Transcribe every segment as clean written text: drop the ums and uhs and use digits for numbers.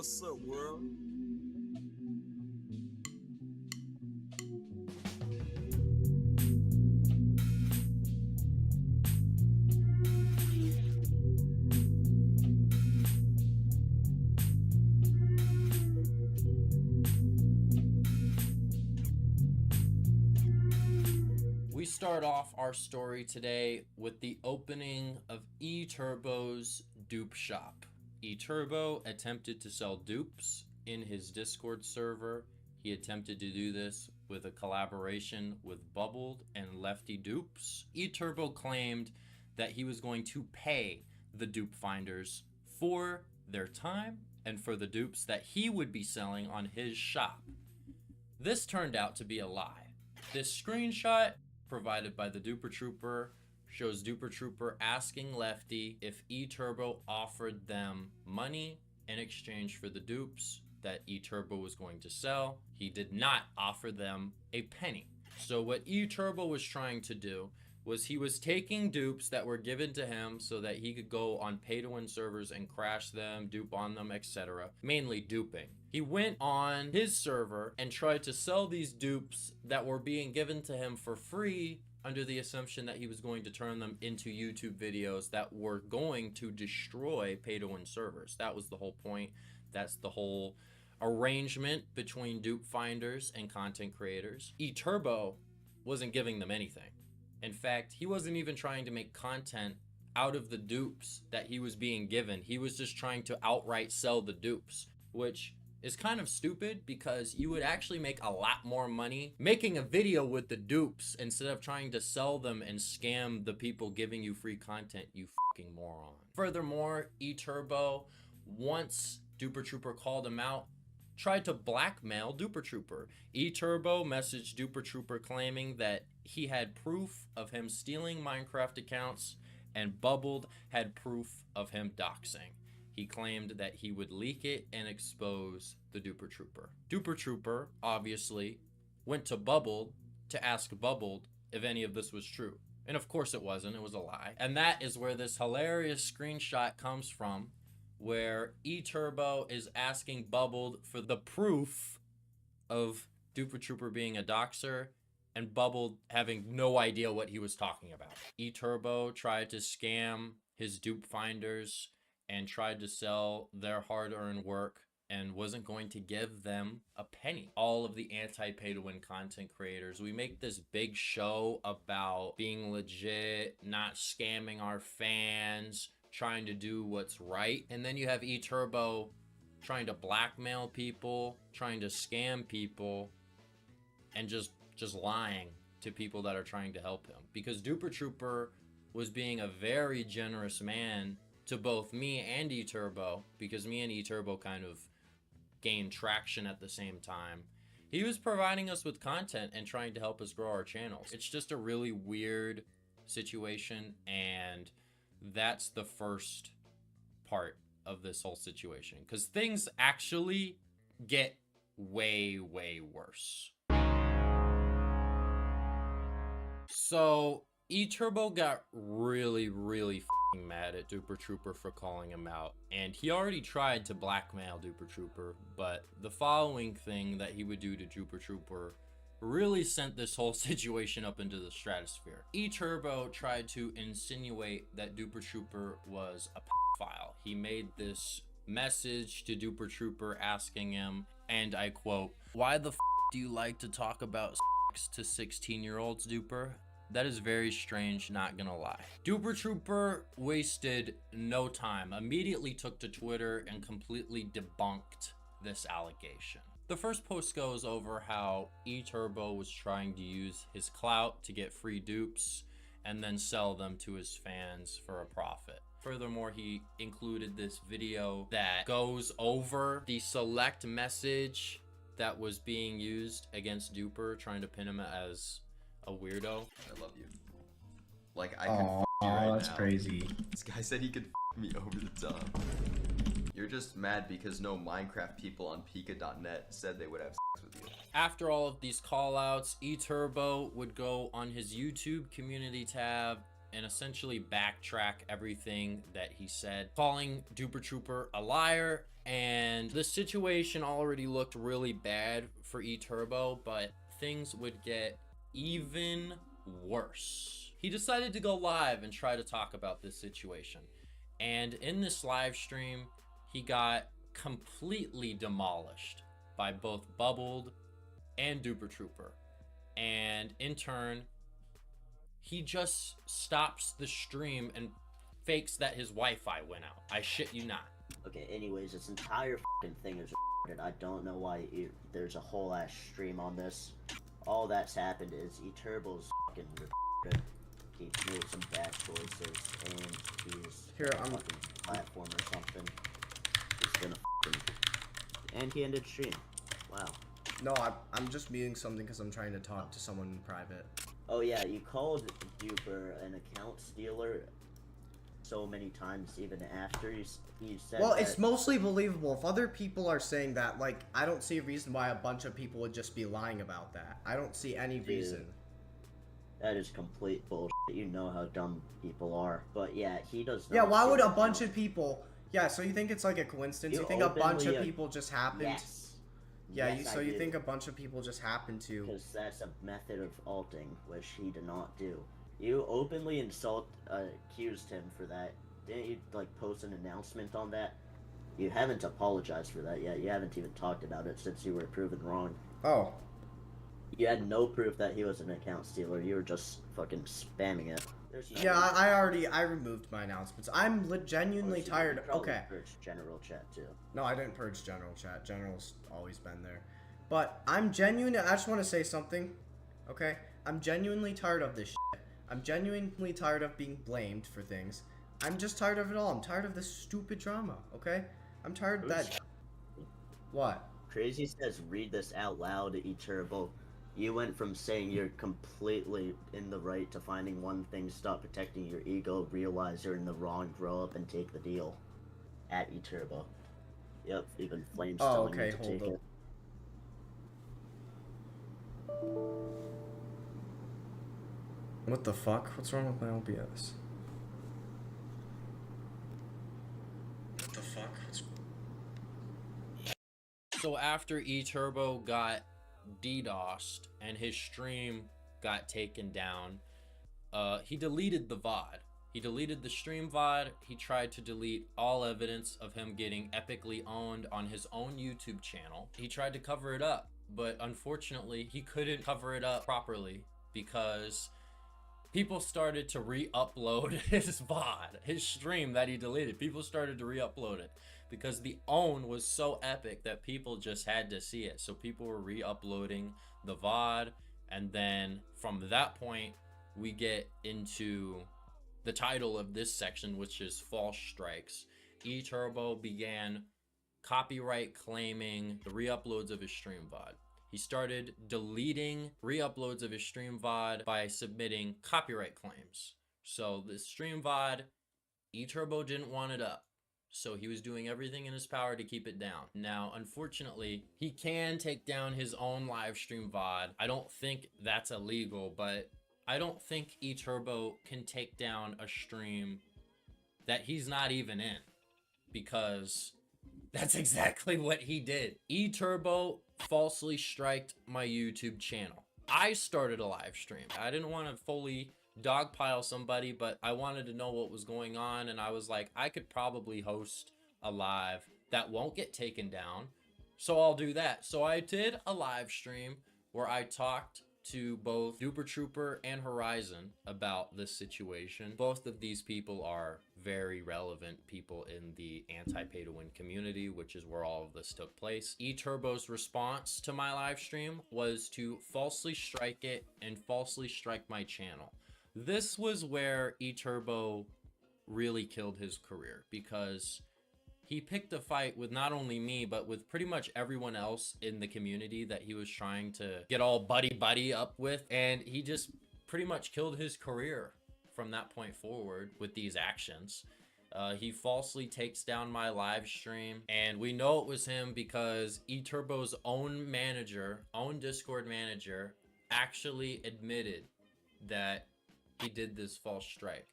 What's up, world? We start off our story today with the opening of eTurbo's dupe shop. eTurbo attempted to sell dupes in his Discord server. He attempted to do this with a collaboration with Bubbled and Lefty Dupes. eTurbo claimed that he was going to pay the dupe finders for their time and for the dupes that he would be selling on his shop. This turned out to be a lie. This screenshot provided by the Duper Trooper shows Duper Trooper asking Lefty if eTurbo offered them money in exchange for the dupes that eTurbo was going to sell. He did not offer them a penny. So what eTurbo was trying to do was he was taking dupes that were given to him so that he could go on pay-to-win servers and crash them, dupe on them, etc. Mainly duping. He went on his server and tried to sell these dupes that were being given to him for free under the assumption that he was going to turn them into YouTube videos that were going to destroy pay-to-win servers. That was the whole point. That's the whole arrangement between dupe finders and content creators. eTurbo wasn't giving them anything. In fact, he wasn't even trying to make content out of the dupes that he was being given. He was just trying to outright sell the dupes, which is kind of stupid because you would actually make a lot more money making a video with the dupes instead of trying to sell them and scam the people giving you free content, you fucking moron. Furthermore, eTurbo, once Duper Trooper called him out, tried to blackmail Duper Trooper. eTurbo messaged Duper Trooper claiming that he had proof of him stealing Minecraft accounts and Bubbled had proof of him doxing. He claimed that he would leak it and expose the Duper Trooper. Duper Trooper, obviously, went to Bubbled to ask Bubbled if any of this was true. And of course it wasn't, it was a lie. And that is where this hilarious screenshot comes from, where eTurbo is asking Bubbled for the proof of Duper Trooper being a doxer and Bubbled having no idea what he was talking about. eTurbo tried to scam his dupe finders and tried to sell their hard-earned work and wasn't going to give them a penny. All of the anti-pay-to-win content creators, we make this big show about being legit, not scamming our fans, trying to do what's right, and then you have eTurbo trying to blackmail people, trying to scam people, and just lying to people that are trying to help him. Because Duper Trooper was being a very generous man to both me and eTurbo, because me and eTurbo kind of gained traction at the same time. He was providing us with content and trying to help us grow our channels. It's just a really weird situation, and that's the first part of this whole situation, because things actually get way worse. So eTurbo got really f***ing mad at Duper Trooper for calling him out, and he already tried to blackmail Duper Trooper, but the following thing that he would do to Duper Trooper really sent this whole situation up into the stratosphere. eTurbo tried to insinuate that Duper Trooper was a pedophile. He made this message to Duper Trooper asking him, and I quote, "Why the f do you like to talk about sex to 16-year-olds, Duper? That is very strange, not gonna lie." Duper Trooper wasted no time, immediately took to Twitter and completely debunked this allegation. The first post goes over how eTurbo was trying to use his clout to get free dupes and then sell them to his fans for a profit. Furthermore, he included this video that goes over the select message that was being used against Duper, trying to pin him as a weirdo. I love you. Like, I can f you right that's now. crazy. This guy said he could f me over the top. You're just mad because no Minecraft people on Pika.net said they would have sex with you. After all of these callouts, eTurbo would go on his YouTube community tab and essentially backtrack everything that he said, calling Duper Trooper a liar. And the situation already looked really bad for eTurbo, but things would get even worse. He decided to go live and try to talk about this situation. And in this live stream, he got completely demolished by both Bubbled and Duper Trooper. And in turn, he just stops the stream and fakes that his Wi-Fi went out. I shit you not. Okay, anyways, this entire fucking thing is retarded. I don't know why there's a whole ass stream on this. All that's happened is eTurbo's fucking retarded. He made some bad choices, and he's on fucking platform or something. He's gonna fucking... And he ended stream. Wow. No, I'm just muting something because I'm trying to talk to someone in private. Oh yeah, you called Duper an account stealer so many times, even after he said Well, that. it's mostly believable. If other people are saying that, like, I don't see a reason why a bunch of people would just be lying about that. I don't see any reason. That is complete bullshit. You know how dumb people are. But yeah, he does not. Yeah, why would a bunch of people... Yeah, so you think it's like a coincidence? You think a bunch of people just happened... Yes. Yeah, Yes, so you think a bunch of people just happened to... Because that's a method of alting, which he did not do. You openly accused him for that. Didn't you, like, post an announcement on that? You haven't apologized for that yet. You haven't even talked about it since you were proven wrong. Oh. You had no proof that he was an account stealer. You were just fucking spamming it. Yeah, I removed my announcements. I'm genuinely tired. Okay. Purged general chat too. No, I didn't purge general chat. General's always been there. But I just want to say something. Okay? I'm genuinely tired of this shit. I'm genuinely tired of being blamed for things. I'm just tired of it all. I'm tired of this stupid drama. Okay? I'm tired of that. What? Crazy says, read this out loud, eTurbo. You went from saying you're completely in the right to finding one thing, stop protecting your ego, realize you're in the wrong, grow up and take the deal. At eTurbo. Yep, even Flames telling you to take it. What the fuck? What's wrong with my OBS? What the fuck? So after eTurbo got DDoSed and his stream got taken down, he deleted the VOD. He deleted the stream VOD. He tried to delete all evidence of him getting epically owned on his own YouTube channel. He tried to cover it up, but unfortunately he couldn't cover it up properly because people started to re-upload his VOD, his stream that he deleted. People started to re-upload it because the own was so epic that people just had to see it. So people were re-uploading the VOD, and then from that point, we get into the title of this section, which is False Strikes. eTurbo began copyright claiming the re-uploads of his stream VOD. He started deleting re-uploads of his stream VOD by submitting copyright claims. So the stream VOD, eTurbo didn't want it up. So he was doing everything in his power to keep it down. Now, unfortunately, he can take down his own live stream VOD. I don't think that's illegal, but I don't think eTurbo can take down a stream that he's not even in, because that's exactly what he did. eTurbo falsely striked my YouTube channel. I started a live stream. I didn't want to fully dogpile somebody, but I wanted to know what was going on, and I was like, I could probably host a live that won't get taken down, so I'll do that. So I did a live stream where I talked to both Duper Trooper and Horizon about this situation. Both of these people are very relevant people in the anti-pay-to-win community, which is where all of this took place. eTurbo's response to my live stream was to falsely strike it and falsely strike my channel. This was where eTurbo really killed his career, because he picked a fight with not only me, but with pretty much everyone else in the community that he was trying to get all buddy up with. And he just pretty much killed his career from that point forward with these actions. He falsely takes down my live stream, and we know it was him because eTurbo's own manager, own Discord manager, actually admitted that he did this false strike.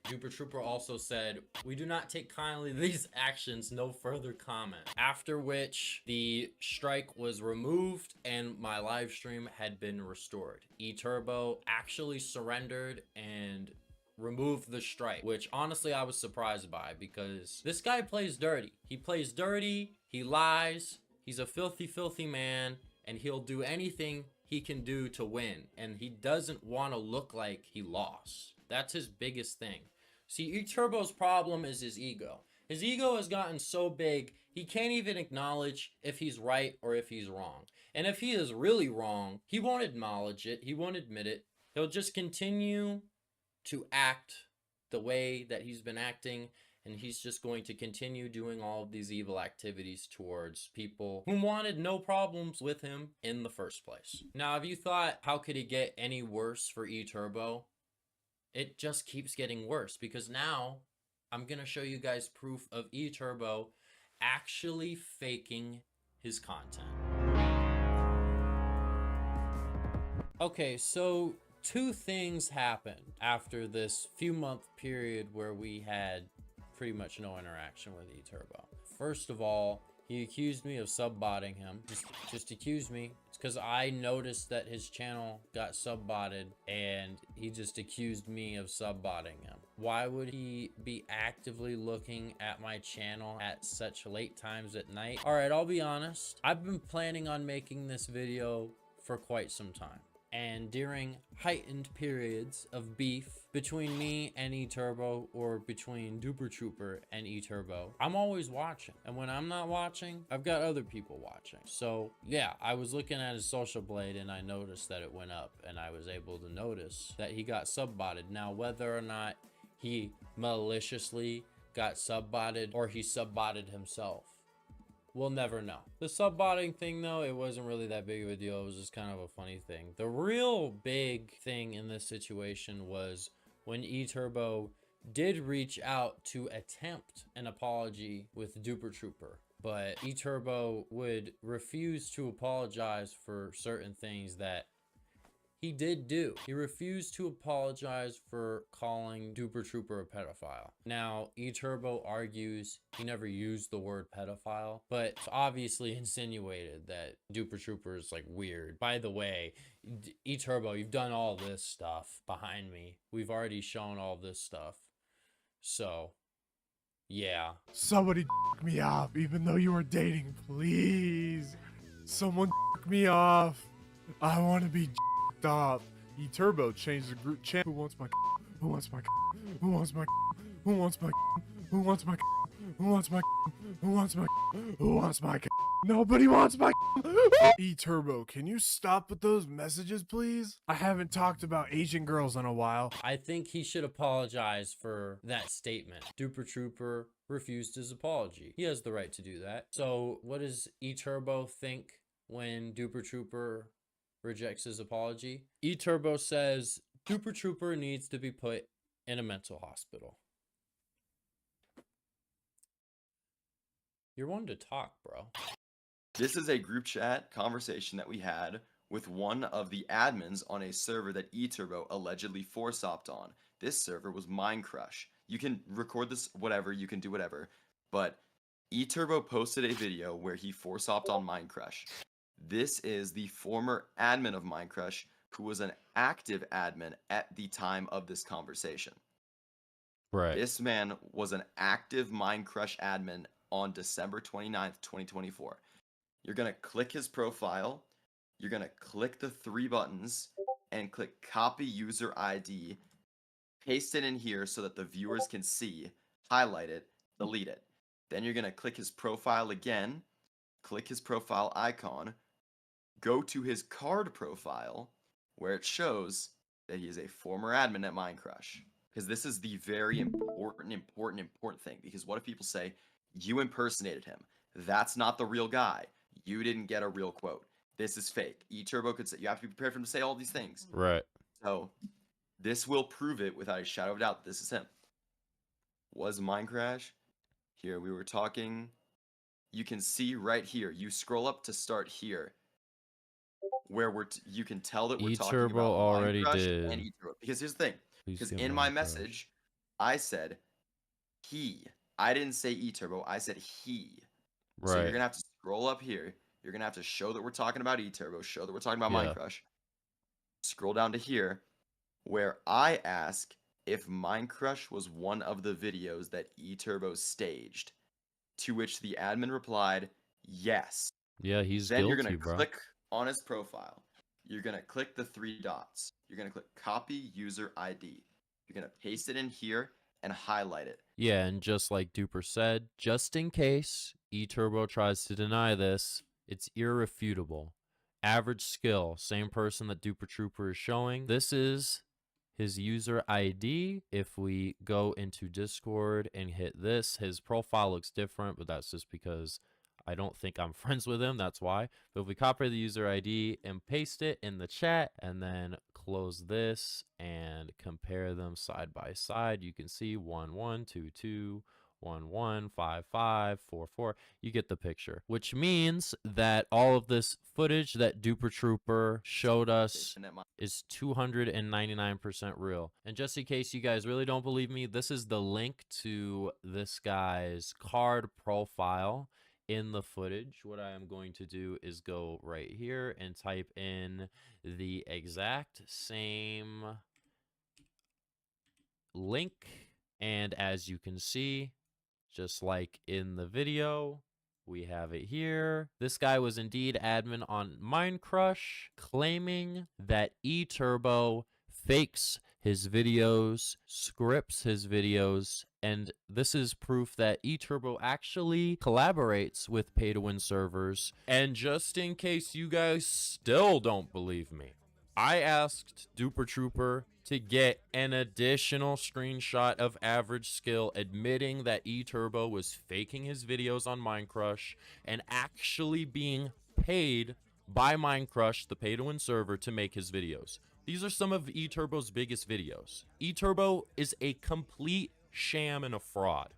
Duper Trooper also said, "We do not take kindly to these actions, no further comment." After which, the strike was removed and my live stream had been restored. eTurbo actually surrendered and removed the strike, which honestly I was surprised by, because this guy plays dirty. He plays dirty, he lies, he's a filthy, filthy man, and he'll do anything he can do to win, and he doesn't want to look like he lost. That's his biggest thing. See, eTurbo's problem is his ego. His ego has gotten so big, he can't even acknowledge if he's right or if he's wrong. And if he is really wrong, he won't acknowledge it, he won't admit it. He'll just continue to act the way that he's been acting, and he's just going to continue doing all of these evil activities towards people who wanted no problems with him in the first place. Now, have you thought, how could it get any worse for eTurbo? It just keeps getting worse, because now I'm gonna show you guys proof of eTurbo actually faking his content. Okay, so two things happened after this few month period where we had pretty much no interaction with eTurbo. First of all, he accused me of sub-botting him. Just accused me. It's because I noticed that his channel got sub-botted, and he just accused me of sub-botting him. Why would he be actively looking at my channel at such late times at night? All right, I'll be honest. I've been planning on making this video for quite some time. And during heightened periods of beef between me and eTurbo, or between Duper Trooper and eTurbo, I'm always watching. And when I'm not watching, I've got other people watching. So yeah, I was looking at his social blade and I noticed that it went up, and I was able to notice that he got sub-botted. Now, whether or not he maliciously got sub-botted or he sub-botted himself, we'll never know. The sub-botting thing, though, it wasn't really that big of a deal. It was just kind of a funny thing. The real big thing in this situation was when eTurbo did reach out to attempt an apology with Duper Trooper, but eTurbo would refuse to apologize for certain things that he did do. He refused to apologize for calling Duper Trooper a pedophile. Now, eTurbo argues he never used the word pedophile, but it's obviously insinuated that Duper Trooper is like weird. By the way, eTurbo, you've done all this stuff behind me. We've already shown all this stuff. So, yeah. Somebody me off, even though you were dating, please. Someone me off. I want to be off. eTurbo changed the group chat. Who wants my? Who wants my? Who wants my? Who wants my? Who wants my? Who wants my? Who wants my? Who wants my? Nobody wants my. eTurbo, can you stop with those messages, please? I haven't talked about Asian girls in a while. I think he should apologize for that statement. Duper Trooper refused his apology. He has the right to do that. So what does eTurbo think when Duper Trooper rejects his apology? eTurbo says Duper Trooper needs to be put in a mental hospital. You're one to talk, bro. This is a group chat conversation that we had with one of the admins on a server that eTurbo allegedly force-opped on. This server was Minecrush. You can record this, whatever, you can do whatever, but eTurbo posted a video where he force-opped on Minecrush. This is the former admin of Minecrush, who was an active admin at the time of this conversation. Right. This man was an active Minecrush admin on December 29th, 2024. You're going to click his profile, you're going to click the three buttons, and click copy user ID, paste it in here so that the viewers can see, highlight it, delete it. Then you're going to click his profile again, click his profile icon, go to his card profile, where it shows that he is a former admin at Minecrush. Because this is the very important thing. Because what if people say, you impersonated him? That's not the real guy. You didn't get a real quote. This is fake. eTurbo could say, you have to be prepared for him to say all these things. Right. So, this will prove it without a shadow of doubt that this is him. Was Minecrash? Here, we were talking. You can see right here. You scroll up to start here, where you can tell that we're talking about eTurbo already Minecrash did. and eTurbo. Because here's the thing. Please Because get in my Minecraft. message, I said he. I didn't say eTurbo. I said he. So you're Right. gonna have to scroll up here. You're gonna have to show that we're talking about eTurbo. Show that we're talking about Yeah. Minecrush. Scroll down to here, where I ask if Minecrush was one of the videos that eTurbo staged. To which the admin replied, yes. Yeah, he's Then you're guilty, gonna bro. click on his profile. You're gonna click the 3 dots. You're gonna click copy user ID. You're gonna paste it in here and highlight it. Yeah, and just like Duper said, just in case eTurbo tries to deny this, it's irrefutable. Average skill, same person that Duper Trooper is showing. This is his user ID. If we go into Discord and hit this, his profile looks different, but that's just because I don't think I'm friends with him. That's why. But if we copy the user ID and paste it in the chat and then close this and compare them side by side, you can see 1122 115544. You get the picture, which means that all of this footage that Duper Trooper showed us is 299% real. And just in case you guys really don't believe me, this is the link to this guy's card profile in the footage. What I am going to do is go right here and type in the exact same link, and as you can see, just like in the video, we have it here. This guy was indeed admin on Minecrush, claiming that eTurbo fakes his videos, scripts his videos, and this is proof that eTurbo actually collaborates with pay-to-win servers. And just in case you guys still don't believe me, I asked Duper Trooper to get an additional screenshot of average skill admitting that eTurbo was faking his videos on Minecrush and actually being paid by Minecrush, the pay-to-win server, to make his videos. These are some of eTurbo's biggest videos. eTurbo is a complete sham and a fraud.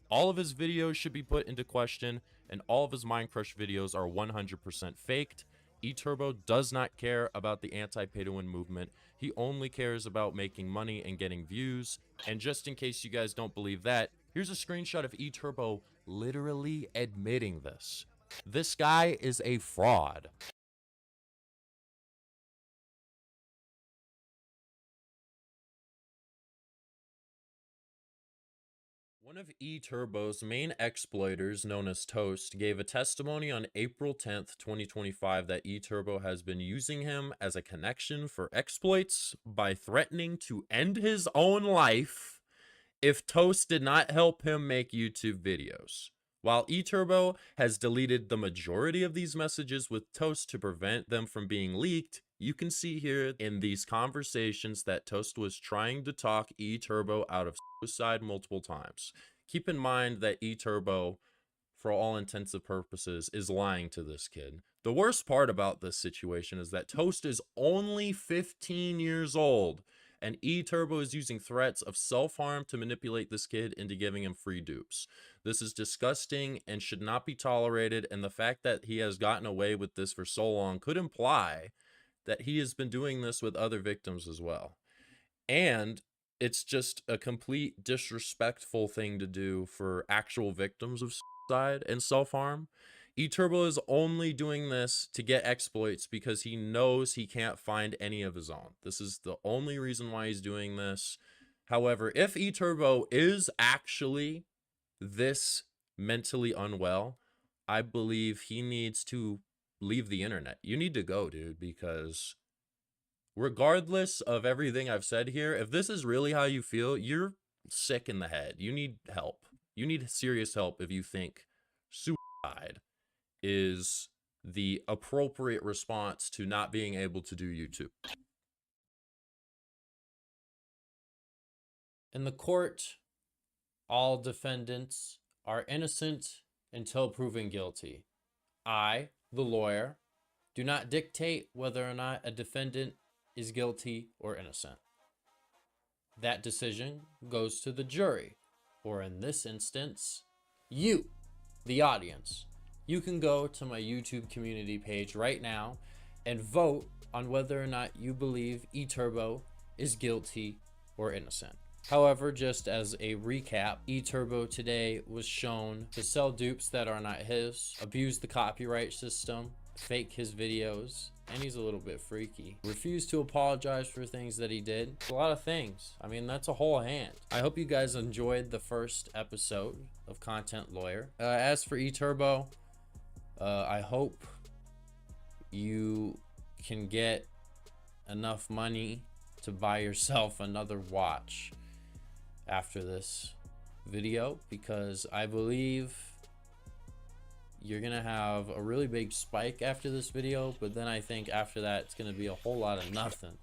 All of his videos should be put into question, and all of his Minecrush videos are 100% faked. eTurbo does not care about the anti-pay-to-win movement. He only cares about making money and getting views. And just in case you guys don't believe that, here's a screenshot of eTurbo literally admitting this. This guy is a fraud. One of eTurbo's main exploiters, known as Toast, gave a testimony on April 10th, 2025 that eTurbo has been using him as a connection for exploits by threatening to end his own life if Toast did not help him make YouTube videos. While eTurbo has deleted the majority of these messages with Toast to prevent them from being leaked, you can see here in these conversations that Toast was trying to talk eTurbo out of suicide multiple times. Keep in mind that eTurbo, for all intents and purposes, is lying to this kid. The worst part about this situation is that Toast is only 15 years old, and eTurbo is using threats of self-harm to manipulate this kid into giving him free dupes. This is disgusting and should not be tolerated, and the fact that he has gotten away with this for so long could imply that he has been doing this with other victims as well. And it's just a complete disrespectful thing to do for actual victims of suicide and self-harm. eTurbo is only doing this to get exploits because he knows he can't find any of his own. This is the only reason why he's doing this. However, if eTurbo is actually this mentally unwell, I believe he needs to leave the internet. You need to go, dude, because regardless of everything I've said here, if this is really how you feel, you're sick in the head. You need help. You need serious help if you think suicide is the appropriate response to not being able to do YouTube. In the court, all defendants are innocent until proven guilty. I, the lawyer, do not dictate whether or not a defendant is guilty or innocent. That decision goes to the jury, or in this instance, you, the audience. You can go to my YouTube community page right now and vote on whether or not you believe eTurbo is guilty or innocent. However, just as a recap, eTurbo today was shown to sell dupes that are not his, abuse the copyright system, fake his videos, and he's a little bit freaky. Refused to apologize for things that he did. A lot of things. I mean, that's a whole hand. I hope you guys enjoyed the first episode of Content Lawyer. As for eTurbo, I hope you can get enough money to buy yourself another watch after this video, because I believe you're gonna have a really big spike after this video, but then I think after that it's gonna be a whole lot of nothing.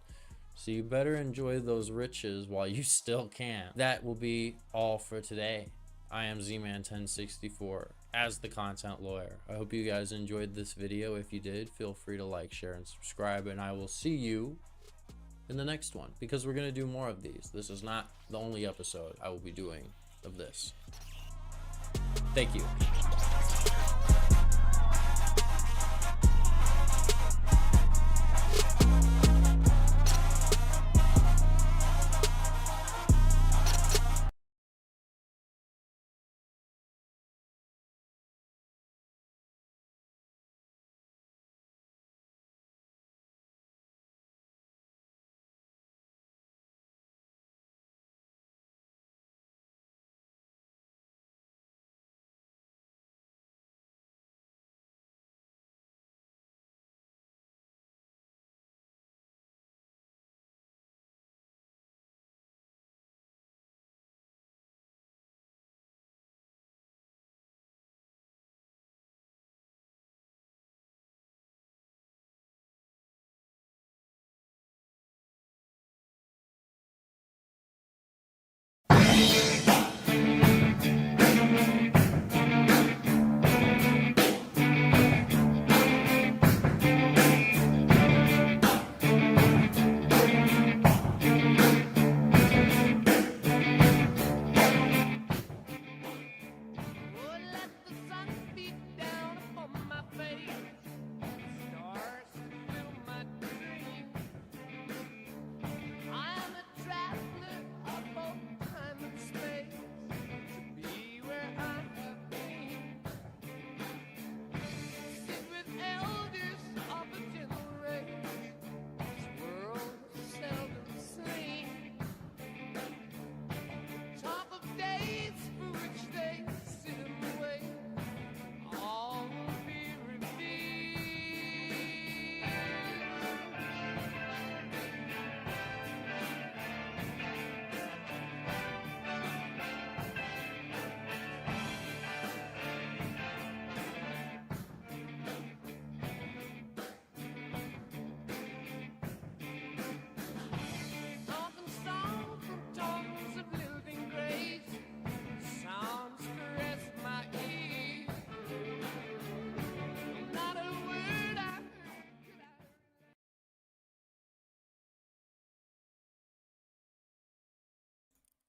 So you better enjoy those riches while you still can. That will be all for today. I am Zman1064 as the Content Lawyer. I hope you guys enjoyed this video. If you did, feel free to like, share, and subscribe, and I will see you in the next one, because we're gonna do more of these. This is not the only episode I will be doing of this. Thank you.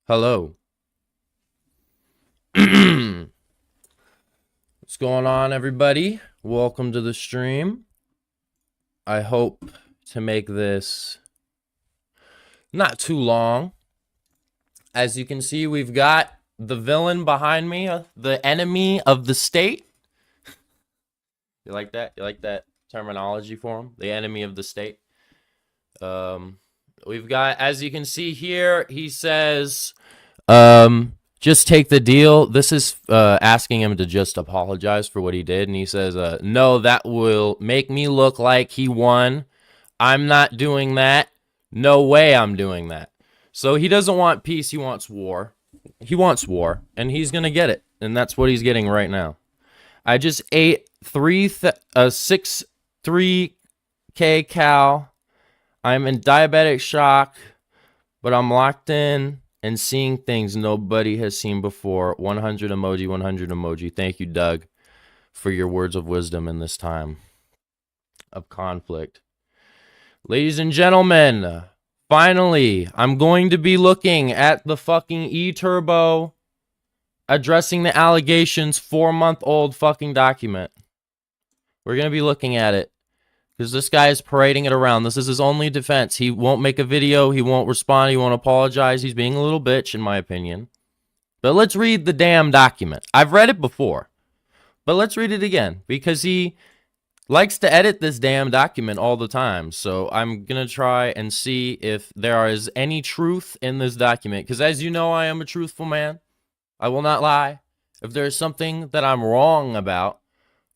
Hello. What's going on, everybody? Welcome to the stream. I hope to make this not too long. As you can see, we've got the villain behind me, the enemy of the state. You like that? You like that terminology for him? The enemy of the state. We've got, as you can see here, he says, just take the deal. This is asking him to just apologize for what he did. And he says, no, that will make me look like he won. I'm not doing that. No way I'm doing that. So he doesn't want peace. He wants war. He wants war. And he's going to get it. And that's what he's getting right now. I just ate 3K cal. I'm in diabetic shock, but I'm locked in and seeing things nobody has seen before. 100 emoji, 100 emoji. Thank you, Doug, for your words of wisdom in this time of conflict. Ladies and gentlemen, finally, I'm going to be looking at the fucking eTurbo addressing the allegations 4-month-old fucking document. We're going to be looking at it. Because this guy is parading it around. This is his only defense. He won't make a video. He won't respond. He won't apologize. He's being a little bitch, in my opinion. But let's read the damn document. I've read it before. But let's read it again. Because he likes to edit this damn document all the time. So I'm going to try and see if there is any truth in this document. Because as you know, I am a truthful man. I will not lie. If there's something that I'm wrong about,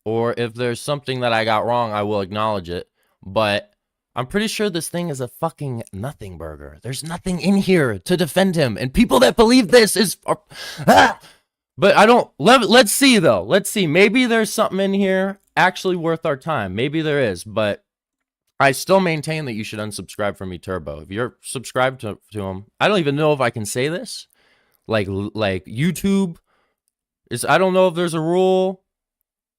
or if there's something that I got wrong, I will acknowledge it. But I'm pretty sure this thing is a fucking nothing burger. There's nothing in here to defend him. And people that believe this is... But I don't... Let's see, though. Let's see. Maybe there's something in here actually worth our time. Maybe there is. But I still maintain that you should unsubscribe from eTurbo. If you're subscribed to him... I don't even know if I can say this. Like YouTube... I don't know if there's a rule...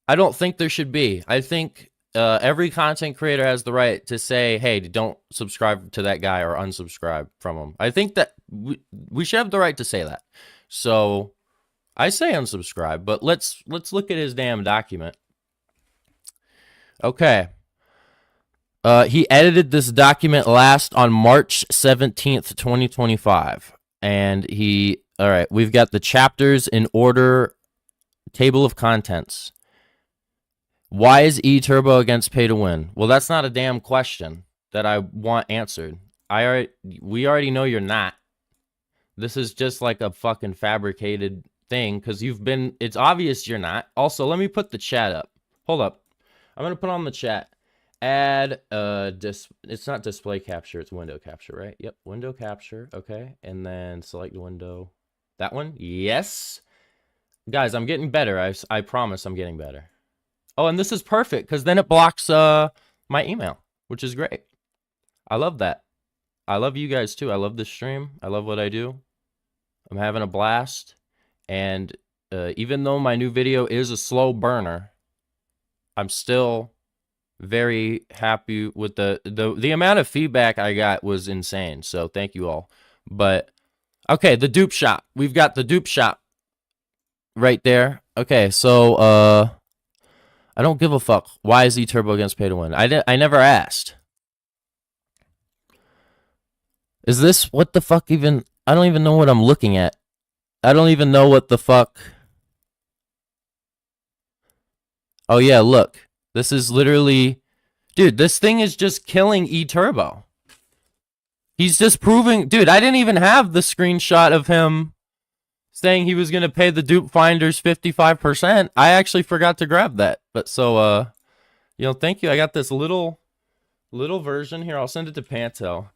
I don't think there should be. I think every content creator has the right to say, hey, don't subscribe to that guy or unsubscribe from him. I think that we should have the right to say that. So I say unsubscribe, but let's look at his damn document. Okay. He edited this document last on March 17th, 2025. And all right, we've got the chapters in order, table of contents. Why is eTurbo against pay to win? Well, that's not a damn question that I want answered. We already know you're not. This is just like a fucking fabricated thing because it's obvious you're not. Also, let me put the chat up. Hold up. I'm going to put on the chat. Add, it's not display capture, it's window capture, right? Yep, window capture, okay. And then select window. That one? Yes. Guys, I'm getting better. I promise I'm getting better. Oh, and this is perfect because then it blocks my email, which is great. I love that. I love you guys too. I love this stream. I love what I do. I'm having a blast. And even though my new video is a slow burner, I'm still very happy with the amount of feedback I got was insane. So thank you all. But okay, the dupe shop. We've got the dupe shop right there. Okay, so I don't give a fuck. Why is eTurbo against pay to win? I never asked. Is this what the fuck even? I don't even know what I'm looking at. I don't even know what the fuck. Oh yeah, look. This is literally, dude, this thing is just killing eTurbo. He's just proving, dude, I didn't even have the screenshot of him saying he was going to pay the dupe finders 55%. I actually forgot to grab that. But so, thank you. I got this little version here. I'll send it to Panto.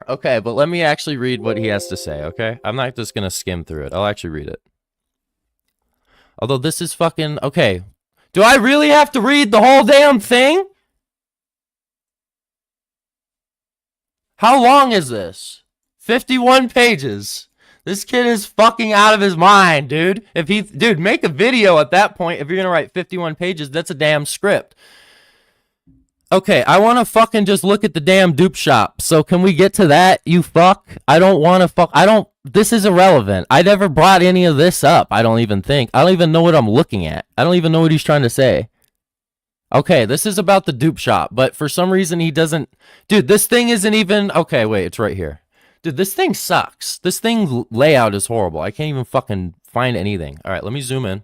Okay, but let me actually read what he has to say, okay? I'm not just going to skim through it. I'll actually read it. Although this is fucking... Okay. Do I really have to read the whole damn thing? How long is this? 51 pages. This kid is fucking out of his mind, dude. Dude, make a video at that point. If you're gonna write 51 pages, that's a damn script. Okay, I want to fucking just look at the damn dupe shop. So can we get to that, you fuck? I don't want to fuck... This is irrelevant. I never brought any of this up, I don't even think. I don't even know what I'm looking at. I don't even know what he's trying to say. Okay, this is about the dupe shop, but for some reason he doesn't... Dude, this thing isn't even... Okay, wait, it's right here. Dude, this thing sucks. This thing layout is horrible. I can't even fucking find anything. All right, let me zoom in.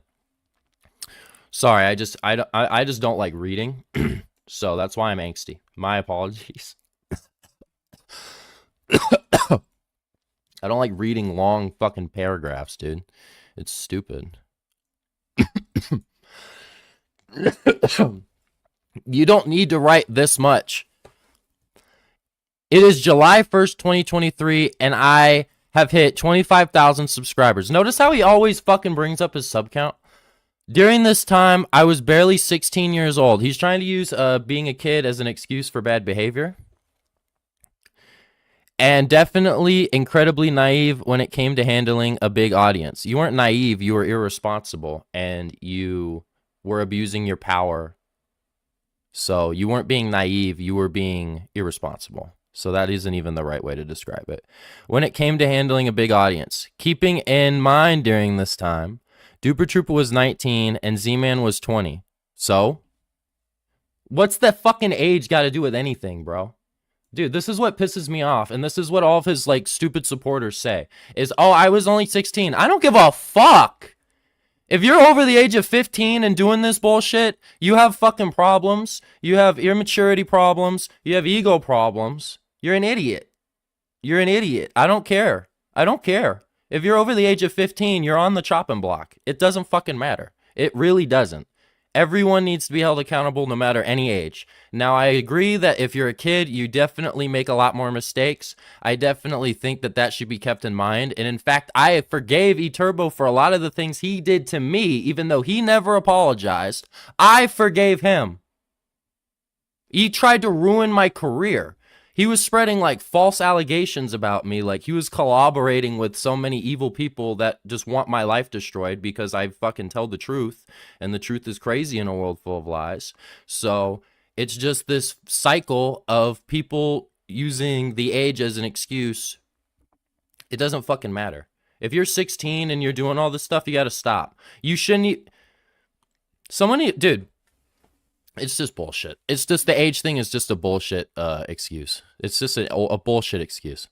Sorry, I just don't like reading. So that's why I'm angsty. My apologies. I don't like reading long fucking paragraphs, dude. It's stupid. You don't need to write this much. It is July 1st, 2023, and I have hit 25,000 subscribers. Notice how he always fucking brings up his sub count? During this time, I was barely 16 years old. He's trying to use being a kid as an excuse for bad behavior. And definitely incredibly naive when it came to handling a big audience. You weren't naive, you were irresponsible, and you were abusing your power. So you weren't being naive, you were being irresponsible. So that isn't even the right way to describe it. When it came to handling a big audience, keeping in mind during this time, Duper Trooper was 19 and Z-Man was 20. So What's that fucking age got to do with anything, bro? Dude, this is what pisses me off, and this is what all of his, like, stupid supporters say, is, oh, I was only 16. I don't give a fuck. If you're over the age of 15 and doing this bullshit, you have fucking problems. You have immaturity problems. You have ego problems. You're an idiot. You're an idiot. I don't care. I don't care. If you're over the age of 15, you're on the chopping block. It doesn't fucking matter. It really doesn't. Everyone needs to be held accountable no matter any age. Now, I agree that if you're a kid, you definitely make a lot more mistakes. I definitely think that that should be kept in mind. And in fact, I forgave eTurbo for a lot of the things he did to me, even though he never apologized. I forgave him. He tried to ruin my career. He was spreading like false allegations about me, like he was collaborating with so many evil people that just want my life destroyed because I fucking tell the truth, and the truth is crazy in a world full of lies. So it's just this cycle of people using the age as an excuse. It doesn't fucking matter. If you're 16 and you're doing all this stuff, you gotta stop. You shouldn't. Dude. It's just bullshit. It's just the age thing is just a bullshit excuse. It's just a bullshit excuse.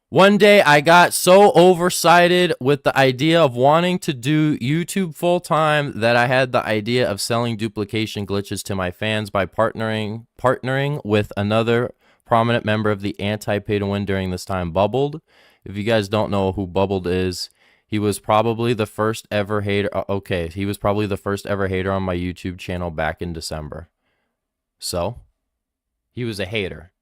One day I got so overexcited with the idea of wanting to do YouTube full time that I had the idea of selling duplication glitches to my fans by partnering with another prominent member of the anti-pay to win during this time, Bubbled. If you guys don't know who Bubbled is, he was probably the first ever hater. Okay, he was probably the first ever hater on my YouTube channel back in December. So, he was a hater.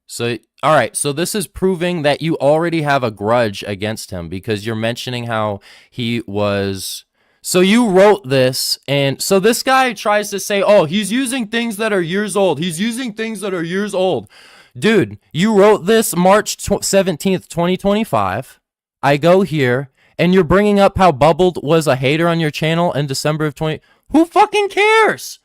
So, all right, so this is proving that you already have a grudge against him because you're mentioning how he was... So you wrote this, and so this guy tries to say, oh, he's using things that are years old. He's using things that are years old. Dude, you wrote this March 17th, 2025. I go here... And you're bringing up how Bubbled was a hater on your channel in December of 20... Who fucking cares?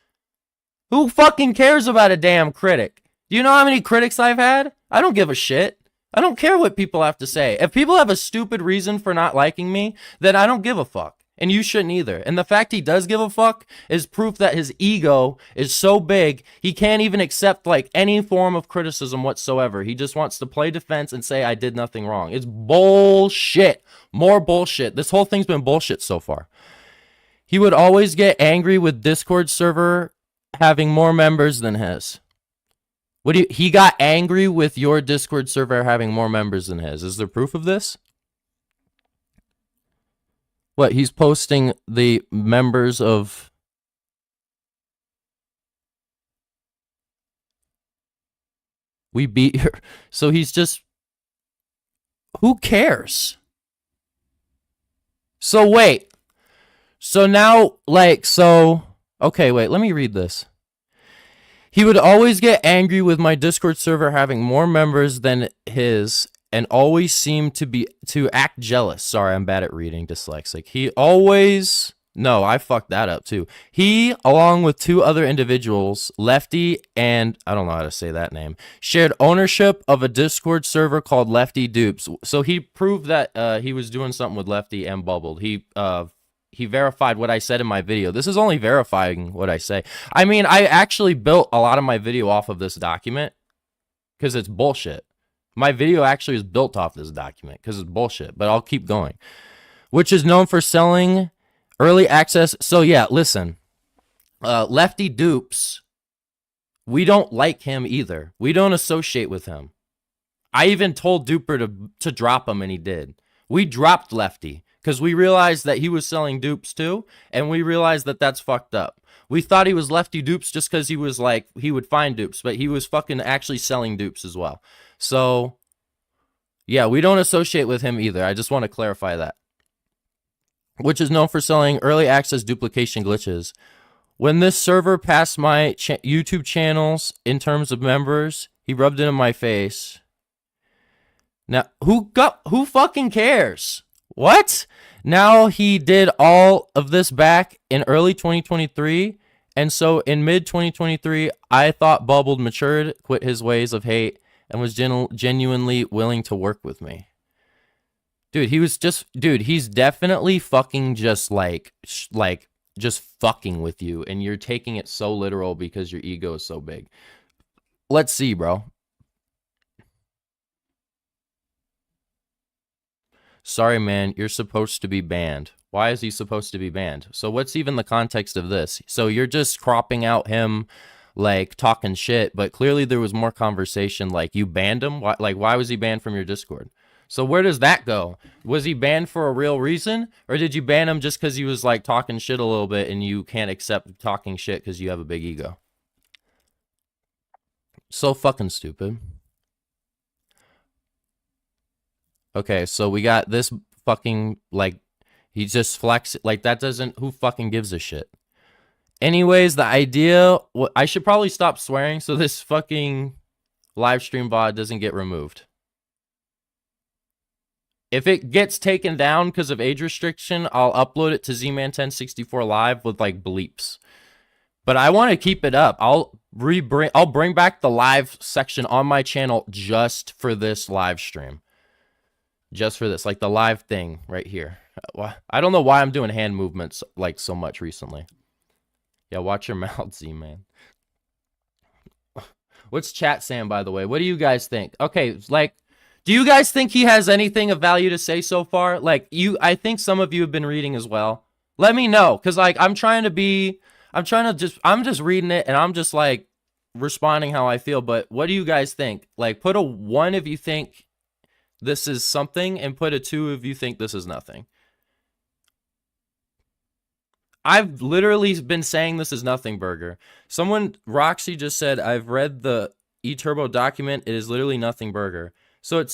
Who fucking cares about a damn critic? Do you know how many critics I've had? I don't give a shit. I don't care what people have to say. If people have a stupid reason for not liking me, then I don't give a fuck. And you shouldn't either. And the fact he does give a fuck is proof that his ego is so big, he can't even accept like any form of criticism whatsoever. He just wants to play defense and say I did nothing wrong. It's bullshit. More bullshit. This whole thing's been bullshit so far. He would always get angry with Discord server having more members than his. He got angry with your Discord server having more members than his. Is there proof of this? What, he's posting the members of... We beat her. So he's just... Who cares? So wait. So now, like, so... Okay, wait, let me read this. He would always get angry with my Discord server having more members than his... and always seemed to act jealous. Sorry, I'm bad at reading, dyslexic. He always... No, I fucked that up too. He, along with two other individuals, Lefty and... I don't know how to say that name. Shared ownership of a Discord server called Lefty Dupes. So he proved that he was doing something with Lefty and Bubbled. He verified what I said in my video. This is only verifying what I say. I mean, I actually built a lot of my video off of this document because it's bullshit. My video actually is built off this document because it's bullshit, but I'll keep going. Which is known for selling early access. So yeah, listen. Lefty Dupes, we don't like him either. We don't associate with him. I even told Duper to drop him, and he did. We dropped Lefty because we realized that he was selling dupes too, and we realized that that's fucked up. We thought he was Lefty Dupes just because he was like, he would find dupes, but he was fucking actually selling dupes as well. So, yeah, we don't associate with him either. I just want to clarify that. Which is known for selling early access duplication glitches. When this server passed my YouTube channels in terms of members, he rubbed it in my face. Now, who fucking cares? What? Now he did all of this back in early 2023. And so in mid 2023, I thought Bubbled matured, quit his ways of hate, and was genuinely willing to work with me. Dude, he's definitely fucking just like just fucking with you, and you're taking it so literal because your ego is so big. Let's see, bro. Sorry, man, you're supposed to be banned. Why is he supposed to be banned? So what's even the context of this? So you're just cropping out him, like, talking shit, but clearly there was more conversation. Like, you banned him? Why was he banned from your Discord? So where does that go? Was he banned for a real reason? Or did you ban him just because he was, like, talking shit a little bit and you can't accept talking shit because you have a big ego? So fucking stupid. Okay, so we got this fucking, like, he just flex, like, that doesn't, who fucking gives a shit? Anyways, the idea, I should probably stop swearing so this fucking live stream VOD doesn't get removed. If it gets taken down because of age restriction, I'll upload it to Zman1064 Live with, like, bleeps. But I want to keep it up. I'll bring back the live section on my channel just for this live stream. Just for this, like the live thing right here. I don't know why I'm doing hand movements like so much recently. Yeah, watch your mouth, Z-Man. What's chat saying, by the way? What do you guys think? Okay, like, do you guys think he has anything of value to say so far? Like, I think some of you have been reading as well. Let me know, because, like, I'm just reading it, and I'm just, like, responding how I feel, but what do you guys think? Like, put a 1 if you think this is something, and put a 2 if you think this is nothing. I've literally been saying this is nothing, Burger. Roxy just said, I've read the eTurbo document. It is literally nothing, Burger. So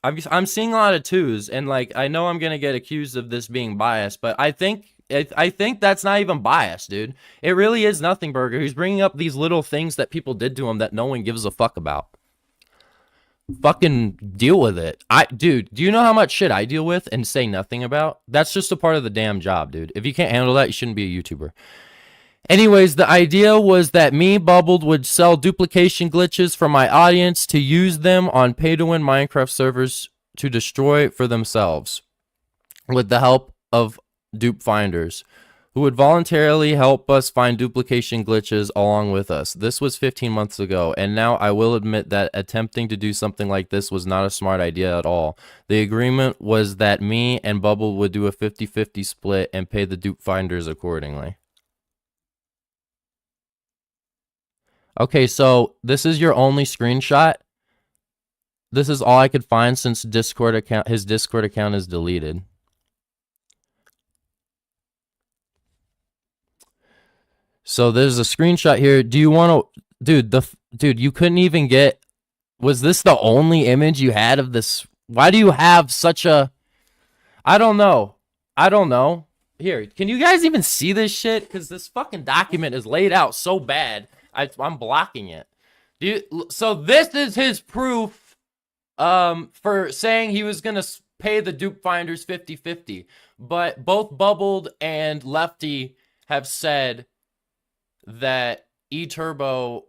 I'm seeing a lot of 2s, and, like, I know I'm going to get accused of this being biased, but I think that's not even biased, dude. It really is nothing, Burger. He's bringing up these little things that people did to him that no one gives a fuck about. Fucking deal with it. Dude, do you know how much shit I deal with and say nothing about? That's just a part of the damn job, dude. If you can't handle that, you shouldn't be a YouTuber. Anyways, the idea was that me, Bubbled, would sell duplication glitches for my audience to use them on pay-to-win Minecraft servers to destroy for themselves with the help of dupe finders who would voluntarily help us find duplication glitches along with us. This was 15 months ago, and now I will admit that attempting to do something like this was not a smart idea at all. The agreement was that me and Bubble would do a 50-50 split and pay the dupe finders accordingly. Okay, so this is your only screenshot. This is all I could find since his Discord account is deleted. So there's a screenshot here. Do you want to, dude, you couldn't even get, was this the only image you had of this? Why do you have such a, I don't know. Here, can you guys even see this shit? Because this fucking document is laid out so bad, I'm blocking it. So this is his proof for saying he was going to pay the dupe finders 50-50. But both Bubbled and Lefty have said that eTurbo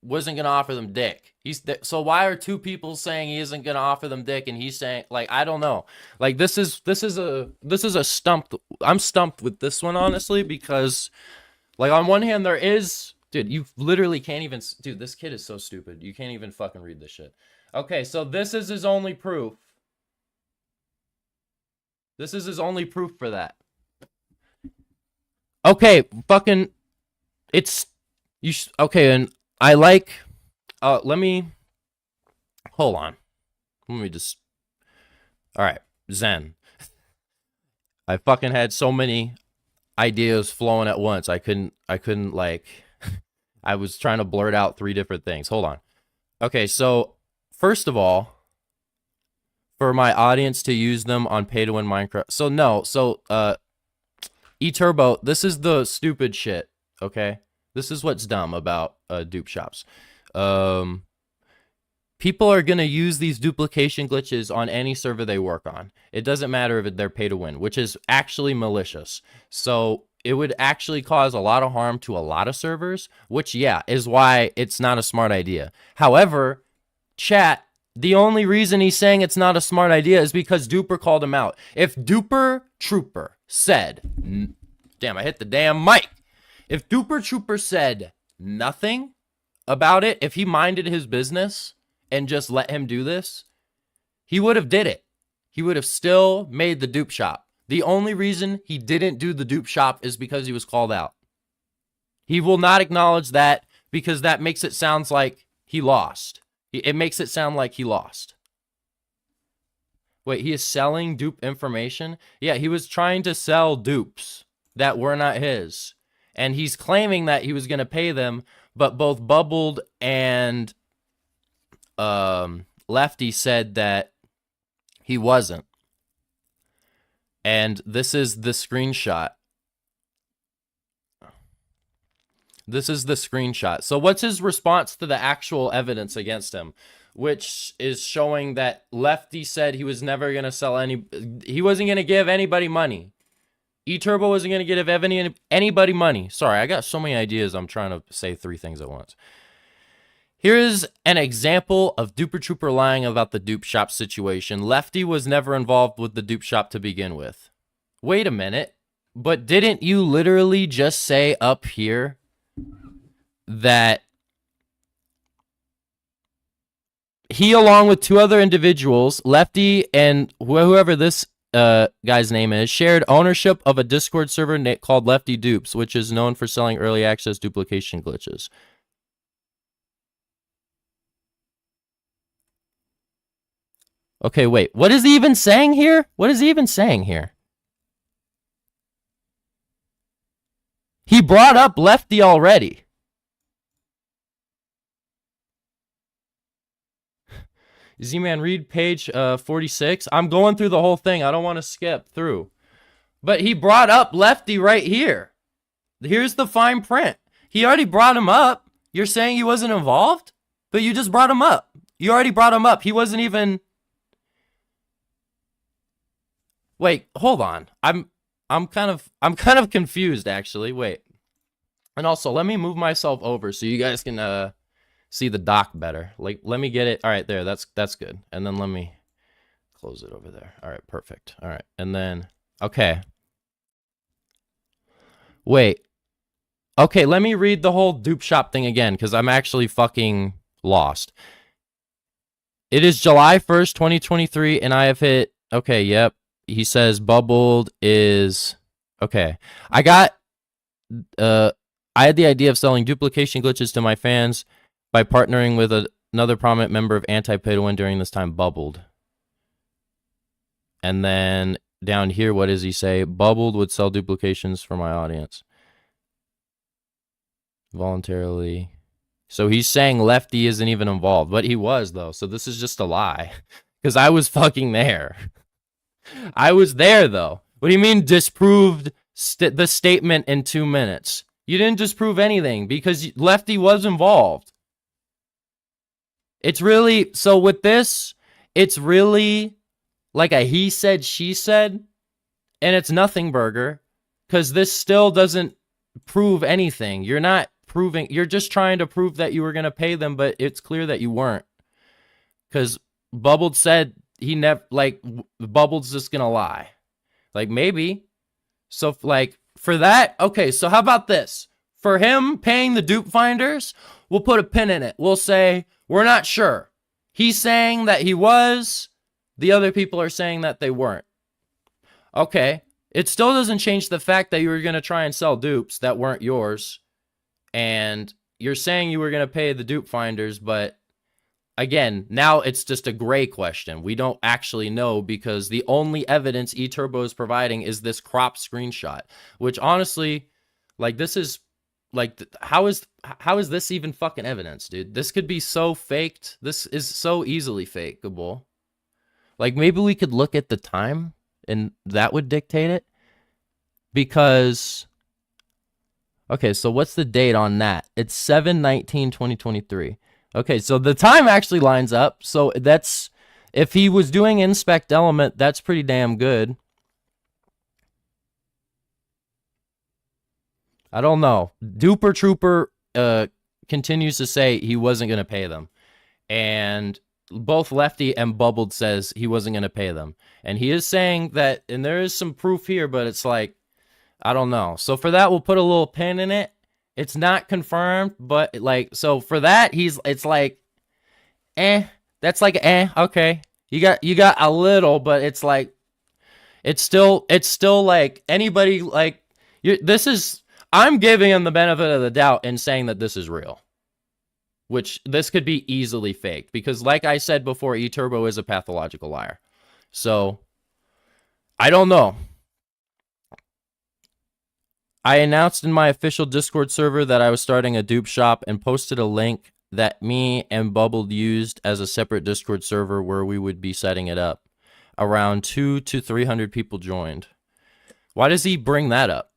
wasn't gonna offer them dick. So why are 2 people saying he isn't gonna offer them dick, and he's saying, like, I don't know. Like, this is a stumped. I'm stumped with this one, honestly, because, like, on one hand there is, dude, you literally can't even, dude, this kid is so stupid. You can't even fucking read this shit. Okay, so this is his only proof. This is his only proof for that. Okay, fucking, okay, and I like, let me, hold on. Let me just, all right, Zen. I fucking had so many ideas flowing at once. I couldn't, like, I was trying to blurt out 3 different things. Hold on. Okay, so, first of all, for my audience to use them on pay-to-win Minecraft. So, no, so, eTurbo, this is the stupid shit, okay? This is what's dumb about dupe shops. People are going to use these duplication glitches on any server they work on. It doesn't matter if they're pay to win, which is actually malicious. So it would actually cause a lot of harm to a lot of servers, which, yeah, is why it's not a smart idea. However, chat, the only reason he's saying it's not a smart idea is because Duper called him out. If Duper Trooper said, Damn, I hit the damn mic. If Duper Trooper said nothing about it, if he minded his business and just let him do this, he would have did it. He would have still made the dupe shop. The only reason he didn't do the dupe shop is because he was called out. He will not acknowledge that because that makes it sound like he lost. It makes it sound like he lost. Wait, he is selling dupe information? Yeah, he was trying to sell dupes that were not his. And he's claiming that he was going to pay them, but both Bubbled and Lefty said that he wasn't. And this is the screenshot. This is the screenshot. So what's his response to the actual evidence against him? Which is showing that Lefty said he was never going to sell he wasn't going to give anybody money. eTurbo wasn't going to give anybody money. Sorry, I got so many ideas. I'm trying to say 3 things at once. Here's an example of Duper Trooper lying about the dupe shop situation. Lefty was never involved with the dupe shop to begin with. Wait a minute. But didn't you literally just say up here that he, along with 2 other individuals, Lefty and whoever this guy's name is, shared ownership of a Discord server called Lefty Dupes, which is known for selling early access duplication glitches. Okay, wait. What is he even saying here? What is he even saying here? He brought up Lefty already. Z-Man, read page 46. I'm going through the whole thing. I don't want to skip through. But he brought up Lefty right here. Here's the fine print. He already brought him up. You're saying he wasn't involved? But you just brought him up. You already brought him up. He wasn't even... Wait, hold on. I'm kind of confused, actually. Wait. And also, let me move myself over so you guys can see the doc better. Like, let me get it. All right, there. That's good. And then let me close it over there. All right, perfect. All right, and then okay. Wait. Okay, let me read the whole dupe shop thing again because I'm actually fucking lost. It is July 1st, 2023, and I have hit. Okay, yep. He says Bubbled is okay. I had the idea of selling duplication glitches to my fans by partnering with another prominent member of Anti-Pay-to-Win during this time, Bubbled. And then down here, what does he say? Bubbled would sell duplications for my audience. Voluntarily. So he's saying Lefty isn't even involved, but he was, though. So this is just a lie. Because I was fucking there. I was there, though. What do you mean disproved the statement in 2 minutes? You didn't disprove anything because Lefty was involved. It's really, so with this, it's really like a he said, she said, and it's nothing burger because this still doesn't prove anything. You're not proving, you're just trying to prove that you were going to pay them, but it's clear that you weren't because Bubbled said he never, like, Bubbled's just going to lie. Like, maybe. So, like, for that, okay, so how about this? For him paying the dupe finders, we'll put a pin in it. We'll say, we're not sure. He's saying that he was. The other people are saying that they weren't. Okay. It still doesn't change the fact that you were going to try and sell dupes that weren't yours. And you're saying you were going to pay the dupe finders, but again, now it's just a gray question. We don't actually know because the only evidence eTurbo is providing is this crop screenshot, which honestly, like, this is like, how is this even fucking evidence, dude? This could be so faked. This is so easily fakeable. Like, maybe we could look at the time and that would dictate it because, okay, so what's the date on that? It's 7/19/2023. Okay, so the time actually lines up. So that's, if he was doing inspect element, that's pretty damn good. I don't know. Duper Trooper continues to say he wasn't going to pay them. And both Lefty and Bubbled says he wasn't going to pay them. And he is saying that, and there is some proof here, but it's like, I don't know. So for that, we'll put a little pin in it. It's not confirmed, but like, so for that, it's like, that's like, okay. You got a little, but it's like, it's still like anybody like, I'm giving him the benefit of the doubt and saying that this is real. Which this could be easily faked because like I said before, eTurbo is a pathological liar. So I don't know. I announced in my official Discord server that I was starting a dupe shop and posted a link that me and Bubble used as a separate Discord server where we would be setting it up. Around 200 to 300 people joined. Why does he bring that up?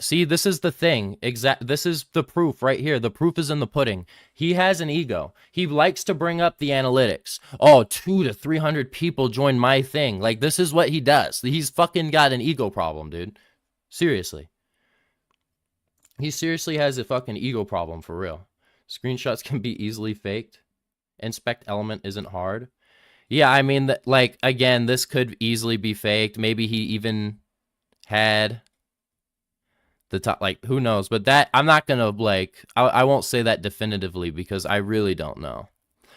See, this is the thing. This is the proof right here. The proof is in the pudding. He has an ego. He likes to bring up the analytics. Oh, 200 to 300 people joined my thing. Like, this is what he does. He's fucking got an ego problem, dude. Seriously. He seriously has a fucking ego problem, for real. Screenshots can be easily faked. Inspect element isn't hard. Yeah, I mean, like, again, this could easily be faked. Maybe he even had the top, like, who knows? But that, I'm not gonna, like, I won't say that definitively because I really don't know.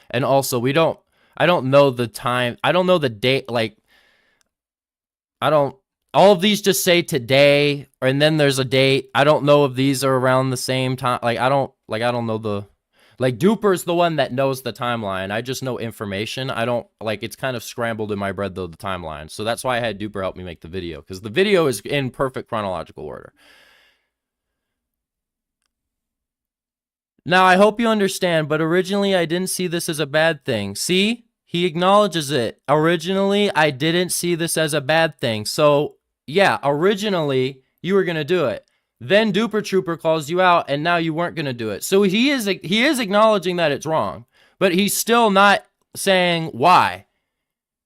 And also, I don't know the time, I don't know the date, like, all of these just say today, and then there's a date. I don't know if these are around the same time. Like, I don't know the, like, Duper's the one that knows the timeline. I just know information. I don't, like, it's kind of scrambled in my brain, though, the timeline. So that's why I had Duper help me make the video, because the video is in perfect chronological order. Now, I hope you understand, but originally I didn't see this as a bad thing. See? He acknowledges it. Originally, I didn't see this as a bad thing. So, yeah, originally, you were going to do it. Then Duper Trooper calls you out, and now you weren't going to do it. So he is acknowledging that it's wrong, but he's still not saying why.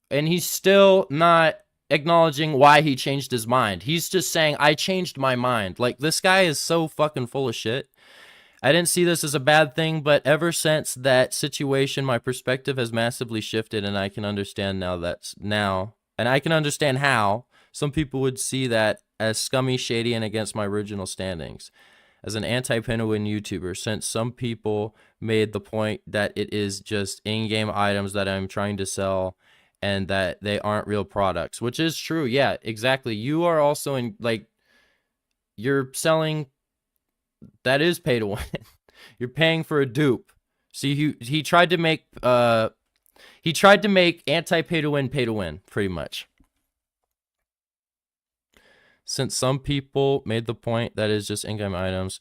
And he's still not acknowledging why he changed his mind. He's just saying, I changed my mind. Like, this guy is so fucking full of shit. I didn't see this as a bad thing, but ever since that situation, my perspective has massively shifted, and I can understand and I can understand how some people would see that as scummy, shady, and against my original standings. As an anti-Penguin YouTuber, since some people made the point that it is just in-game items that I'm trying to sell, and that they aren't real products, which is true. Yeah, exactly. You are also in, like, you're selling. That is pay to win. You're paying for a dupe. See, he tried to make anti-pay to win, pretty much. Since some people made the point that is just in-game items,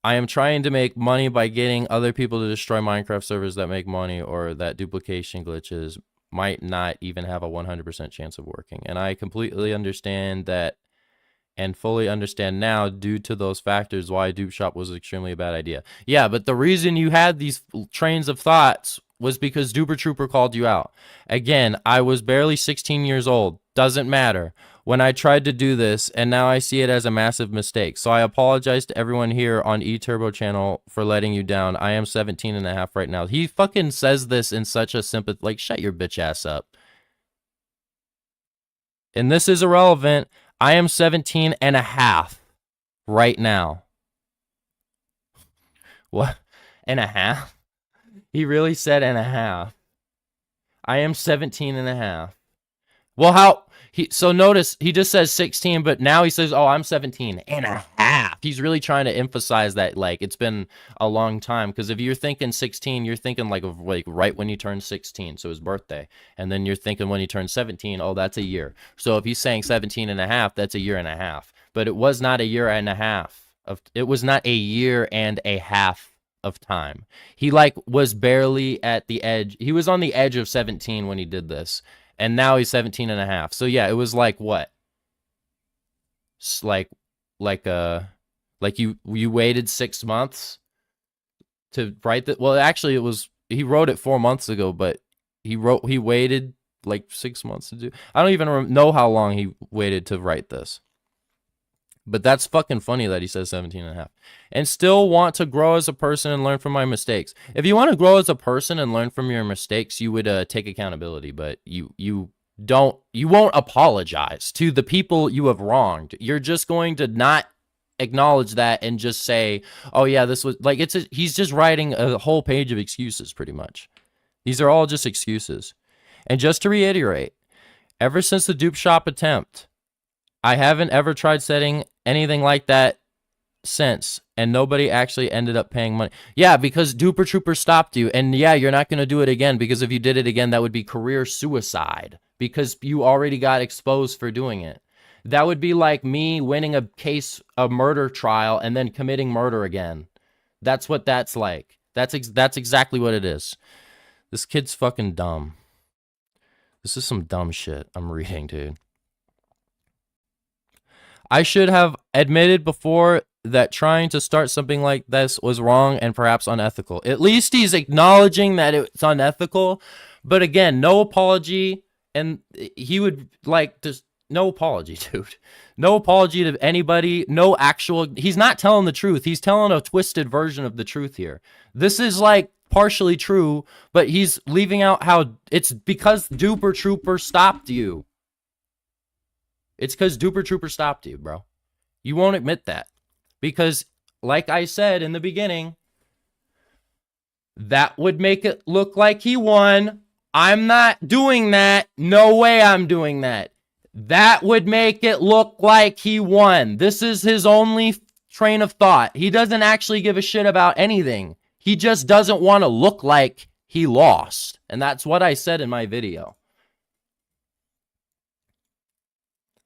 I am trying to make money by getting other people to destroy Minecraft servers that make money, or that duplication glitches might not even have a 100% chance of working. And I completely understand that, and fully understand now, due to those factors, why Dupe Shop was extremely a bad idea. Yeah, but the reason you had these trains of thoughts was because Duper Trooper called you out. Again, I was barely 16 years old. Doesn't matter. When I tried to do this, and now I see it as a massive mistake. So I apologize to everyone here on eTurbo channel for letting you down. I am 17 and a half right now. He fucking says this in such a simple, like, shut your bitch ass up. And this is irrelevant. I am 17 and a half right now. What? And a half? He really said and a half. I am 17 and a half. Well, how? So notice, he just says 16, but now he says, oh, I'm 17 and a half. He's really trying to emphasize that, like, it's been a long time. Because if you're thinking 16, you're thinking, like right when you turn 16, so his birthday. And then you're thinking when he turns 17, oh, that's a year. So if he's saying 17 and a half, that's a year and a half. But it was not a year and a half. It was not a year and a half of time. He, like, was barely at the edge. He was on the edge of 17 when he did this. And now he's 17 and a half. So yeah, it was like what? Like you waited 6 months to write that. Well, actually he wrote it 4 months ago, but he waited like 6 months to do. I don't even know how long he waited to write this. But that's fucking funny that he says 17 and a half. And still want to grow as a person and learn from my mistakes. If you want to grow as a person and learn from your mistakes, you would take accountability. But you you won't apologize to the people you have wronged. You're just going to not acknowledge that and just say, oh yeah, this was like, he's just writing a whole page of excuses pretty much. These are all just excuses. And just to reiterate, ever since the dupe shop attempt, I haven't ever tried setting anything like that since, and nobody actually ended up paying money. Yeah, because Duper Trooper stopped you, and yeah, you're not going to do it again, because if you did it again, that would be career suicide, because you already got exposed for doing it. That would be like me winning a case, a murder trial, and then committing murder again. That's what that's like. That's exactly what it is. This kid's fucking dumb. This is some dumb shit I'm reading, dude. I should have admitted before that trying to start something like this was wrong and perhaps unethical. At least he's acknowledging that it's unethical. But again, no apology. And he would like just no apology, dude. No apology to anybody. No actual. He's not telling the truth. He's telling a twisted version of the truth here. This is like partially true, but he's leaving out how it's because Duper Trooper stopped you. It's because Duper Trooper stopped you, bro. You won't admit that. Because, like I said in the beginning, that would make it look like he won. I'm not doing that. No way I'm doing that. That would make it look like he won. This is his only train of thought. He doesn't actually give a shit about anything. He just doesn't want to look like he lost. And that's what I said in my video.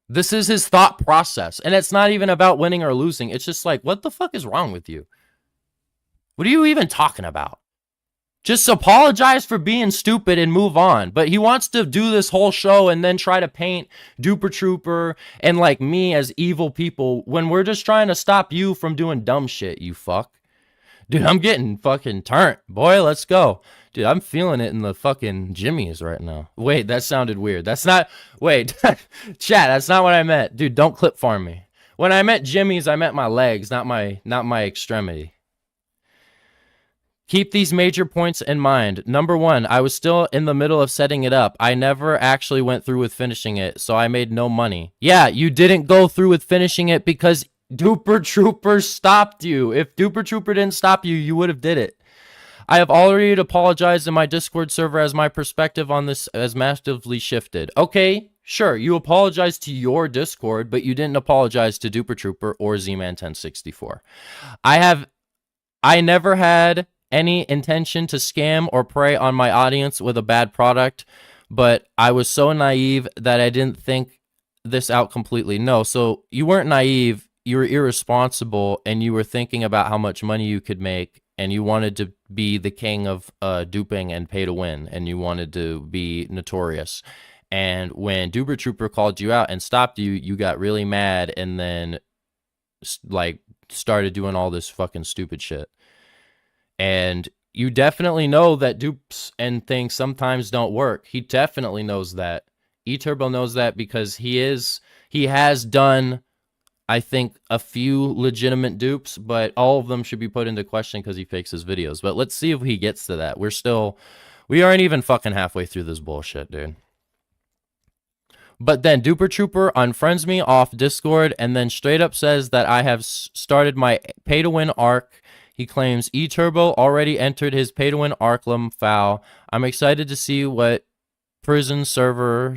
This is his thought process. And it's not even about winning or losing. It's just like, what the fuck is wrong with you? What are you even talking about? Just apologize for being stupid and move on. But he wants to do this whole show and then try to paint Duper Trooper and like me as evil people when we're just trying to stop you from doing dumb shit, you fuck. Dude, I'm getting fucking turned. Boy, let's go. Dude, I'm feeling it in the fucking jimmies right now. Wait, that sounded weird. That's not... Wait, chat, that's not what I meant. Dude, don't clip farm me. When I meant jimmies, I meant my legs, not my extremity. Keep these major points in mind. Number one, I was still in the middle of setting it up. I never actually went through with finishing it, so I made no money. Yeah, you didn't go through with finishing it because Duper Trooper stopped you. If Duper Trooper didn't stop you, you would have did it. I have already apologized in my Discord server as my perspective on this has massively shifted. Okay, sure, you apologized to your Discord, but you didn't apologize to Duper Trooper or Zman1064. I never had any intention to scam or prey on my audience with a bad product, but I was so naive that I didn't think this out completely. No, so you weren't naive, you were irresponsible, and you were thinking about how much money you could make, and you wanted to be the king of duping and pay to win, and you wanted to be notorious. And when Duper Trooper called you out and stopped you, you got really mad and then like started doing all this fucking stupid shit. And you definitely know that dupes and things sometimes don't work. He definitely knows that. eTurbo knows that because he has done, I think, a few legitimate dupes, but all of them should be put into question because he fakes his videos. But let's see if he gets to that. We aren't even fucking halfway through this bullshit, dude. But then Duper Trooper unfriends me off Discord and then straight up says that I have started my pay-to-win arc. He claims eTurbo already entered his pay-to-win Arklum foul. I'm excited to see what prison server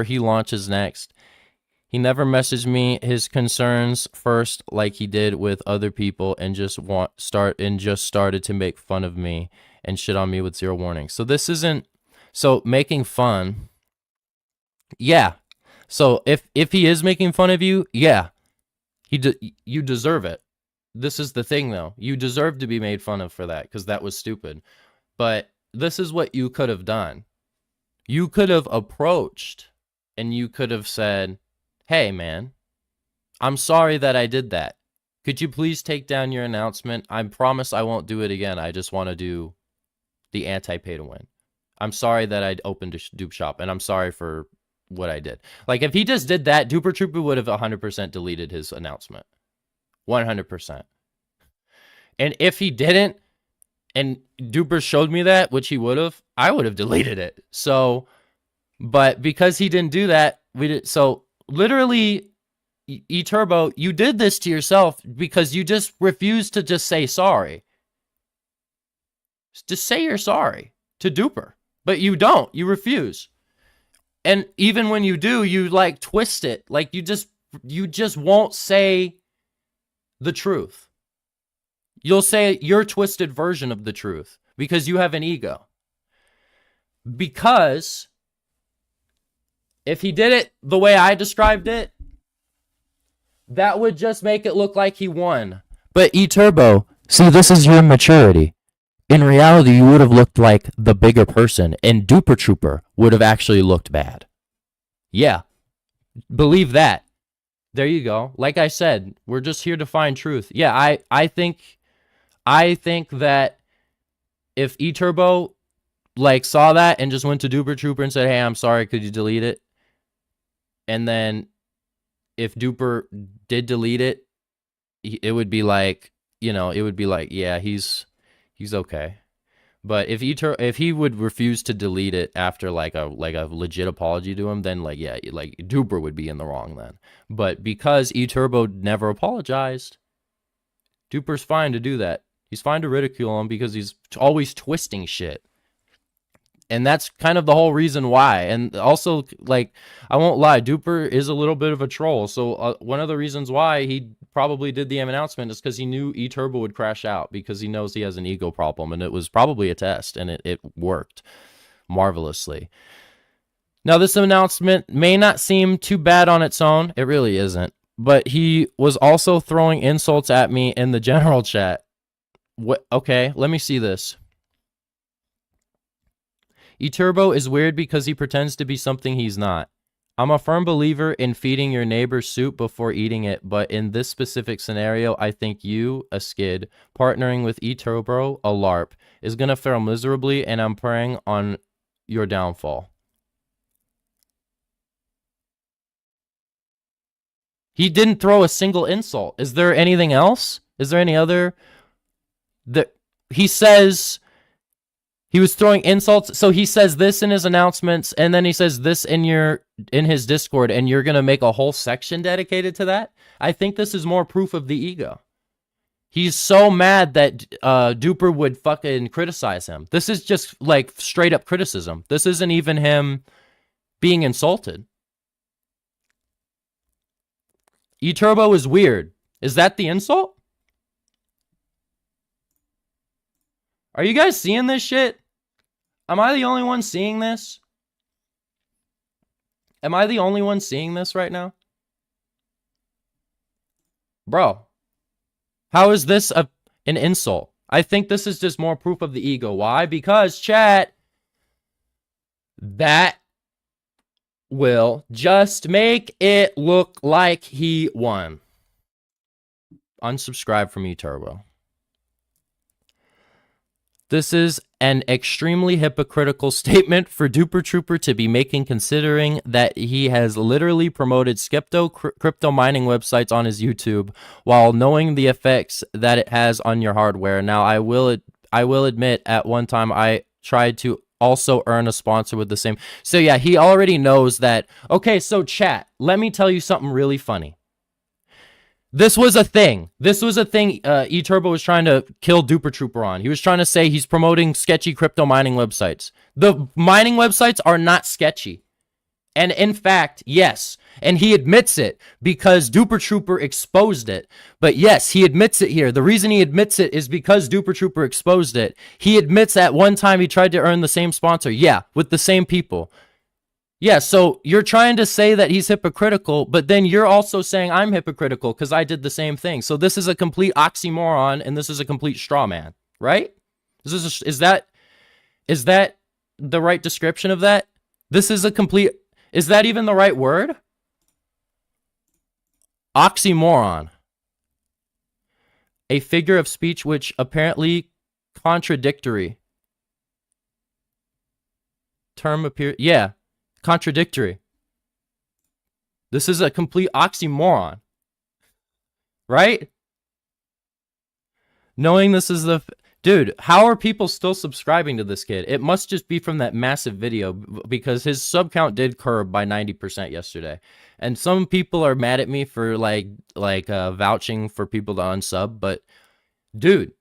he launches next. He never messaged me his concerns first like he did with other people and just started to make fun of me and shit on me with zero warning. So this isn't making fun. Yeah. So if he is making fun of you, yeah. You deserve it. This is the thing though. You deserve to be made fun of for that because that was stupid. But this is what you could have done. You could have approached and you could have said, "Hey man, I'm sorry that I did that. Could you please take down your announcement? I promise I won't do it again. I just want to do the anti-pay to win. I'm sorry that I opened a dupe shop and I'm sorry for what I did." Like if he just did that, Duper Trooper would have 100% deleted his announcement. 100%. And if he didn't, and Duper showed me that, which he would have, I would have deleted it. So But because he didn't do that, we did. So literally, eTurbo, you did this to yourself because you just refused to just say sorry. Just say you're sorry to Duper, but you don't. You refuse. And even when you do, you like twist it. Like you just won't say the truth. You'll say your twisted version of the truth because you have an ego. Because if he did it the way I described it, that would just make it look like he won. But eTurbo, see, this is your maturity. In reality, you would have looked like the bigger person, and Duper Trooper would have actually looked bad. Yeah, believe that. There you go. Like I said, we're just here to find truth. Yeah, I think that if eTurbo like saw that and just went to Duper Trooper and said, "Hey, I'm sorry, could you delete it?" And then if Duper did delete it, it would be like, you know, it would be like, yeah, he's okay. But if he would refuse to delete it after like a legit apology to him, then like, yeah, like Duper would be in the wrong then. But because eTurbo never apologized, Duper's fine to do that. He's fine to ridicule him because he's always twisting shit. And that's kind of the whole reason why. And also, like, I won't lie, Duper is a little bit of a troll. So one of the reasons why he probably did the announcement is because he knew eTurbo would crash out because he knows he has an ego problem. And it was probably a test, and it worked marvelously. Now, this announcement may not seem too bad on its own. It really isn't. But he was also throwing insults at me in the general chat. What? Okay, let me see this. eTurbo is weird because he pretends to be something he's not. I'm a firm believer in feeding your neighbor soup before eating it, but in this specific scenario, I think you, a skid, partnering with eTurbo, a LARP, is going to fail miserably, and I'm praying on your downfall. He didn't throw a single insult. Is there anything else? Is there any other? He says... He was throwing insults. So he says this in his announcements, and then he says this in his Discord, and you're going to make a whole section dedicated to that? I think this is more proof of the ego. He's so mad that Duper would fucking criticize him. This is just like straight up criticism. This isn't even him being insulted. eTurbo is weird. Is that the insult? Are you guys seeing this shit? Am I the only one seeing this? Am I the only one seeing this right now? Bro, how is this an insult? I think this is just more proof of the ego. Why? Because, chat, that will just make it look like he won. Unsubscribe from eTurbo. This is an extremely hypocritical statement for Duper Trooper to be making, considering that he has literally promoted crypto mining websites on his YouTube while knowing the effects that it has on your hardware. Now, I will admit at one time I tried to also earn a sponsor with the same. So yeah, he already knows that. Okay, so chat, let me tell you something really funny. This was a thing. eTurbo was trying to kill Duper Trooper on. He was trying to say he's promoting sketchy crypto mining websites. The mining websites are not sketchy. And in fact, yes. And he admits it because Duper Trooper exposed it. But yes, he admits it here. The reason he admits it is because Duper Trooper exposed it. He admits at one time he tried to earn the same sponsor. Yeah, with the same people. Yeah, so you're trying to say that he's hypocritical, but then you're also saying I'm hypocritical because I did the same thing. So this is a complete oxymoron, and this is a complete straw man, right? Is that the right description of that? This is a complete... Is that even the right word? Oxymoron. A figure of speech which apparently contradictory. Term appear... Yeah. Contradictory. This is a complete oxymoron. Right? Knowing this is the... Dude, how are people still subscribing to this kid? It must just be from that massive video because his sub count did curb by 90% yesterday. And some people are mad at me for like vouching for people to unsub, but dude,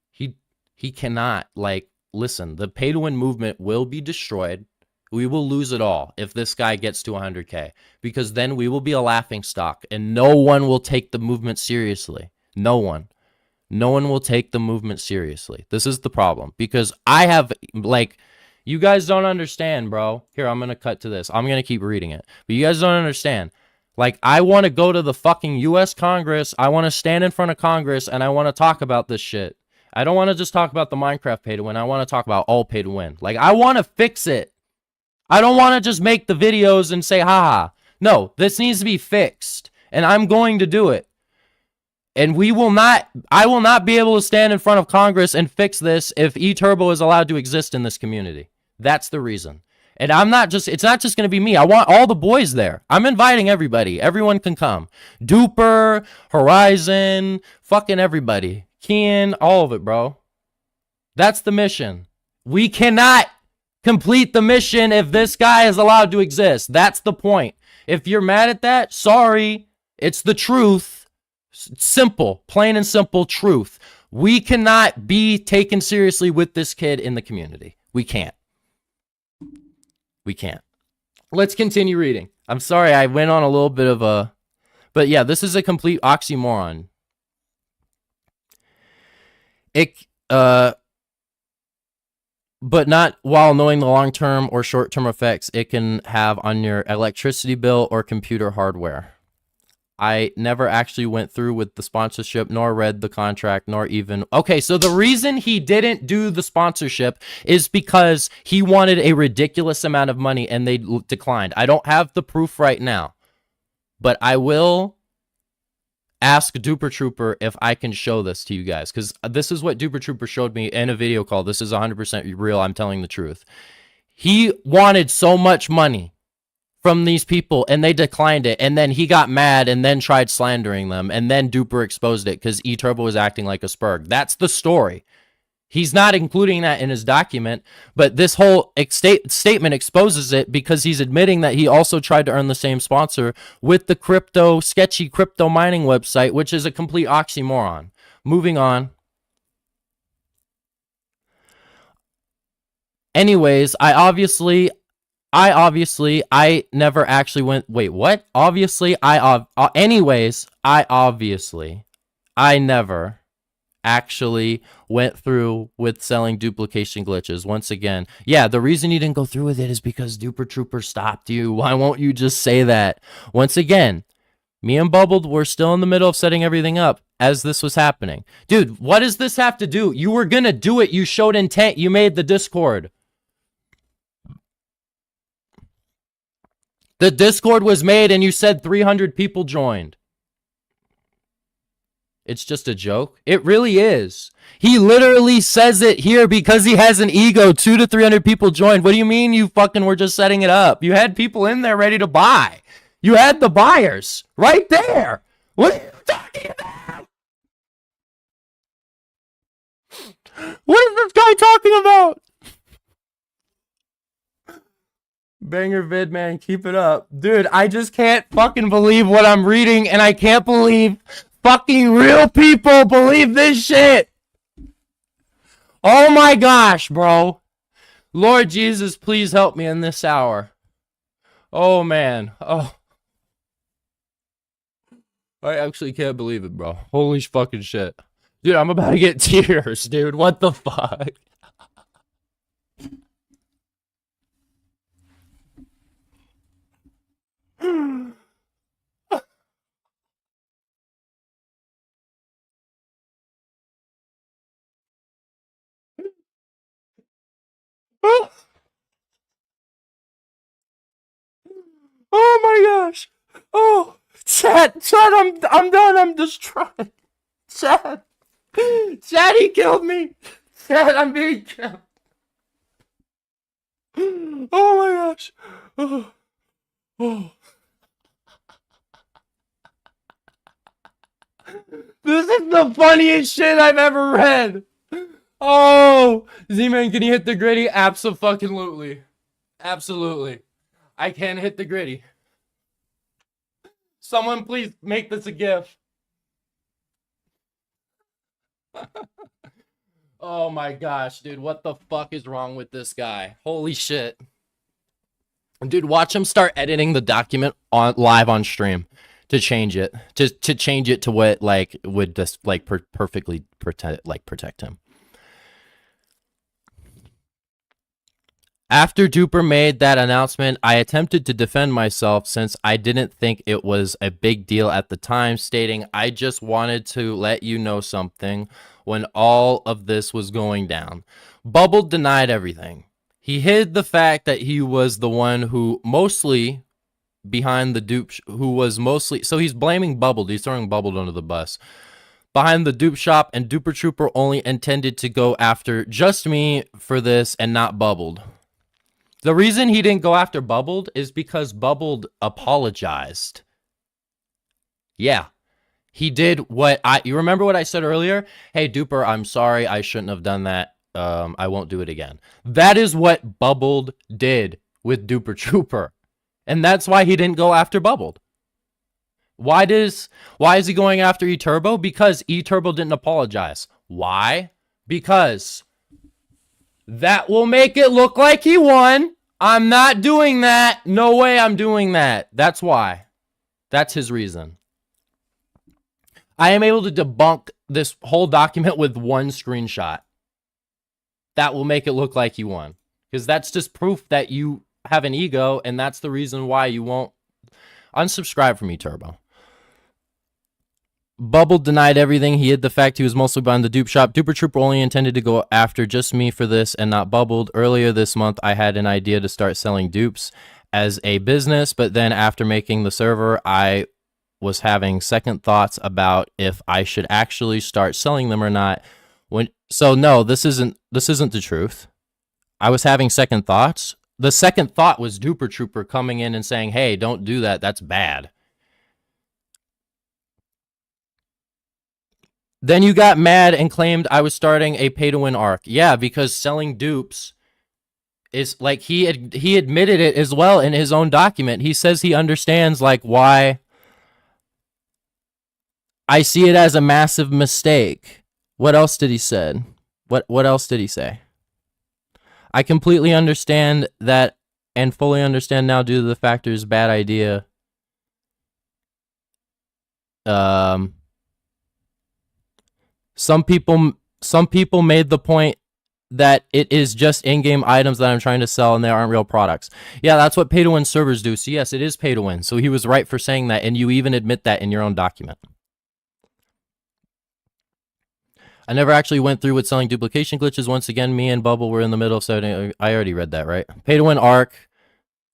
he cannot, like, listen, the pay to win movement will be destroyed. We will lose it all if this guy gets to 100K, because then we will be a laughing stock and no one will take the movement seriously. No one will take the movement seriously. This is the problem, because I have, like, you guys don't understand, bro. Here, I'm going to cut to this. I'm going to keep reading it, but you guys don't understand. Like, I want to go to the fucking US Congress. I want to stand in front of Congress and I want to talk about this shit. I don't want to just talk about the Minecraft pay to win. I want to talk about all pay to win. Like, I want to fix it. I don't want to just make the videos and say, haha. No, this needs to be fixed. And I'm going to do it. And I will not be able to stand in front of Congress and fix this if eTurbo is allowed to exist in this community. That's the reason. And it's not just going to be me. I want all the boys there. I'm inviting everybody. Everyone can come. Duper, Horizon, fucking everybody. Kian, all of it, bro. That's the mission. We cannot complete the mission if this guy is allowed to exist. That's the point. If you're mad at that, sorry. It's the truth. Simple, plain and simple truth. We cannot be taken seriously with this kid in the community. We can't. We can't. Let's continue reading. I'm sorry I went on a little bit of a... But yeah, this is a complete oxymoron. But not while knowing the long-term or short-term effects it can have on your electricity bill or computer hardware. I never actually went through with the sponsorship, nor read the contract, nor even... Okay, so the reason he didn't do the sponsorship is because he wanted a ridiculous amount of money and they declined. I don't have the proof right now, but I will ask Duper Trooper if I can show this to you guys, because this is what Duper Trooper showed me in a video call. This is 100% real. I'm telling the truth. He wanted so much money from these people and they declined it, and then he got mad and then tried slandering them, and then Duper exposed it because eTurbo was acting like a spurg. That's the story. He's not including that in his document, but this whole statement exposes it because he's admitting that he also tried to earn the same sponsor with the sketchy crypto mining website, which is a complete oxymoron. Moving on. Anyways, I never actually went... Wait, what? I never actually went through with selling duplication glitches. Once again, yeah, the reason you didn't go through with it is because Duper Trooper stopped you. Why won't you just say that? Once again, me and Bubbled were still in the middle of setting everything up as this was happening. Dude, what does this have to do? You were gonna do it. You showed intent. You made the Discord. The Discord was made and you said 300 people joined. It's just a joke. It really is. He literally says it here because he has an ego. 200 to 300 people joined. What do you mean you fucking were just setting it up? You had people in there ready to buy. You had the buyers right there. What are you talking about? What is this guy talking about? Banger vid, man. Keep it up. Dude, I just can't fucking believe what I'm reading, and I can't believe fucking real people believe this shit. Oh my gosh, bro. Lord Jesus, please help me in this hour. Oh, man. Oh. I actually can't believe it, bro. Holy fucking shit. Dude, I'm about to get tears, dude. What the fuck? Oh my gosh. Oh, chat, I'm done. I'm destroyed. Chat, he killed me. Chat, I'm being killed. Oh my gosh. Oh. This is the funniest shit I've ever read. Oh, Z-Man, can you hit the gritty? Abso-fucking-lutely. Absolutely. I can hit the gritty. Someone please make this a GIF. Oh my gosh, dude. What the fuck is wrong with this guy? Holy shit. Dude, watch him start editing the document on live on stream to change it. To change it to what like would just like perfectly protect him. After Duper made that announcement, I attempted to defend myself since I didn't think it was a big deal at the time, stating I just wanted to let you know something when all of this was going down. Bubble denied everything. He hid the fact that he was the one who mostly behind the dupe, so he's blaming Bubbled. He's throwing Bubbled under the bus. Behind the dupe shop, and Duper Trooper only intended to go after just me for this and not Bubbled. The reason he didn't go after Bubbled is because Bubbled apologized. Yeah. He did what you remember what I said earlier? Hey, Duper, I'm sorry. I shouldn't have done that. I won't do it again. That is what Bubbled did with Duper Trooper. And that's why he didn't go after Bubbled. Why is he going after eTurbo? Because eTurbo didn't apologize. Why? Because that will make it look like he won. I'm not doing that. No way I'm doing that. That's why. That's his reason. I am able to debunk this whole document with one screenshot. That will make it look like you won. Because that's just proof that you have an ego, and that's the reason why you won't unsubscribe from eTurbo. Bubble denied everything. He hid the fact he was mostly behind the dupe shop. Duper Trooper only intended to go after just me for this and not Bubbled. Earlier this month, I had an idea to start selling dupes as a business, but then after making the server, I was having second thoughts about if I should actually start selling them or not. So no, this isn't the truth. I was having second thoughts. The second thought was Duper Trooper coming in and saying, "Hey, don't do that. That's bad." Then you got mad and claimed I was starting a pay-to-win arc. Yeah, because selling dupes is like he admitted it as well in his own document. He says he understands like why I see it as a massive mistake. What else did he say? What else did he say? I completely understand that and fully understand now due to the factors bad idea. Some people made the point that it is just in-game items that I'm trying to sell and they aren't real products. Yeah, that's what pay-to-win servers do. So yes, it is pay-to-win. So he was right for saying that, and you even admit that in your own document. I never actually went through with selling duplication glitches. Once again, me and Bubble were in the middle of setting. I already read that, right? Pay-to-win arc,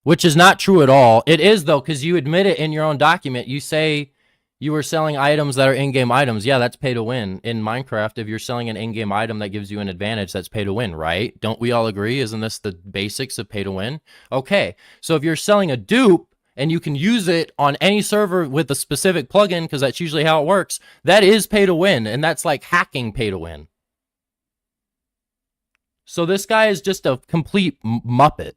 which is not true at all. It is, though, because you admit it in your own document. You say you were selling items that are in-game items. Yeah, that's pay to win. In Minecraft, if you're selling an in-game item that gives you an advantage, that's pay to win, right? Don't we all agree? Isn't this the basics of pay to win? Okay, so if you're selling a dupe and you can use it on any server with a specific plugin, because that's usually how it works, that is pay to win, and that's like hacking pay to win. So this guy is just a complete muppet.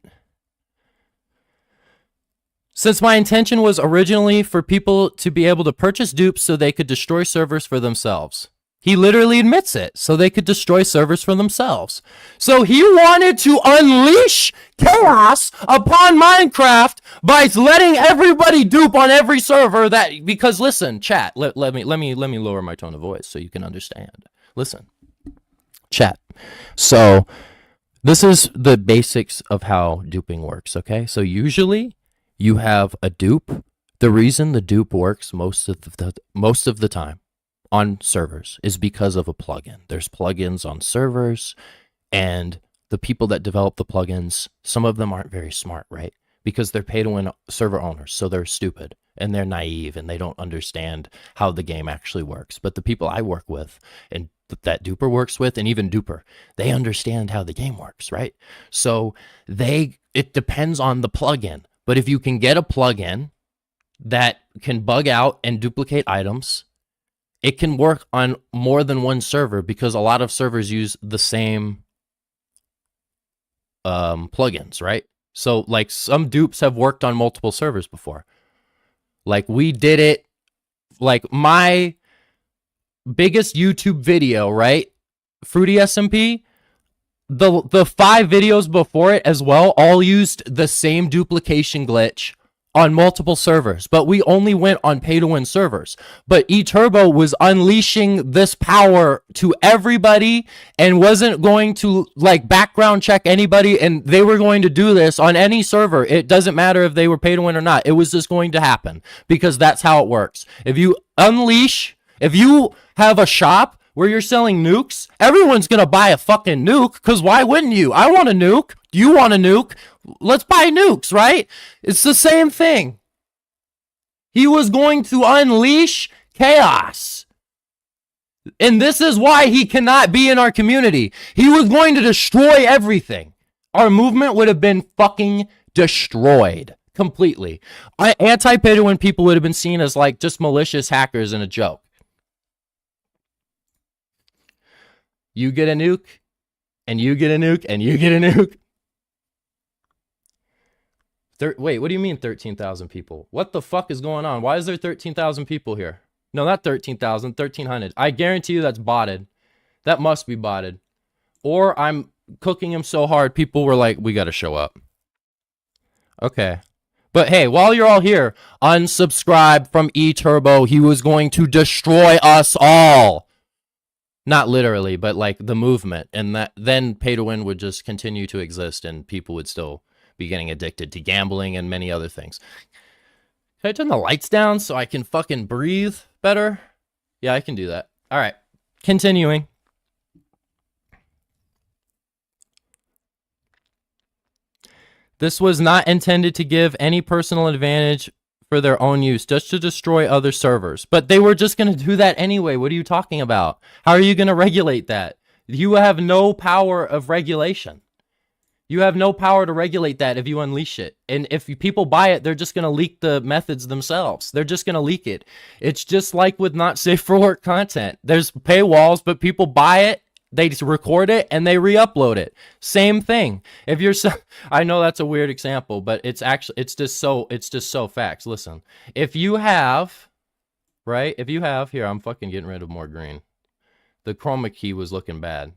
Since my intention was originally for people to be able to purchase dupes so they could destroy servers for themselves. He literally admits it, so they could destroy servers for themselves. So he wanted to unleash chaos upon Minecraft by letting everybody dupe on every server that, because listen, chat, let me lower my tone of voice so you can understand. Listen, chat. So this is the basics of how duping works, okay? So usually you have a dupe. The reason the dupe works most of the time on servers is because of a plugin. There's plugins on servers, and the people that develop the plugins, some of them aren't very smart, right? Because they're pay-to-win server owners, so they're stupid and they're naive and they don't understand how the game actually works. But the people I work with and that Duper works with, and even Duper, they understand how the game works, right? So it depends on the plugin. But if you can get a plugin that can bug out and duplicate items, it can work on more than one server because a lot of servers use the same plugins, right? So like some dupes have worked on multiple servers before. Like we did it, like my biggest YouTube video, right? Fruity SMP, the 5 videos before it as well all used the same duplication glitch on multiple servers, but we only went on pay-to-win servers. But eTurbo was unleashing this power to everybody and wasn't going to like background check anybody, and they were going to do this on any server. It doesn't matter if they were pay-to-win or not. It was just going to happen because that's how it works. If you unleash, if you have a shop where you're selling nukes, everyone's gonna buy a fucking nuke, because why wouldn't you? I want a nuke. You want a nuke? Let's buy nukes, right? It's the same thing. He was going to unleash chaos. And this is why he cannot be in our community. He was going to destroy everything. Our movement would have been fucking destroyed completely. Anti-pay-to-win people would have been seen as like just malicious hackers and a joke. You get a nuke, and you get a nuke, and you get a nuke. Wait, what do you mean 13,000 people? What the fuck is going on? Why is there 13,000 people here? No, not 13,000, 1,300. I guarantee you that's botted. That must be botted. Or I'm cooking him so hard, people were like, we gotta show up. Okay. But hey, while you're all here, unsubscribe from eTurbo. He was going to destroy us all. Not literally, but like the movement. And that then pay to win would just continue to exist and people would still be getting addicted to gambling and many other things. Can I turn the lights down so I can fucking breathe better? Yeah, I can do that. All right, continuing. This was not intended to give any personal advantage for their own use, just to destroy other servers. But they were just going to do that anyway. What are you talking about? How are you going to regulate that? You have no power of regulation. You have no power to regulate that if you unleash it. And if people buy it, they're just going to leak the methods themselves. They're just going to leak it. It's just like with not safe for work content. There's paywalls, but people buy it, they just record it, and they re-upload it. Same thing. If you're, I know that's a weird example, but it's actually, it's just so facts. Listen, if you have, right? If you have, here, I'm fucking getting rid of more green. The chroma key was looking bad.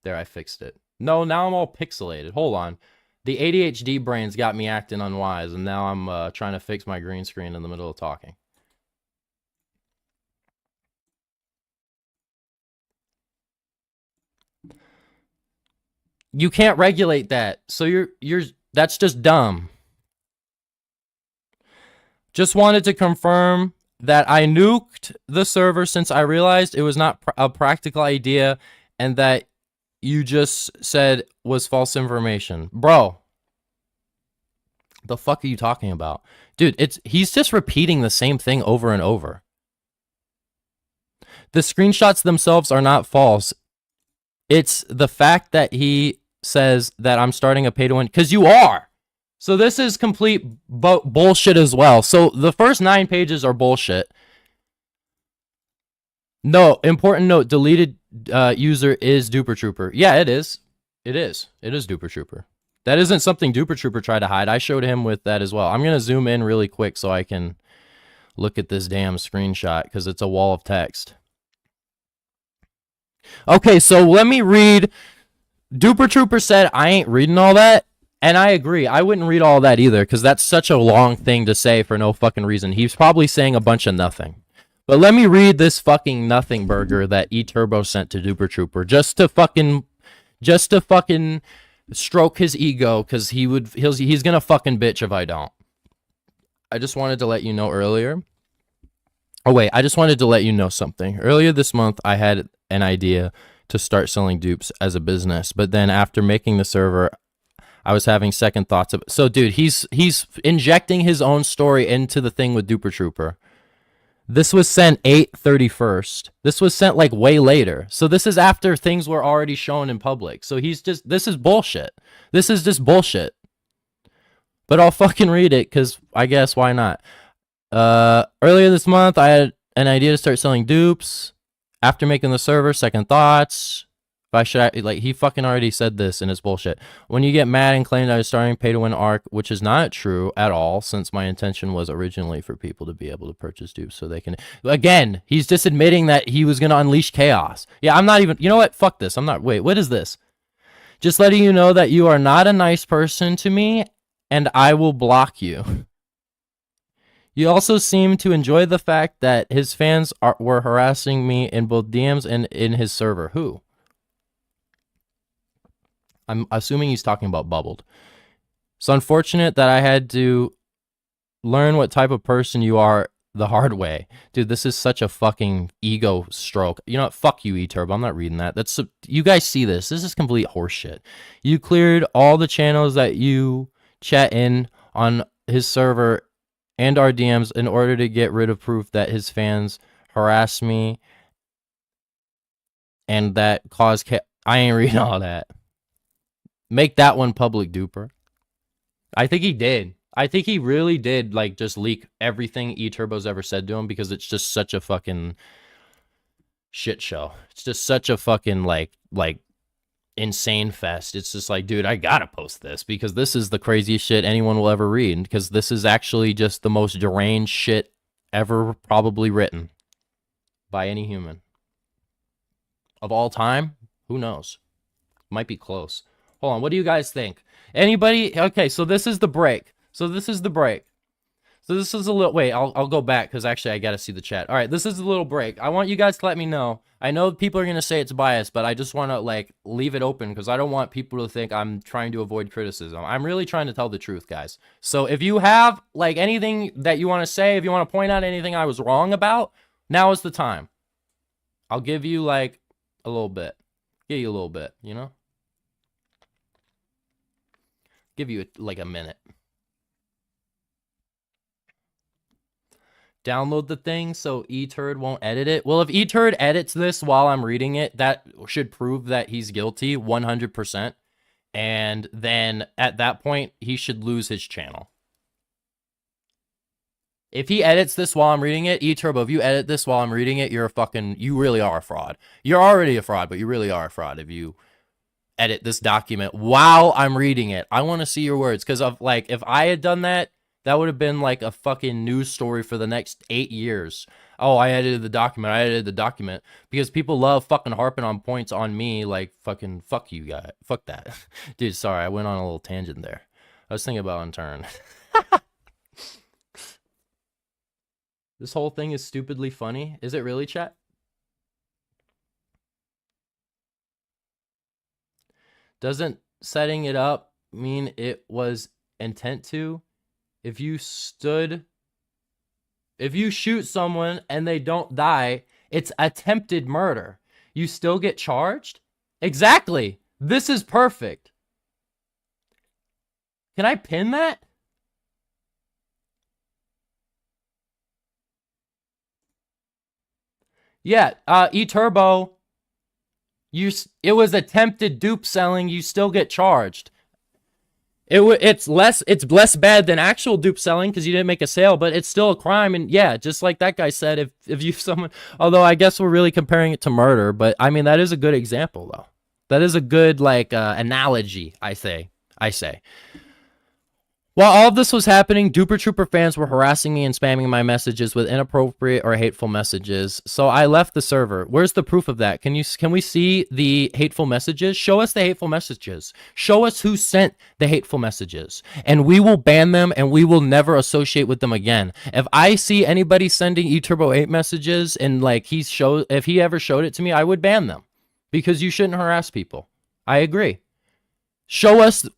There, I fixed it. No, now I'm all pixelated. Hold on. The ADHD brain's got me acting unwise, and now I'm trying to fix my green screen in the middle of talking. You can't regulate that. So that's just dumb. Just wanted to confirm that I nuked the server since I realized it was not a practical idea and that you just said was false information. Bro, the fuck are you talking about? Dude, he's just repeating the same thing over and over. The screenshots themselves are not false. It's the fact that he says that I'm starting a pay-to-win, because you are. So this is complete bullshit as well. So the first 9 pages are bullshit. No, important note, deleted user is Duper Trooper. Yeah, it is. It is. It is Duper Trooper. That isn't something Duper Trooper tried to hide. I showed him with that as well. I'm going to zoom in really quick so I can look at this damn screenshot because it's a wall of text. Okay, so let me read. Duper Trooper said, I ain't reading all that. And I agree. I wouldn't read all that either because that's such a long thing to say for no fucking reason. He's probably saying a bunch of nothing. But let me read this fucking nothing burger that eTurbo sent to Duper Trooper just to fucking stroke his ego because he's gonna fucking bitch if I don't. I just wanted to let you know earlier. Oh wait, I just wanted to let you know something. Earlier this month, I had an idea to start selling dupes as a business, but then after making the server, I was having second thoughts of. So, dude, he's injecting his own story into the thing with Duper Trooper. This was sent 8/31st. This was sent like way later. So this is after things were already shown in public. So this is bullshit. This is just bullshit. But I'll fucking read it because I guess why not? Earlier this month, I had an idea to start selling dupes. After making the server, second thoughts. If I should, like, he fucking already said this in his bullshit. When you get mad and claim that I was starting pay-to-win ARC, which is not true at all, since my intention was originally for people to be able to purchase dupes so they can... Again, he's just admitting that he was going to unleash chaos. Yeah, I'm not even... You know what? Fuck this. I'm not... Wait, what is this? Just letting you know that you are not a nice person to me, and I will block you. You also seem to enjoy the fact that his fans were harassing me in both DMs and in his server. Who? I'm assuming he's talking about Bubbled. It's unfortunate that I had to learn what type of person you are the hard way. Dude, this is such a fucking ego stroke. You know what? Fuck you, eTurbo. I'm not reading that. That's you guys see this. This is complete horseshit. You cleared all the channels that you chat in on his server and our DMs in order to get rid of proof that his fans harass me and that cause I ain't reading all that. Make that one public, duper. I think he did. I think he really did, like, just leak everything eTurbo's ever said to him because it's just such a fucking shit show. It's just such a fucking, like insane fest. It's just like, dude, I gotta post this because this is the craziest shit anyone will ever read because this is actually just the most deranged shit ever probably written by any human. Of all time? Who knows? Might be close. Hold on, what do you guys think? Anybody? Okay, so this is the break. So this is a little... Wait, I'll go back because actually I gotta see the chat. All right, this is a little break. I want you guys to let me know. I know people are gonna say it's biased, but I just want to, like, leave it open because I don't want people to think I'm trying to avoid criticism. I'm really trying to tell the truth, guys. So if you have, like, anything that you want to say, if you want to point out anything I was wrong about, now is the time. I'll give you, like, a little bit. Give you a little bit, you know? Give you, like, a minute. Download the thing so eTurd won't edit it. Well, if eTurd edits this while I'm reading it, that should prove that he's guilty 100%. And then at that point, he should lose his channel. If he edits this while I'm reading it, eTurbo, if you edit this while I'm reading it, you're a fucking... You really are a fraud. You're already a fraud, but you really are a fraud if you edit this document while I'm reading it. I want to see your words. Because, of like, if I had done that, that would have been like a fucking news story for the next 8 years. Oh, I edited the document. I edited the document. Because people love fucking harping on points on me like fucking fuck you guys. Fuck that. Dude, sorry. I went on a little tangent there. I was thinking about Unturned. This whole thing is stupidly funny. Is it really, chat? Doesn't setting it up mean it was intent to? If you shoot someone and they don't die, it's attempted murder. You still get charged? Exactly. This is perfect. Can I pin that? Yeah, eTurbo, it was attempted dupe selling, you still get charged. It's less bad than actual dupe selling because you didn't make a sale, but it's still a crime. And yeah, just like that guy said, if someone, although I guess we're really comparing it to murder, but I mean, that is a good example though. That is a good, like, analogy, I say. While all of this was happening, Duper Trooper fans were harassing me and spamming my messages with inappropriate or hateful messages. So I left the server. Where's the proof of that? Can we see the hateful messages? Show us the hateful messages. Show us who sent the hateful messages. And we will ban them and we will never associate with them again. If I see anybody sending eTurbo 8 messages and like if he ever showed it to me, I would ban them. Because you shouldn't harass people. I agree. Show us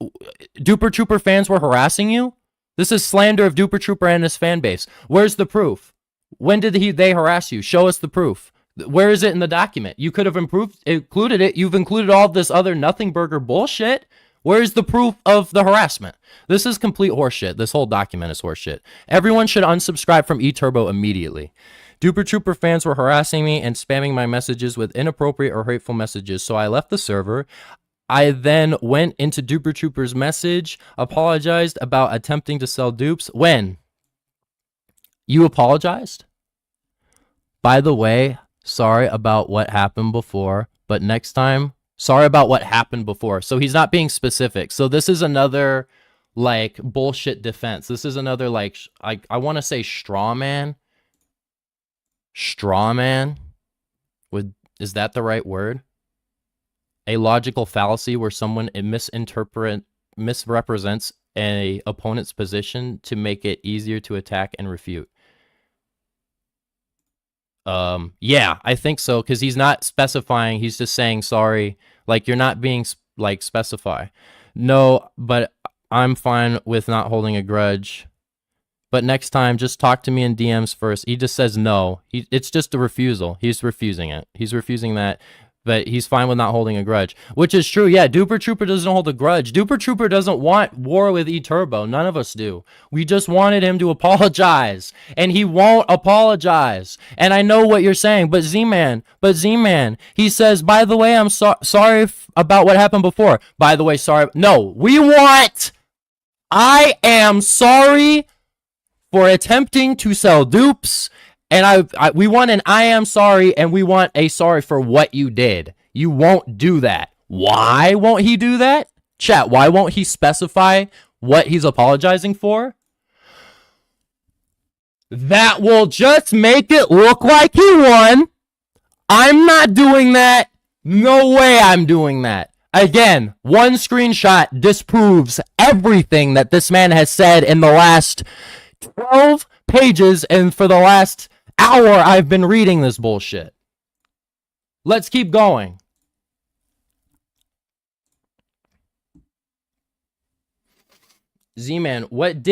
Duper Trooper fans were harassing you? This is slander of Duper Trooper and his fan base. Where's the proof? When did they harass you? Show us the proof. Where is it in the document? You could have included it. You've included all this other nothing burger bullshit. Where's the proof of the harassment? This is complete horseshit. This whole document is horseshit. Everyone should unsubscribe from eTurbo immediately. Duper Trooper fans were harassing me and spamming my messages with inappropriate or hateful messages, so I left the server. I then went into Duper Trooper's message, apologized about attempting to sell dupes. When? You apologized? by the way, sorry about what happened before, but next time, sorry about what happened before. So he's not being specific. So this is another like bullshit defense. This is another like I want to say straw man. Straw man. Is that the right word? A logical fallacy where someone misrepresents a opponent's position to make it easier to attack and refute. Yeah, I think so, because he's not specifying, he's just saying sorry. Like, you're not being like specify. No, but I'm fine with not holding a grudge. But next time, just talk to me in DMs first. He just says no. It's just a refusal. He's refusing it. He's refusing that. But he's fine with not holding a grudge, which is true. Yeah, Duper Trooper doesn't hold a grudge. Duper Trooper doesn't want war with eTurbo. None of us do. We just wanted him to apologize, and he won't apologize. And I know what you're saying, but Z-Man, he says, by the way, I'm sorry about what happened before. By the way, sorry. No, I am sorry for attempting to sell dupes. And we want an I am sorry, and we want a sorry for what you did. You won't do that. Why won't he do that? Chat, why won't he specify what he's apologizing for? That will just make it look like he won. I'm not doing that. No way I'm doing that. Again, one screenshot disproves everything that this man has said in the last 12 pages, and for the last hour I've been reading this bullshit. Let's keep going. Z-Man, what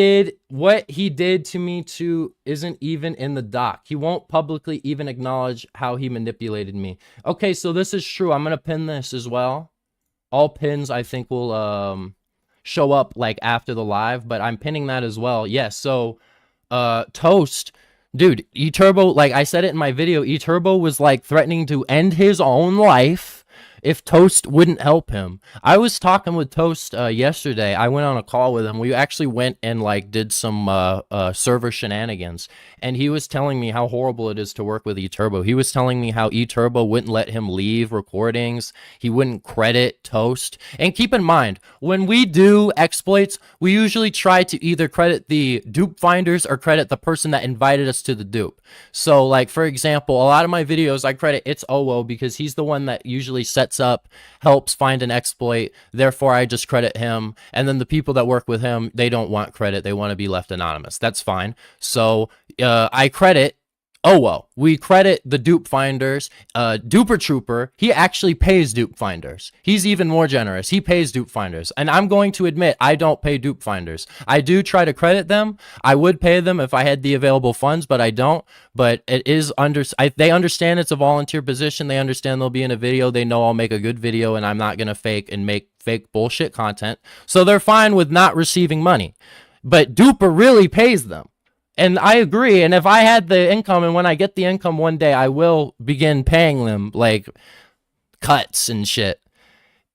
he did to me too isn't even in the doc. He won't publicly even acknowledge how he manipulated me. Okay, so this is true. I'm gonna pin this as well. All pins I think will show up like after the live, but I'm pinning that as well. Yes, so Toast, dude, eTurbo, like I said it in my video, eTurbo was like threatening to end his own life if Toast wouldn't help him. I was talking with Toast yesterday. I went on a call with him. We actually went and like did some server shenanigans, and he was telling me how horrible it is to work with eTurbo. He was telling me how eTurbo wouldn't let him leave recordings. He wouldn't credit Toast. And keep in mind, when we do exploits, we usually try to either credit the dupe finders or credit the person that invited us to the dupe. So like, for example, a lot of my videos, I credit It's Owo because he's the one that usually sets up, helps find an exploit. Therefore, I just credit him. And then the people that work with him, they don't want credit. They want to be left anonymous. That's fine. So I credit Owo. We credit the dupe finders. Duper Trooper, he actually pays dupe finders. He's even more generous. He pays dupe finders. And I'm going to admit, I don't pay dupe finders. I do try to credit them. I would pay them if I had the available funds, but I don't. But it is they understand it's a volunteer position. They understand they'll be in a video. They know I'll make a good video and I'm not going to fake and make fake bullshit content. So they're fine with not receiving money. But Duper really pays them. And I agree, and if I had the income, and when I get the income one day, I will begin paying them, like, cuts and shit.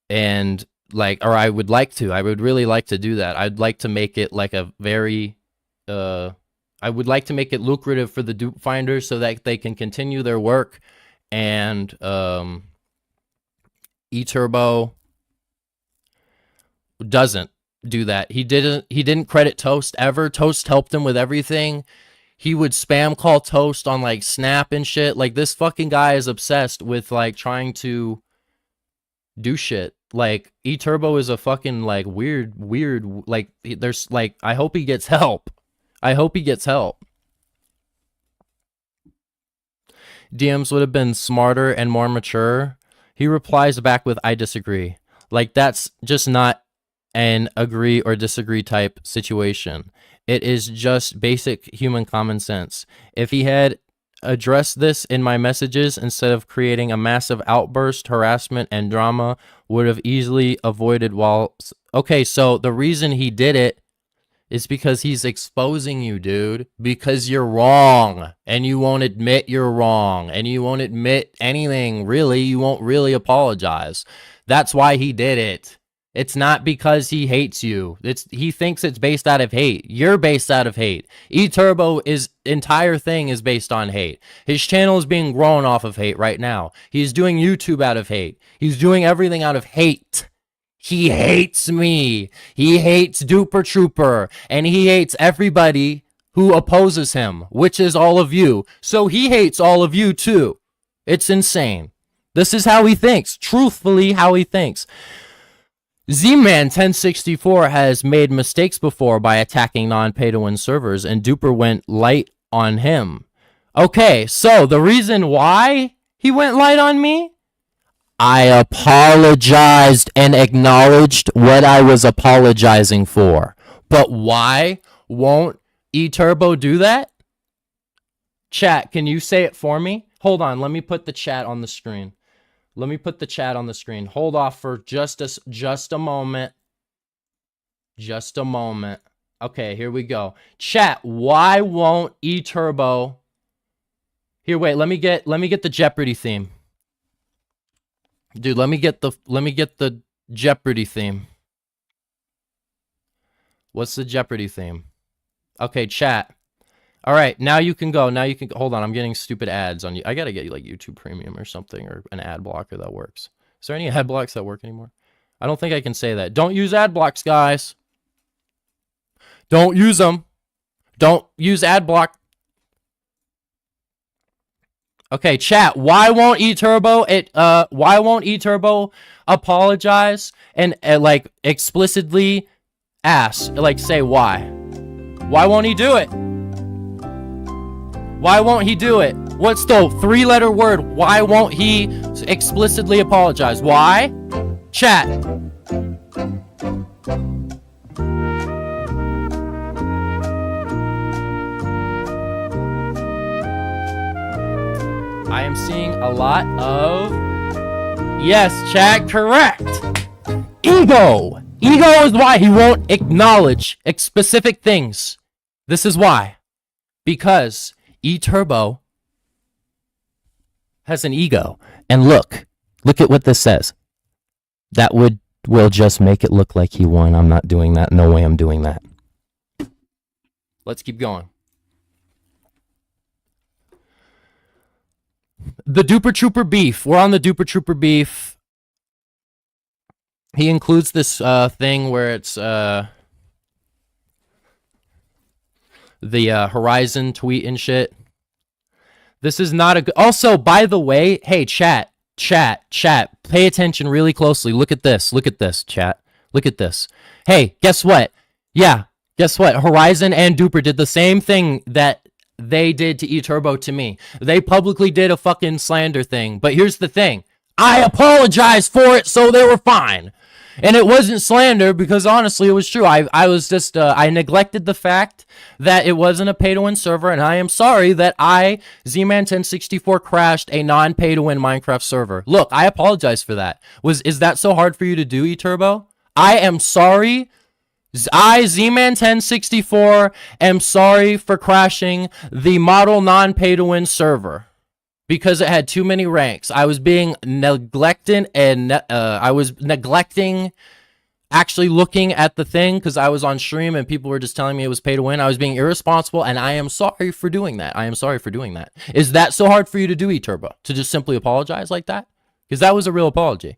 And, like, or I would really like to do that. I'd like to make it, like, a very, I would like to make it lucrative for the dupe finders so that they can continue their work, and, eTurbo doesn't do that. He didn't credit Toast ever. Toast helped him with everything. He would spam call Toast on like Snap and shit. Like, this fucking guy is obsessed with like trying to do shit. Like, eTurbo is a fucking like weird like, there's like, I hope he gets help. I hope he gets help. DMs would have been smarter and more mature. He replies back with, I disagree. Like, that's just not an agree or disagree type situation. It is just basic human common sense. If he had addressed this in my messages instead of creating a massive outburst, harassment, and drama, would have easily avoided okay, so the reason he did it is because he's exposing you, dude, because you're wrong and you won't admit you're wrong and you won't admit anything, really. You won't really apologize. That's why he did it. It's not because he hates you. He thinks it's based out of hate. You're based out of hate. eTurbo is entire thing is based on hate. His channel is being grown off of hate right now. He's doing YouTube out of hate. He's doing everything out of hate. He hates me. He hates Duper Trooper. And he hates everybody who opposes him, which is all of you. So he hates all of you too. It's insane. This is how he thinks. Truthfully, how he thinks. Zman1064 has made mistakes before by attacking non-pay-to-win servers, and Duper went light on him. Okay, so the reason why he went light on me? I apologized and acknowledged what I was apologizing for. But why won't eTurbo do that? Chat, can you say it for me? Hold on, let me put the chat on the screen. Let me put the chat on the screen. Hold off for just a moment. Just a moment. Okay, here we go. Chat, why won't eTurbo? Here, wait, let me get the Jeopardy theme. Dude, let me get the Jeopardy theme. What's the Jeopardy theme? Okay, chat. All right, now you can go. Now you can hold on. I'm getting stupid ads on you. I gotta get like YouTube Premium or something, or an ad blocker that works. Is there any ad blocks that work anymore? I don't think I can say that. Don't use ad blocks, guys. Don't use them. Don't use ad block. Okay, chat. Why won't eTurbo? Why won't eTurbo apologize and like explicitly ask, like say why? Why won't he do it? Why won't he do it? What's the three-letter word? Why won't he explicitly apologize? Why? Chat. I am seeing a lot of... Yes, chat, correct. Ego. Ego is why he won't acknowledge specific things. This is why. Because eTurbo has an ego. And look at what this says. That will just make it look like he won. I'm not doing that. No way I'm doing that. Let's keep going. The Duper Trooper beef. We're on the Duper Trooper beef. He includes this thing where it's the Horizon tweet and shit. This is not a good... Also, by the way, hey, chat, pay attention really closely. Look at this, chat. Look at this. Hey, guess what? Yeah, guess what? Horizon and Duper did the same thing that they did to eTurbo to me. They publicly did a fucking slander thing. But here's the thing. I apologized for it, so they were fine. And it wasn't slander because honestly it was true. I was just I neglected the fact that it wasn't a pay-to-win server, and I am sorry that Zman1064 crashed a non-pay-to-win Minecraft server. Look, I apologize for that. Is that so hard for you to do, eTurbo? I am sorry. Zman1064 am sorry for crashing the model non-pay-to-win server. Because it had too many ranks. I was being neglected, and I was neglecting actually looking at the thing because I was on stream and people were just telling me it was pay to win. I was being irresponsible, and I am sorry for doing that. I am sorry for doing that. Is that so hard for you to do, eTurbo? To just simply apologize like that? Because that was a real apology.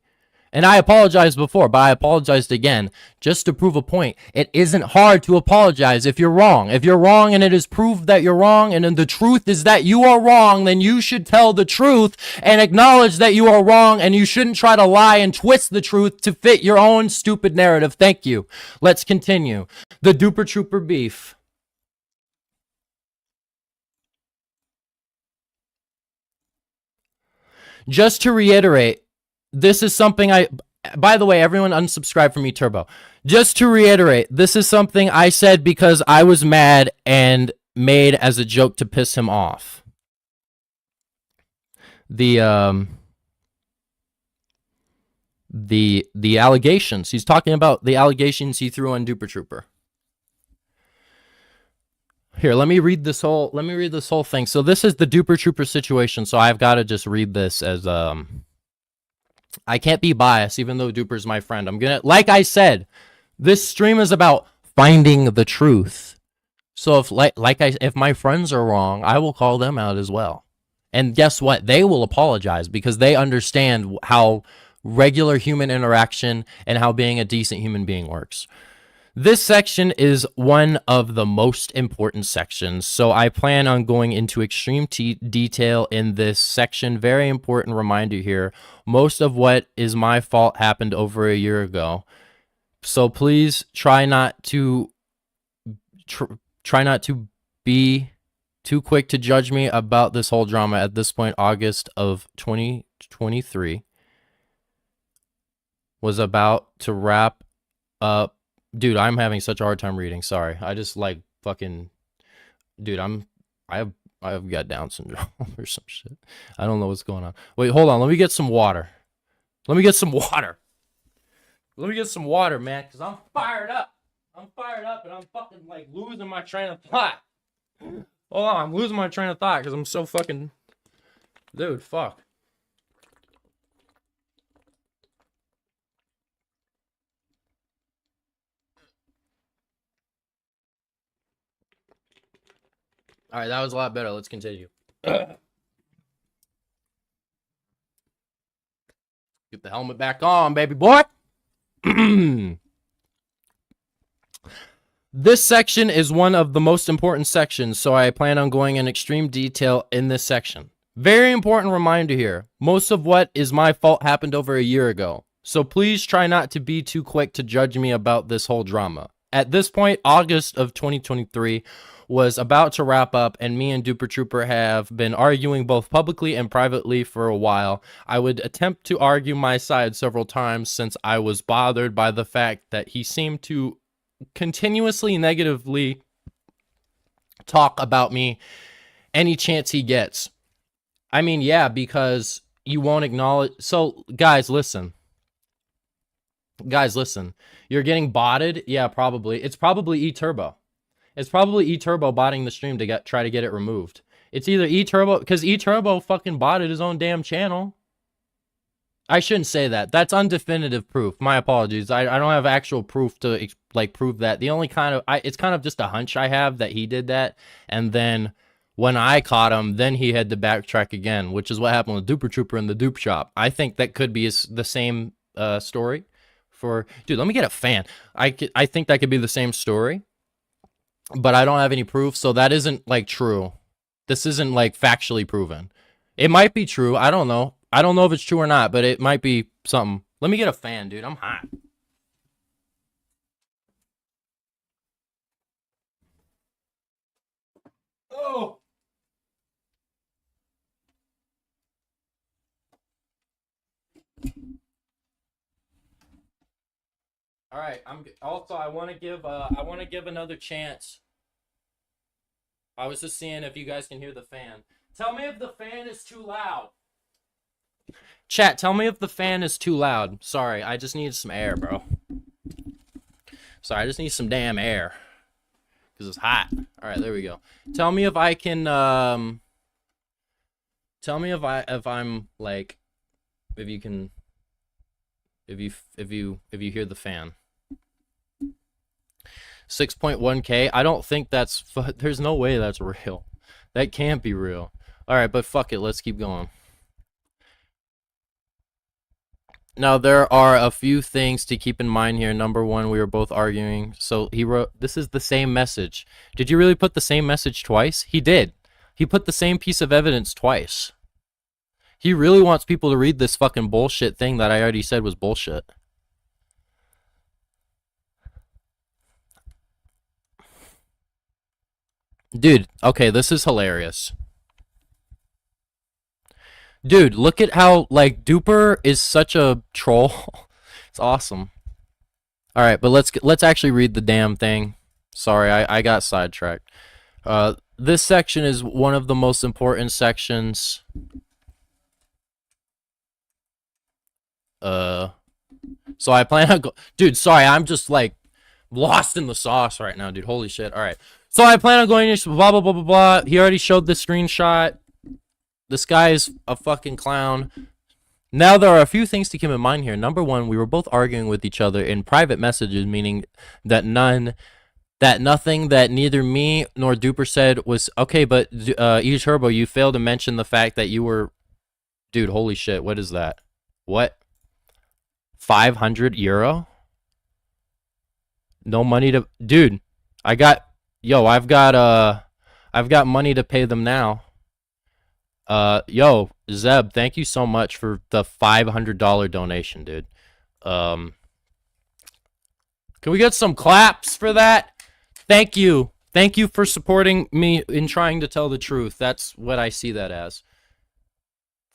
And I apologized before, but I apologized again just to prove a point. It isn't hard to apologize if you're wrong. If you're wrong and it is proved that you're wrong and then the truth is that you are wrong, then you should tell the truth and acknowledge that you are wrong, and you shouldn't try to lie and twist the truth to fit your own stupid narrative. Thank you. Let's continue. The Duper Trooper beef. Just to reiterate, this is something by the way, everyone unsubscribe from eTurbo. Just to reiterate, this is something I said because I was mad and made as a joke to piss him off. The allegations. He's talking about the allegations he threw on Duper Trooper. Here, let me read this whole thing. So this is the Duper Trooper situation, so I've got to just read this as I can't be biased, even though Duper's my friend. I'm gonna, like I said, this stream is about finding the truth. So if my friends are wrong, I will call them out as well. And guess what? They will apologize because they understand how regular human interaction and how being a decent human being works. This section is one of the most important sections, so I plan on going into extreme detail in this section. Very important reminder here. Most of what is my fault happened over a year ago. So please try not to be too quick to judge me about this whole drama. At this point, August of 2023 was about to wrap up. Dude, I'm having such a hard time reading. Sorry. I just like fucking, dude, I've got Down syndrome or some shit. I don't know what's going on. Wait, hold on. Let me get some water. Let me get some water. Let me get some water, man, because I'm fired up. I'm fired up and I'm fucking like losing my train of thought. Hold on, I'm losing my train of thought because I'm so fucking, dude, fuck. All right, that was a lot better. Let's continue. Get the helmet back on, baby boy. This section is one of the most important sections, so I plan on going in extreme detail in this section. Very important reminder here. Most of what is my fault happened over a year ago, so please try not to be too quick to judge me about this whole drama. At this point, August of 2023 was about to wrap up, and me and Duper Trooper have been arguing both publicly and privately for a while. I would attempt to argue my side several times since I was bothered by the fact that he seemed to continuously negatively talk about me any chance he gets. I mean, yeah, because you won't acknowledge. So, guys, listen. Guys, listen. You're getting botted? Yeah, probably. It's probably eTurbo. It's probably eTurbo botting the stream to try to get it removed. It's either eTurbo, because eTurbo fucking botted his own damn channel. I shouldn't say that. That's undefinitive proof. My apologies. I don't have actual proof to like prove that. The only kind of it's kind of just a hunch I have that he did that, and then when I caught him, then he had to backtrack again, which is what happened with Duper Trooper in the dupe shop. I think that could be the same story for dude. Let me get a fan. I think that could be the same story. But I don't have any proof, so that isn't, like, true. This isn't, like, factually proven. It might be true. I don't know. I don't know if it's true or not, but it might be something. Let me get a fan, dude. I'm hot. Oh! All right. I want to give another chance. I was just seeing if you guys can hear the fan. Tell me if the fan is too loud. Chat, tell me if the fan is too loud. Sorry, I just need some air, bro. Sorry, I just need some damn air. Because it's hot. Alright, there we go. Tell me if I can, tell me if I'm, like, if you can, if you hear the fan. 6.1K. I don't think that's. There's no way that's real. That can't be real. All right, but fuck it. Let's keep going. Now, there are a few things to keep in mind here. Number one, we were both arguing. So he wrote, this is the same message. Did you really put the same message twice? He did. He put the same piece of evidence twice. He really wants people to read this fucking bullshit thing that I already said was bullshit. Dude, okay, this is hilarious. Dude, look at how, like, Duper is such a troll. It's awesome. Alright, but let's actually read the damn thing. Sorry, I got sidetracked. This section is one of the most important sections. So I plan on dude, sorry, I'm just, like, lost in the sauce right now, dude. Holy shit. Alright. So I plan on going to blah, blah, blah, blah, blah. He already showed the screenshot. This guy is a fucking clown. Now, there are a few things to keep in mind here. Number one, we were both arguing with each other in private messages, meaning that nothing that neither me nor Duper said was okay. But eTurbo, you failed to mention the fact that you were, dude. Holy shit! What is that? What? 500 euro? No money to, dude. I've got money to pay them now. Yo, Zeb, thank you so much for the $500 donation, dude. Can we get some claps for that? Thank you. Thank you for supporting me in trying to tell the truth. That's what I see that as.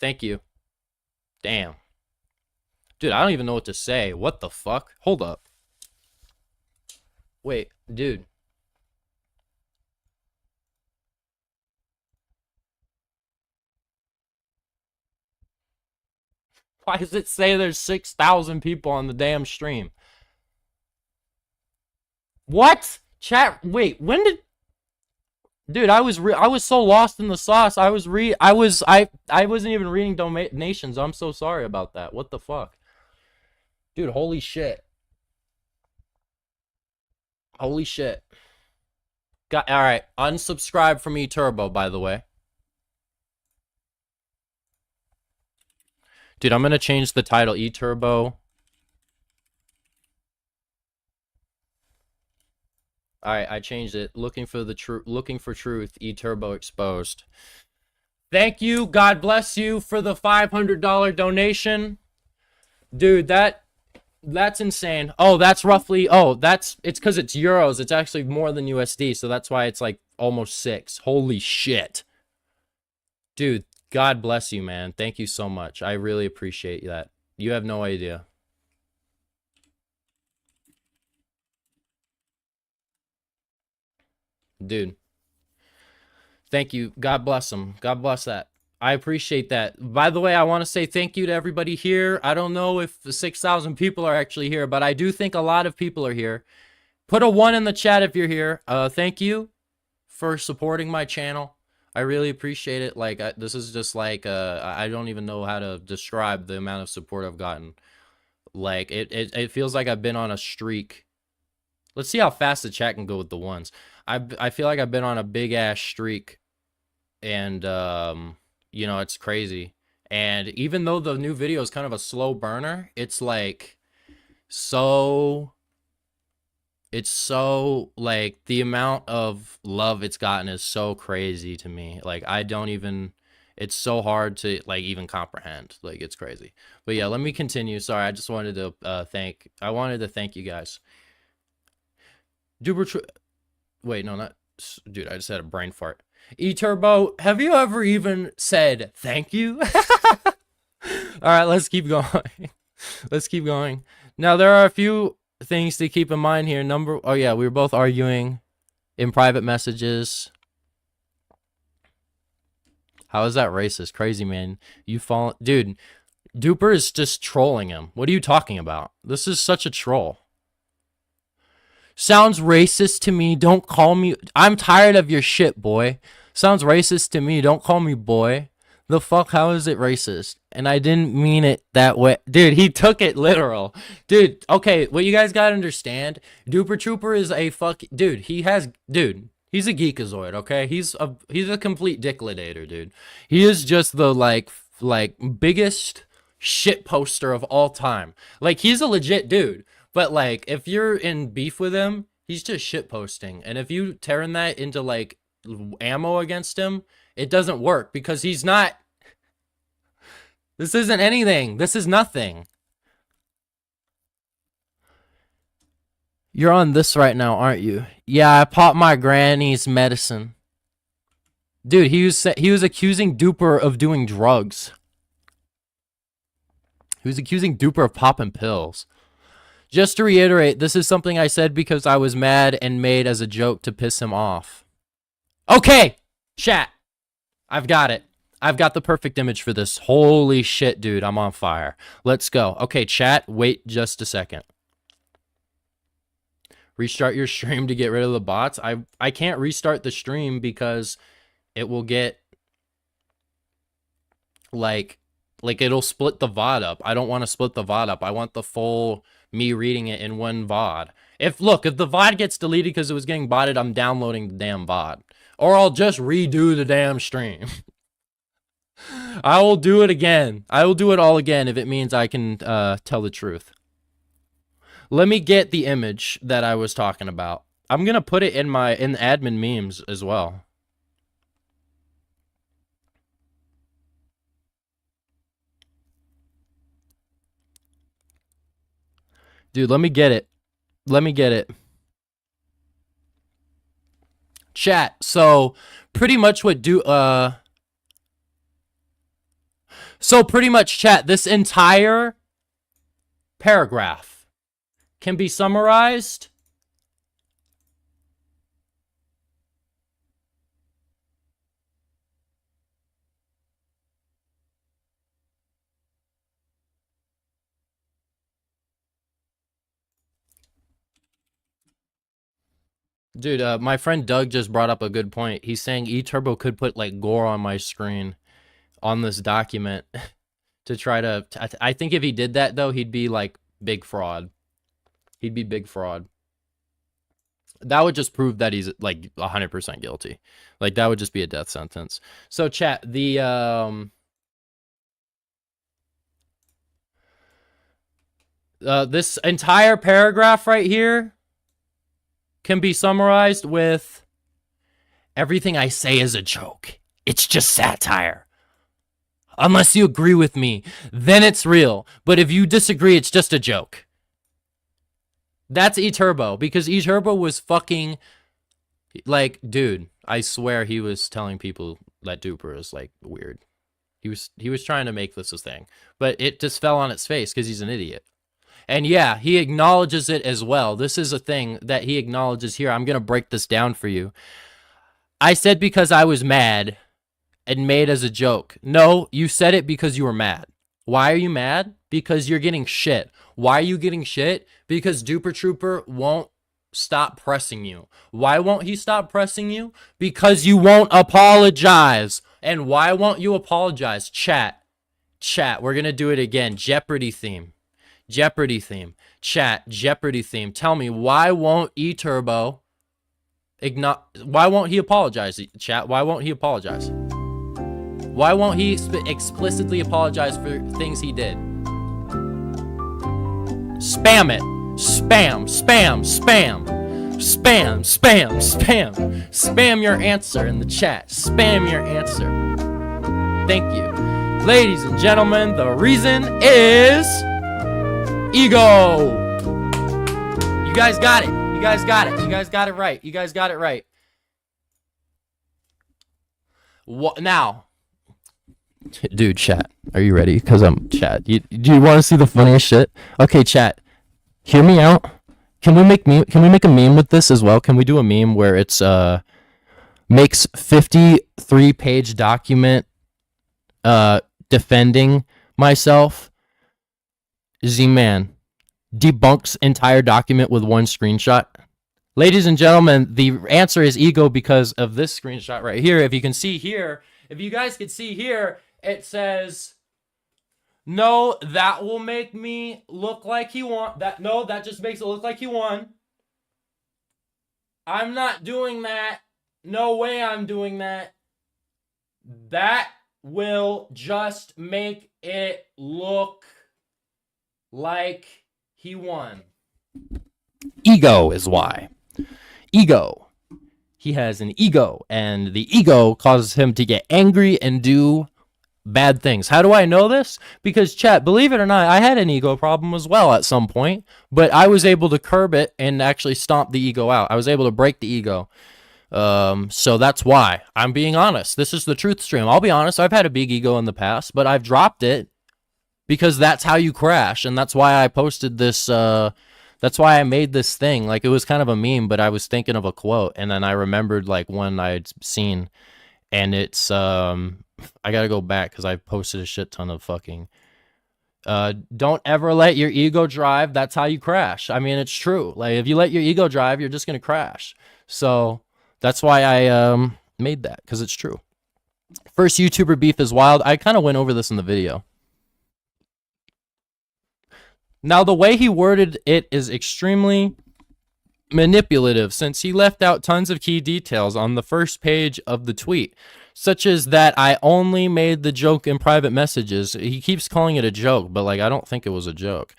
Thank you. Damn. Dude, I don't even know what to say. What the fuck? Hold up. Wait, dude. Why does it say there's 6,000 people on the damn stream? What? Chat, wait, when did... Dude, I was so lost in the sauce. I wasn't even reading donations. I'm so sorry about that. What the fuck? Dude, holy shit. Holy shit. All right, unsubscribe from eTurbo, by the way. Dude, I'm gonna change the title. eTurbo. Alright, I changed it. Looking for truth. eTurbo exposed. Thank you. God bless you for the $500 donation. Dude, that's insane. Oh, that's roughly, it's because it's euros. It's actually more than USD, so that's why it's like almost 6. Holy shit. Dude, God bless you, man. Thank you so much. I really appreciate that. You have no idea. Dude. Thank you. God bless them. God bless that. I appreciate that. By the way, I want to say thank you to everybody here. I don't know if the 6,000 people are actually here, but I do think a lot of people are here. Put a 1 in the chat if you're here. Thank you for supporting my channel. I really appreciate it. Like, this is just like, I don't even know how to describe the amount of support I've gotten. Like, it feels like I've been on a streak. Let's see how fast the chat can go with the 1s. I feel like I've been on a big ass streak, and you know, it's crazy. And even though the new video is kind of a slow burner, it's like it's so like the amount of love it's gotten is so crazy to me. Like, it's so hard to like even comprehend. Like, it's crazy. But yeah, let me continue. Sorry, I just wanted to thank you guys. Wait, no, not... Dude, I just had a brain fart. eTurbo, have you ever even said thank you? Alright, let's keep going. Let's keep going. Now, there are a few things to keep in mind here. Oh yeah, we were both arguing in private messages. How is that racist? Crazy, man. Dude, Duper is just trolling him. What are you talking about? This is such a troll. Sounds racist to me. Don't call me. I'm tired of your shit, boy. Sounds racist to me. Don't call me boy. The fuck? How is it racist? And I didn't mean it that way. Dude, he took it literal. Dude, okay, what you guys gotta understand, Duper Trooper is a dude, he's a geekazoid, okay? He's a complete dicklidator, dude. He is just the like biggest shit poster of all time. Like, he's a legit dude. But, like, if you're in beef with him, he's just shitposting. And if you turn that into, like, ammo against him, it doesn't work. Because he's not... This isn't anything. This is nothing. You're on this right now, aren't you? Yeah, I popped my granny's medicine. Dude, he was accusing Duper of doing drugs. He was accusing Duper of popping pills. Just to reiterate, this is something I said because I was mad and made as a joke to piss him off. Okay, chat. I've got it. I've got the perfect image for this. Holy shit, dude, I'm on fire. Let's go. Okay, chat, wait just a second. Restart your stream to get rid of the bots. I can't restart the stream because it will get, like, Like, it'll split the VOD up. I don't want to split the VOD up. I want the full me reading it in one VOD. If the VOD gets deleted because it was getting botted, I'm downloading the damn VOD. Or I'll just redo the damn stream. I will do it again. I will do it all again if it means I can tell the truth. Let me get the image that I was talking about. I'm gonna put it in the admin memes as well. Dude, let me get it. Let me get it. Chat. So pretty much so pretty much, chat, this entire paragraph can be summarized Dude, my friend Doug just brought up a good point. He's saying eTurbo could put like gore on my screen on this document to try to. I think if he did that though, he'd be like big fraud. He'd be big fraud. That would just prove that he's like 100% guilty. Like that would just be a death sentence. So chat, this entire paragraph right here can be summarized with everything I say is a joke. It's just satire. Unless you agree with me, then it's real. But if you disagree, it's just a joke. That's eTurbo, because eTurbo was fucking like, dude, I swear he was telling people that Duper is like weird. He was trying to make this a thing, but it just fell on its face because he's an idiot. And yeah, he acknowledges it as well. This is a thing that he acknowledges here. I'm going to break this down for you. I said because I was mad and made as a joke. No, you said it because you were mad. Why are you mad? Because you're getting shit. Why are you getting shit? Because Duper Trooper won't stop pressing you. Why won't he stop pressing you? Because you won't apologize. And why won't you apologize? Chat, we're going to do it again. Jeopardy theme. Jeopardy theme. Chat, Jeopardy theme. Tell me, why won't eTurbo why won't he apologize? Chat, why won't he apologize? Why won't he explicitly apologize for things he did? Spam it. Spam, spam, spam. Spam, spam, spam. Spam your answer in the chat. Spam your answer. Thank you. Ladies and gentlemen, the reason is ego. You guys got it. You guys got it. You guys got it right. You guys got it right. What now? Dude, chat. Are you ready? Because I'm chat. Do you want to see the funniest shit? Okay, chat. Hear me out. Can we make a meme with this as well? Can we do a meme where it's makes 53-page document defending myself? Z-Man debunks entire document with one screenshot. Ladies and gentlemen, the answer is ego because of this screenshot right here. If you can see here, if you guys can see here, it says, no, that will make me look like he won. No, that just makes it look like he won. I'm not doing that. No way I'm doing that. That will just make it look like he won. Ego is why. Ego. He has an ego, and the ego causes him to get angry and do bad things. How do I know this? Because chat, believe it or not, I had an ego problem as well at some point, but I was able to curb it and actually stomp the ego out. I was able to break the ego. So that's why I'm being honest. This is the truth stream. I'll be honest. I've had a big ego in the past, but I've dropped it because that's how you crash. And that's why I posted this, that's why I made this thing. Like, it was kind of a meme, but I was thinking of a quote, and then I remembered like one I'd seen, and it's, I gotta go back because I posted a shit ton of fucking, don't ever let your ego drive. That's how you crash. I mean, it's true. Like, if you let your ego drive, you're just gonna crash. So that's why I made that, because it's true. First YouTuber beef is wild. I kind of went over this in the video. Now, the way he worded it is extremely manipulative, since he left out tons of key details on the first page of the tweet, such as that I only made the joke in private messages. He keeps calling it a joke, but like I don't think it was a joke.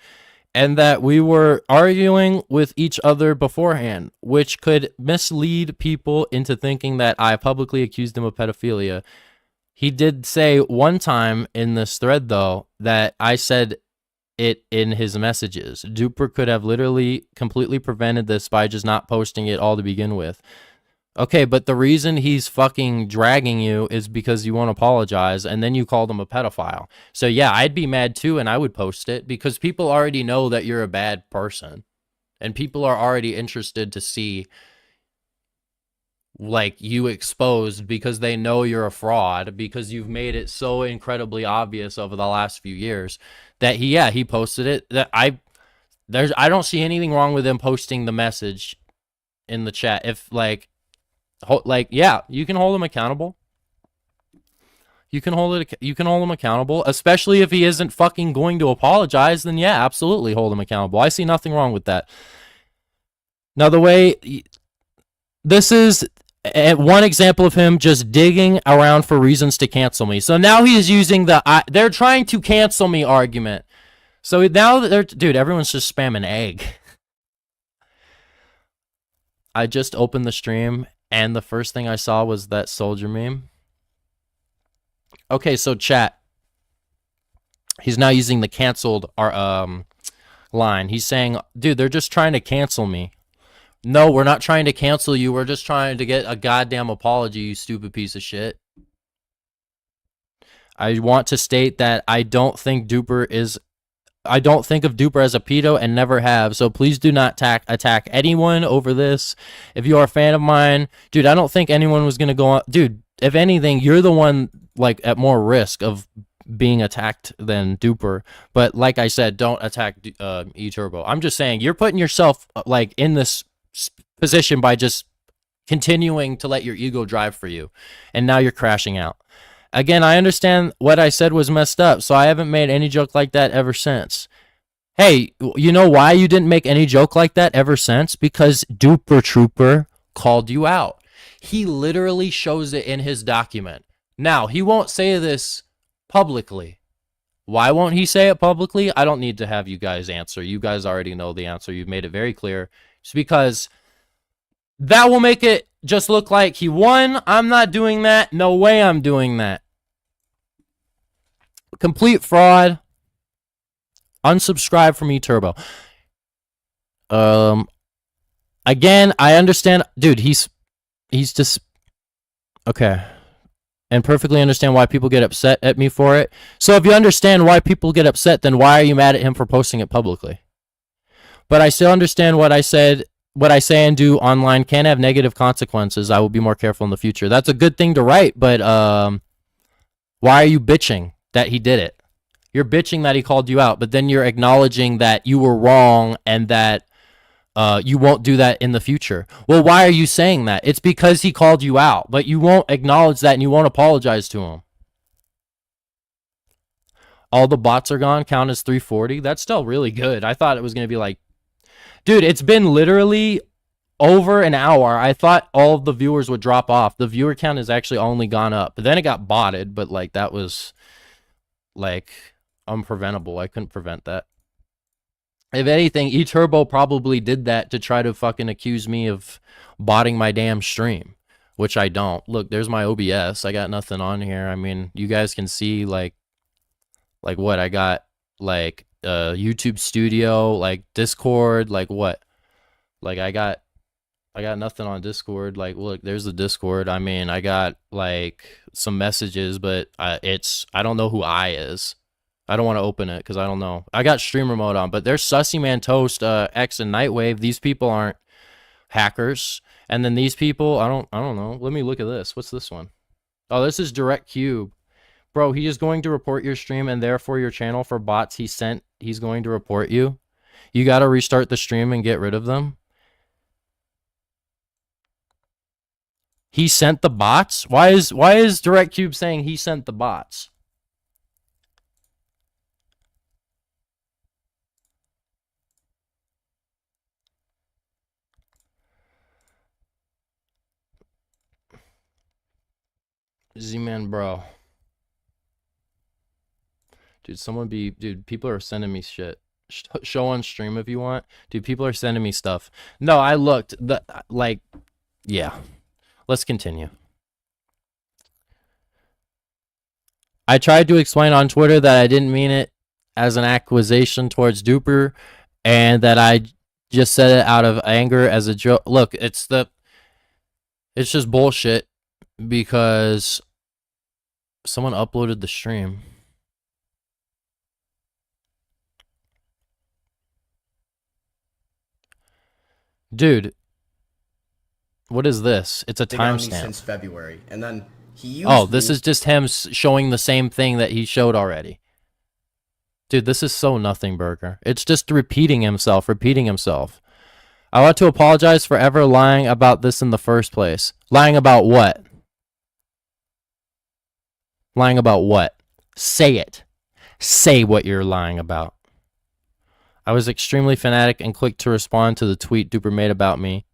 And that we were arguing with each other beforehand, which could mislead people into thinking that I publicly accused him of pedophilia. He did say one time in this thread, though, that I said it in his messages. Duper could have literally completely prevented this by just not posting it all to begin with. Okay, but the reason he's fucking dragging you is because you won't apologize, and then you called him a pedophile. So yeah, I'd be mad too, and I would post it, because people already know that you're a bad person. And people are already interested to see, like, you exposed, because they know you're a fraud, because you've made it so incredibly obvious over the last few years that he posted it. That I don't see anything wrong with him posting the message in the chat. If yeah, you can hold him accountable. You can hold him accountable, especially if he isn't fucking going to apologize. Then yeah, absolutely hold him accountable. I see nothing wrong with that. Now, the way this is one example of him just digging around for reasons to cancel me. So now he is using the they're trying to cancel me argument. So now dude, everyone's just spamming egg. I just opened the stream, and the first thing I saw was that soldier meme. Okay, so chat. He's now using the canceled line. He's saying, dude, they're just trying to cancel me. No, we're not trying to cancel you. We're just trying to get a goddamn apology, you stupid piece of shit. I want to state that I don't think of Duper as a pedo and never have. So please do not attack anyone over this. If you are a fan of mine, dude, I don't think anyone was going to go on. Dude, if anything, you're the one like at more risk of being attacked than Duper. But like I said, don't attack eTurbo. I'm just saying you're putting yourself like in this position by just continuing to let your ego drive for you. And now you're crashing out. Again, I understand what I said was messed up, so I haven't made any joke like that ever since. Hey, you know why you didn't make any joke like that ever since? Because Duper Trooper called you out. He literally shows it in his document. Now, he won't say this publicly. Why won't he say it publicly? I don't need to have you guys answer. You guys already know the answer. You've made it very clear. It's because that will make it just look like he won. I'm not doing that. No way I'm doing that. Complete fraud. Unsubscribe from eTurbo. Again, I understand. Dude, he's just... Okay. And perfectly understand why people get upset at me for it. So if you understand why people get upset, then why are you mad at him for posting it publicly? But I still understand what I said. What I say and do online can have negative consequences. I will be more careful in the future. That's a good thing to write, but why are you bitching that he did it? You're bitching that he called you out, but then you're acknowledging that you were wrong and that you won't do that in the future. Well, why are you saying that? It's because he called you out, but you won't acknowledge that and you won't apologize to him. All the bots are gone, count as 340. That's still really good. I thought it was going to be like, dude, it's been literally over an hour. I thought all of the viewers would drop off. The viewer count has actually only gone up. But then it got botted, but like that was like unpreventable. I couldn't prevent that. If anything, eTurbo probably did that to try to fucking accuse me of botting my damn stream, which I don't. Look, there's my OBS. I got nothing on here. I mean, you guys can see like what I got, like YouTube Studio, like Discord, like what? Like I got nothing on Discord. Like look, there's the Discord. I mean, I got like some messages, but I don't know who I is. I don't want to open it because I don't know. I got streamer mode on, but there's Sussy Man Toast, X and Nightwave. These people aren't hackers. And then these people, I don't know. Let me look at this. What's this one? Oh, this is Direct Cube. Bro, he is going to report your stream and therefore your channel for bots he's going to report you. You got to restart the stream and get rid of them. He sent the bots? Why is Direct Cube saying he sent the bots? Z-Man, bro. Dude, people are sending me shit. Show on stream if you want. Dude, people are sending me stuff. No, I looked. Yeah. Let's continue. I tried to explain on Twitter that I didn't mean it as an accusation towards Duper, and that I just said it out of anger as a joke. Look, it's just bullshit because someone uploaded the stream. Dude, what is this? It's a timestamp. Since February, and then he used this is just him showing the same thing that he showed already. Dude, this is so nothing burger. It's just repeating himself. I want to apologize for ever lying about this in the first place. Lying about what? Lying about what? Say it. Say what you're lying about. I was extremely fanatic and clicked to respond to the tweet Duper made about me.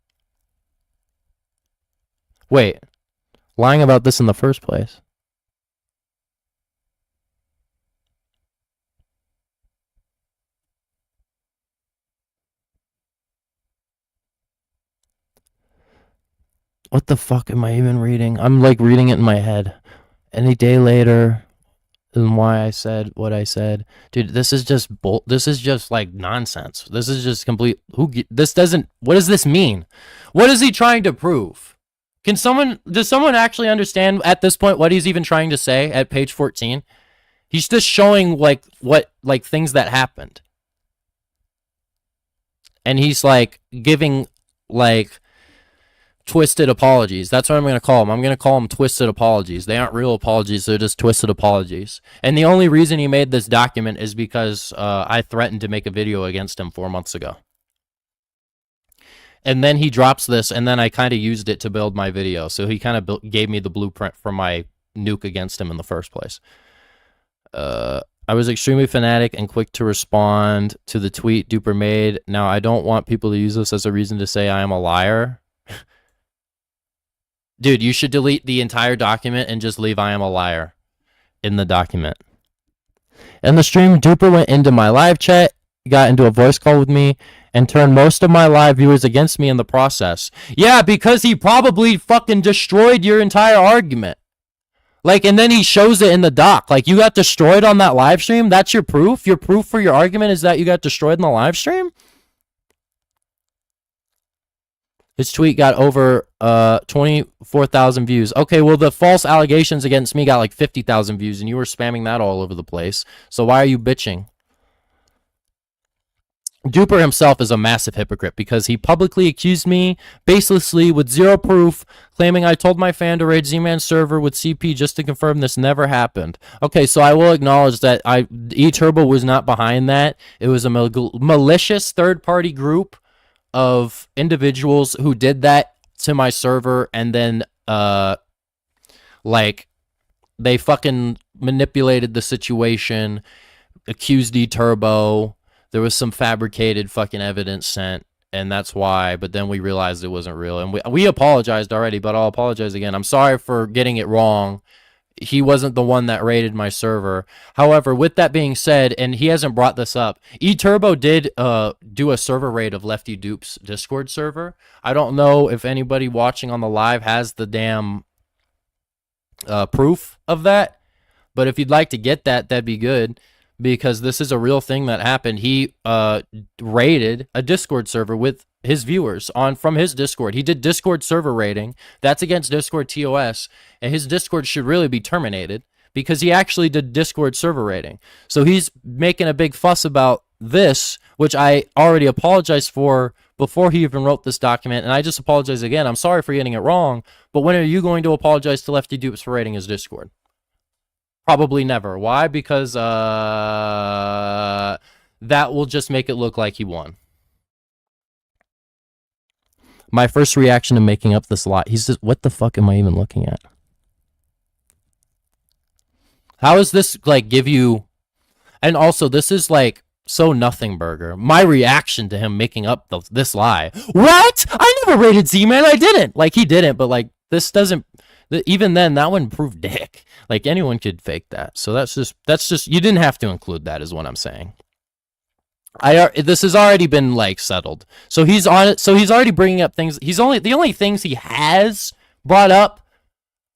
Wait. Lying about this in the first place. What the fuck am I even reading? I'm like reading it in my head. Any day later, and why I said what I said. Dude, this is just this is just like nonsense. This is just complete what does this mean? What is he trying to prove? Does someone actually understand at this point what he's even trying to say at page 14? He's just showing like things that happened. And he's like giving like twisted apologies. That's what I'm going to call them. I'm going to call them twisted apologies. They aren't real apologies. They're just twisted apologies. And the only reason he made this document is because I threatened to make a video against him 4 months ago. And then he drops this, and then I kind of used it to build my video. So he kind of gave me the blueprint for my nuke against him in the first place. I was extremely fanatic and quick to respond to the tweet Duper made. Now, I don't want people to use this as a reason to say I am a liar. Dude, you should delete the entire document and just leave I am a liar in the document. In the stream, Duper went into my live chat, got into a voice call with me, and turned most of my live viewers against me in the process. Yeah, because he probably fucking destroyed your entire argument. Like, and then he shows it in the doc. Like, you got destroyed on that live stream? That's your proof? Your proof for your argument is that you got destroyed in the live stream? His tweet got over 24,000 views. Okay, well, the false allegations against me got like 50,000 views, and you were spamming that all over the place. So why are you bitching? Duper himself is a massive hypocrite because he publicly accused me baselessly with zero proof, claiming I told my fan to raid ZMAN'S server with CP just to confirm this never happened. Okay, so I will acknowledge that eTurbo was not behind that. It was a malicious third-party group of individuals who did that to my server, and then like they fucking manipulated the situation, accused eTurbo. There was some fabricated fucking evidence sent, and that's why. But then we realized it wasn't real, and we apologized already, but I'll apologize again. I'm sorry for getting it wrong. He wasn't the one that raided my server. However, with that being said, and he hasn't brought this up, eTurbo did do a server raid of Lefty Dupe's Discord server. I don't know if anybody watching on the live has the damn proof of that, but if you'd like to get that, that'd be good, because this is a real thing that happened. He raided a Discord server with his viewers from his Discord. He did Discord server raiding. That's against Discord TOS, and his Discord should really be terminated because he actually did Discord server raiding. So he's making a big fuss about this, which I already apologized for before he even wrote this document, and I just apologize again. I'm sorry for getting it wrong, but when are you going to apologize to Lefty Dupes for raiding his Discord? Probably never. Why? Because that will just make it look like he won. My first reaction to making up this lie, he says, what the fuck am I even looking at? How does this, like, give you... And also, this is, like, so nothing burger. My reaction to him making up this lie. What? I never rated Z-Man. I didn't. Like, he didn't, but, like, this doesn't... Even then, that wouldn't prove dick. Like, anyone could fake that. So that's just you didn't have to include that, is what I'm saying. This has already been like settled. So he's on it. So he's already bringing up things. The only things he has brought up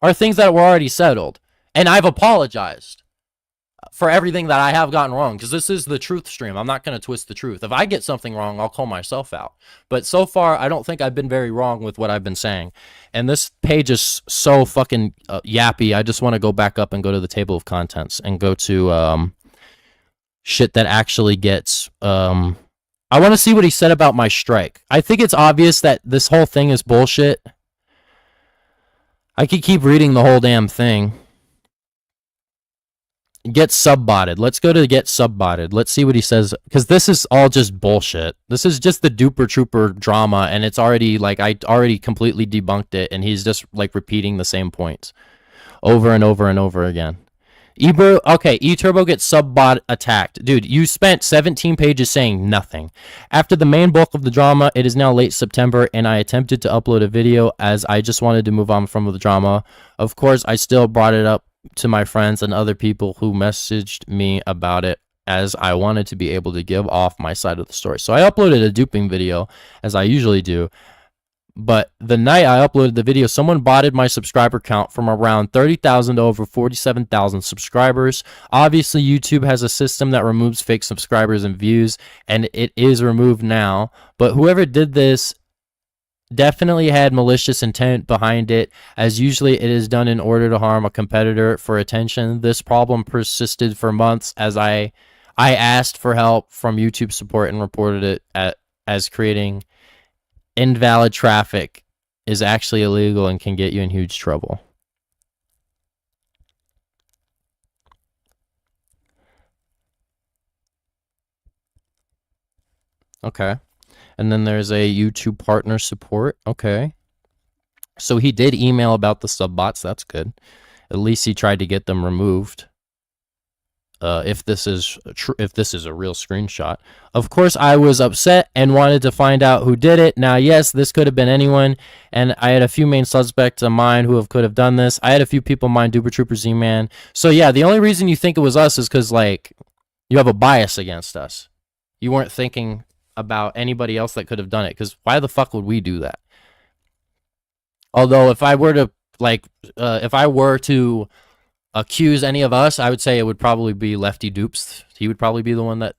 are things that were already settled. And I've apologized for everything that I have gotten wrong, because this is the truth stream. I'm not going to twist the truth. If I get something wrong, I'll call myself out. But so far, I don't think I've been very wrong with what I've been saying. And this page is so fucking yappy. I just want to go back up and go to the table of contents and go to shit that actually gets I want to see what he said about my strike. I think it's obvious that this whole thing is bullshit. I could keep reading the whole damn thing. Get subbotted. Let's go to get subbotted. Let's see what he says, because this is all just bullshit. This is just the duper trooper drama, and it's already like I already completely debunked it, and he's just like repeating the same points over and over and over again. Okay, eTurbo gets subbot attacked. Dude, you spent 17 pages saying nothing. After the main bulk of the drama, it is now late September, and I attempted to upload a video as I just wanted to move on from the drama. Of course, I still brought it up to my friends and other people who messaged me about it, as I wanted to be able to give off my side of the story. So I uploaded a duping video, as I usually do. But the night I uploaded the video, someone botted my subscriber count from around 30,000 to over 47,000 subscribers. Obviously, YouTube has a system that removes fake subscribers and views, and it is removed now. But whoever did this definitely had malicious intent behind it, as usually it is done in order to harm a competitor for attention. This problem persisted for months, as I asked for help from YouTube support and reported it as creating invalid traffic is actually illegal and can get you in huge trouble. Okay. And then there's a YouTube partner support. Okay. So he did email about the subbots. That's good. At least he tried to get them removed. If this is a real screenshot. Of course, I was upset and wanted to find out who did it. Now, yes, this could have been anyone, and I had a few main suspects of mine who could have done this. I had a few people in mind, Duper Trooper, Z-Man. So yeah, the only reason you think it was us is because like you have a bias against us. You weren't thinking about anybody else that could have done it, because why the fuck would we do that? Although if I were to accuse any of us, I would say it would probably be Lefty Dupes. He would probably be the one that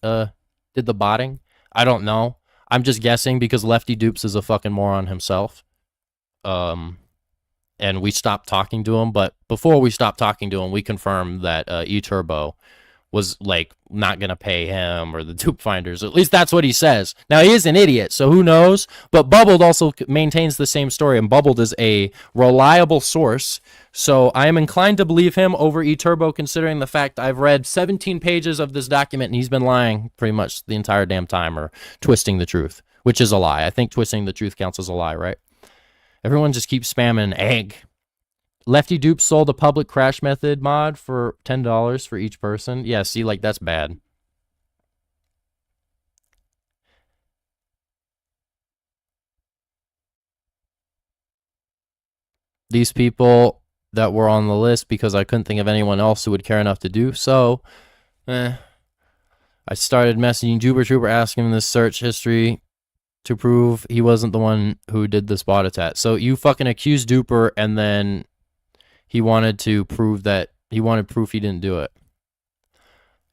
did the botting. I don't know. I'm just guessing, because Lefty Dupes is a fucking moron himself. And we stopped talking to him, but before we stopped talking to him, we confirmed that eTurbo was like not gonna pay him or the dupe finders. At least that's what he says. Now, he is an idiot, so who knows? But Bubbled also maintains the same story, and Bubbled is a reliable source. So I am inclined to believe him over eTurbo, considering the fact I've read 17 pages of this document and he's been lying pretty much the entire damn time, or twisting the truth, which is a lie. I think twisting the truth counts as a lie, right? Everyone just keeps spamming egg. Lefty Dupe sold a public crash method mod for $10 for each person. Yeah, see, like, that's bad. These people that were on the list, because I couldn't think of anyone else who would care enough to do so. I started messaging Duper Trooper, asking him this search history to prove he wasn't the one who did this bot attack. So you fucking accused Duper, and then he wanted to prove that he wanted proof he didn't do it.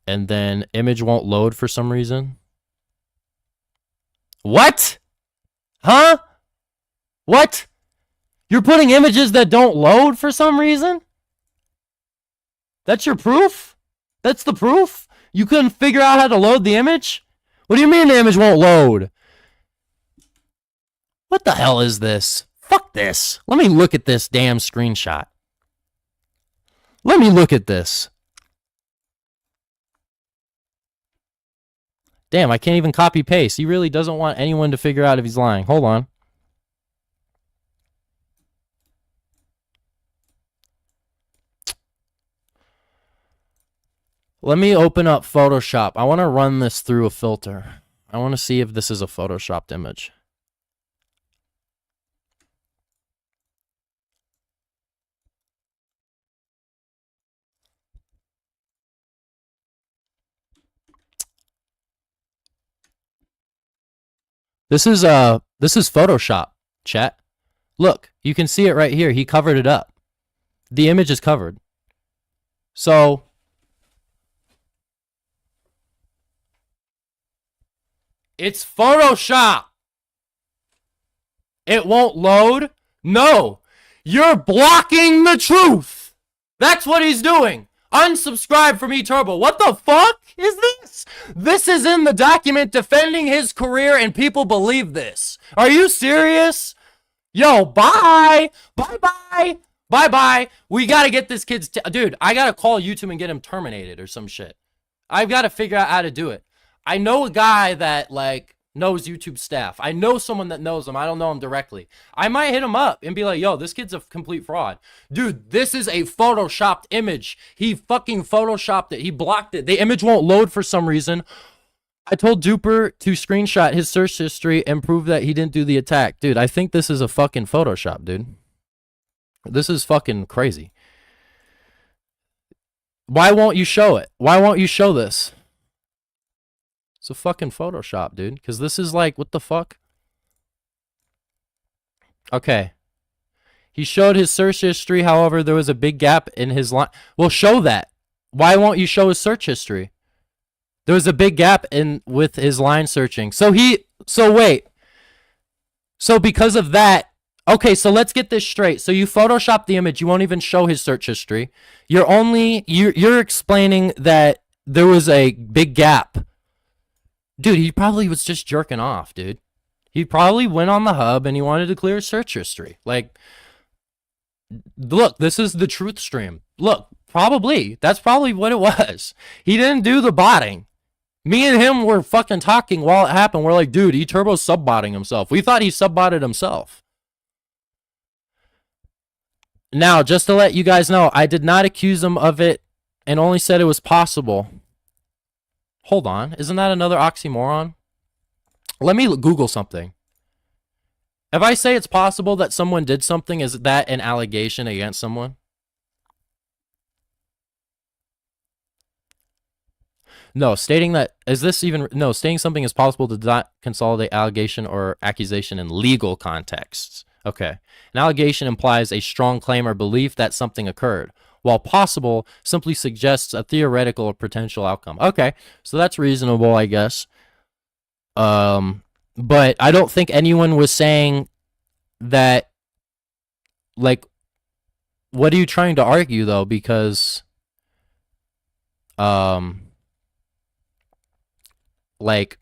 And then image won't load for some reason. What? Huh? What? You're putting images that don't load for some reason? That's your proof? That's the proof? You couldn't figure out how to load the image? What do you mean the image won't load? What the hell is this? Fuck this. Let me look at this damn screenshot. Let me look at this. Damn, I can't even copy paste. He really doesn't want anyone to figure out if he's lying. Hold on. Let me open up Photoshop. I want to run this through a filter. I want to see if this is a Photoshopped image. This is Photoshop, chat. Look, you can see it right here. He covered it up. The image is covered. So it's Photoshop. It won't load. No, you're blocking the truth. That's what he's doing. Unsubscribe from eTurbo. What the fuck is this? This is in the document defending his career, and people believe this. Are you serious? Yo, bye. Bye-bye. Bye-bye. We gotta get this kid's... Dude, I gotta call YouTube and get him terminated or some shit. I've gotta figure out how to do it. I know a guy that, like, knows YouTube staff. I know someone that knows him. I don't know him directly. I might hit him up and be like, yo, this kid's a complete fraud. Dude, this is a photoshopped image. He fucking photoshopped it. He blocked it. The image won't load for some reason. I told Duper to screenshot his search history and prove that he didn't do the attack. Dude, I think this is a fucking Photoshop, dude. This is fucking crazy. Why won't you show it? Why won't you show this? It's a fucking Photoshop, dude. Because this is like, what the fuck? Okay. He showed his search history. However, there was a big gap in his line. Well, show that. Why won't you show his search history? There was a big gap in with his line searching. So wait. So because of that, okay, so let's get this straight. So you Photoshop the image. You won't even show his search history. You're explaining that there was a big gap. Dude, he probably was just jerking off, dude. He probably went on the hub and he wanted to clear his search history. Like, look, this is the truth stream. Look, probably. That's probably what it was. He didn't do the botting. Me and him were fucking talking while it happened. We're like, dude, eTurbo's sub-botting himself. We thought he sub-botted himself. Now, just to let you guys know, I did not accuse him of it and only said it was possible. Hold on. Isn't that another oxymoron? Let me Google something. If I say it's possible that someone did something, is that an allegation against someone? No, stating that, is this even, no, stating something is possible does not consolidate allegation or accusation in legal contexts. Okay. An allegation implies a strong claim or belief that something occurred, while possible simply suggests a theoretical or potential outcome. Okay, so that's reasonable, I guess. But I don't think anyone was saying that, like, what are you trying to argue, though? Because, like,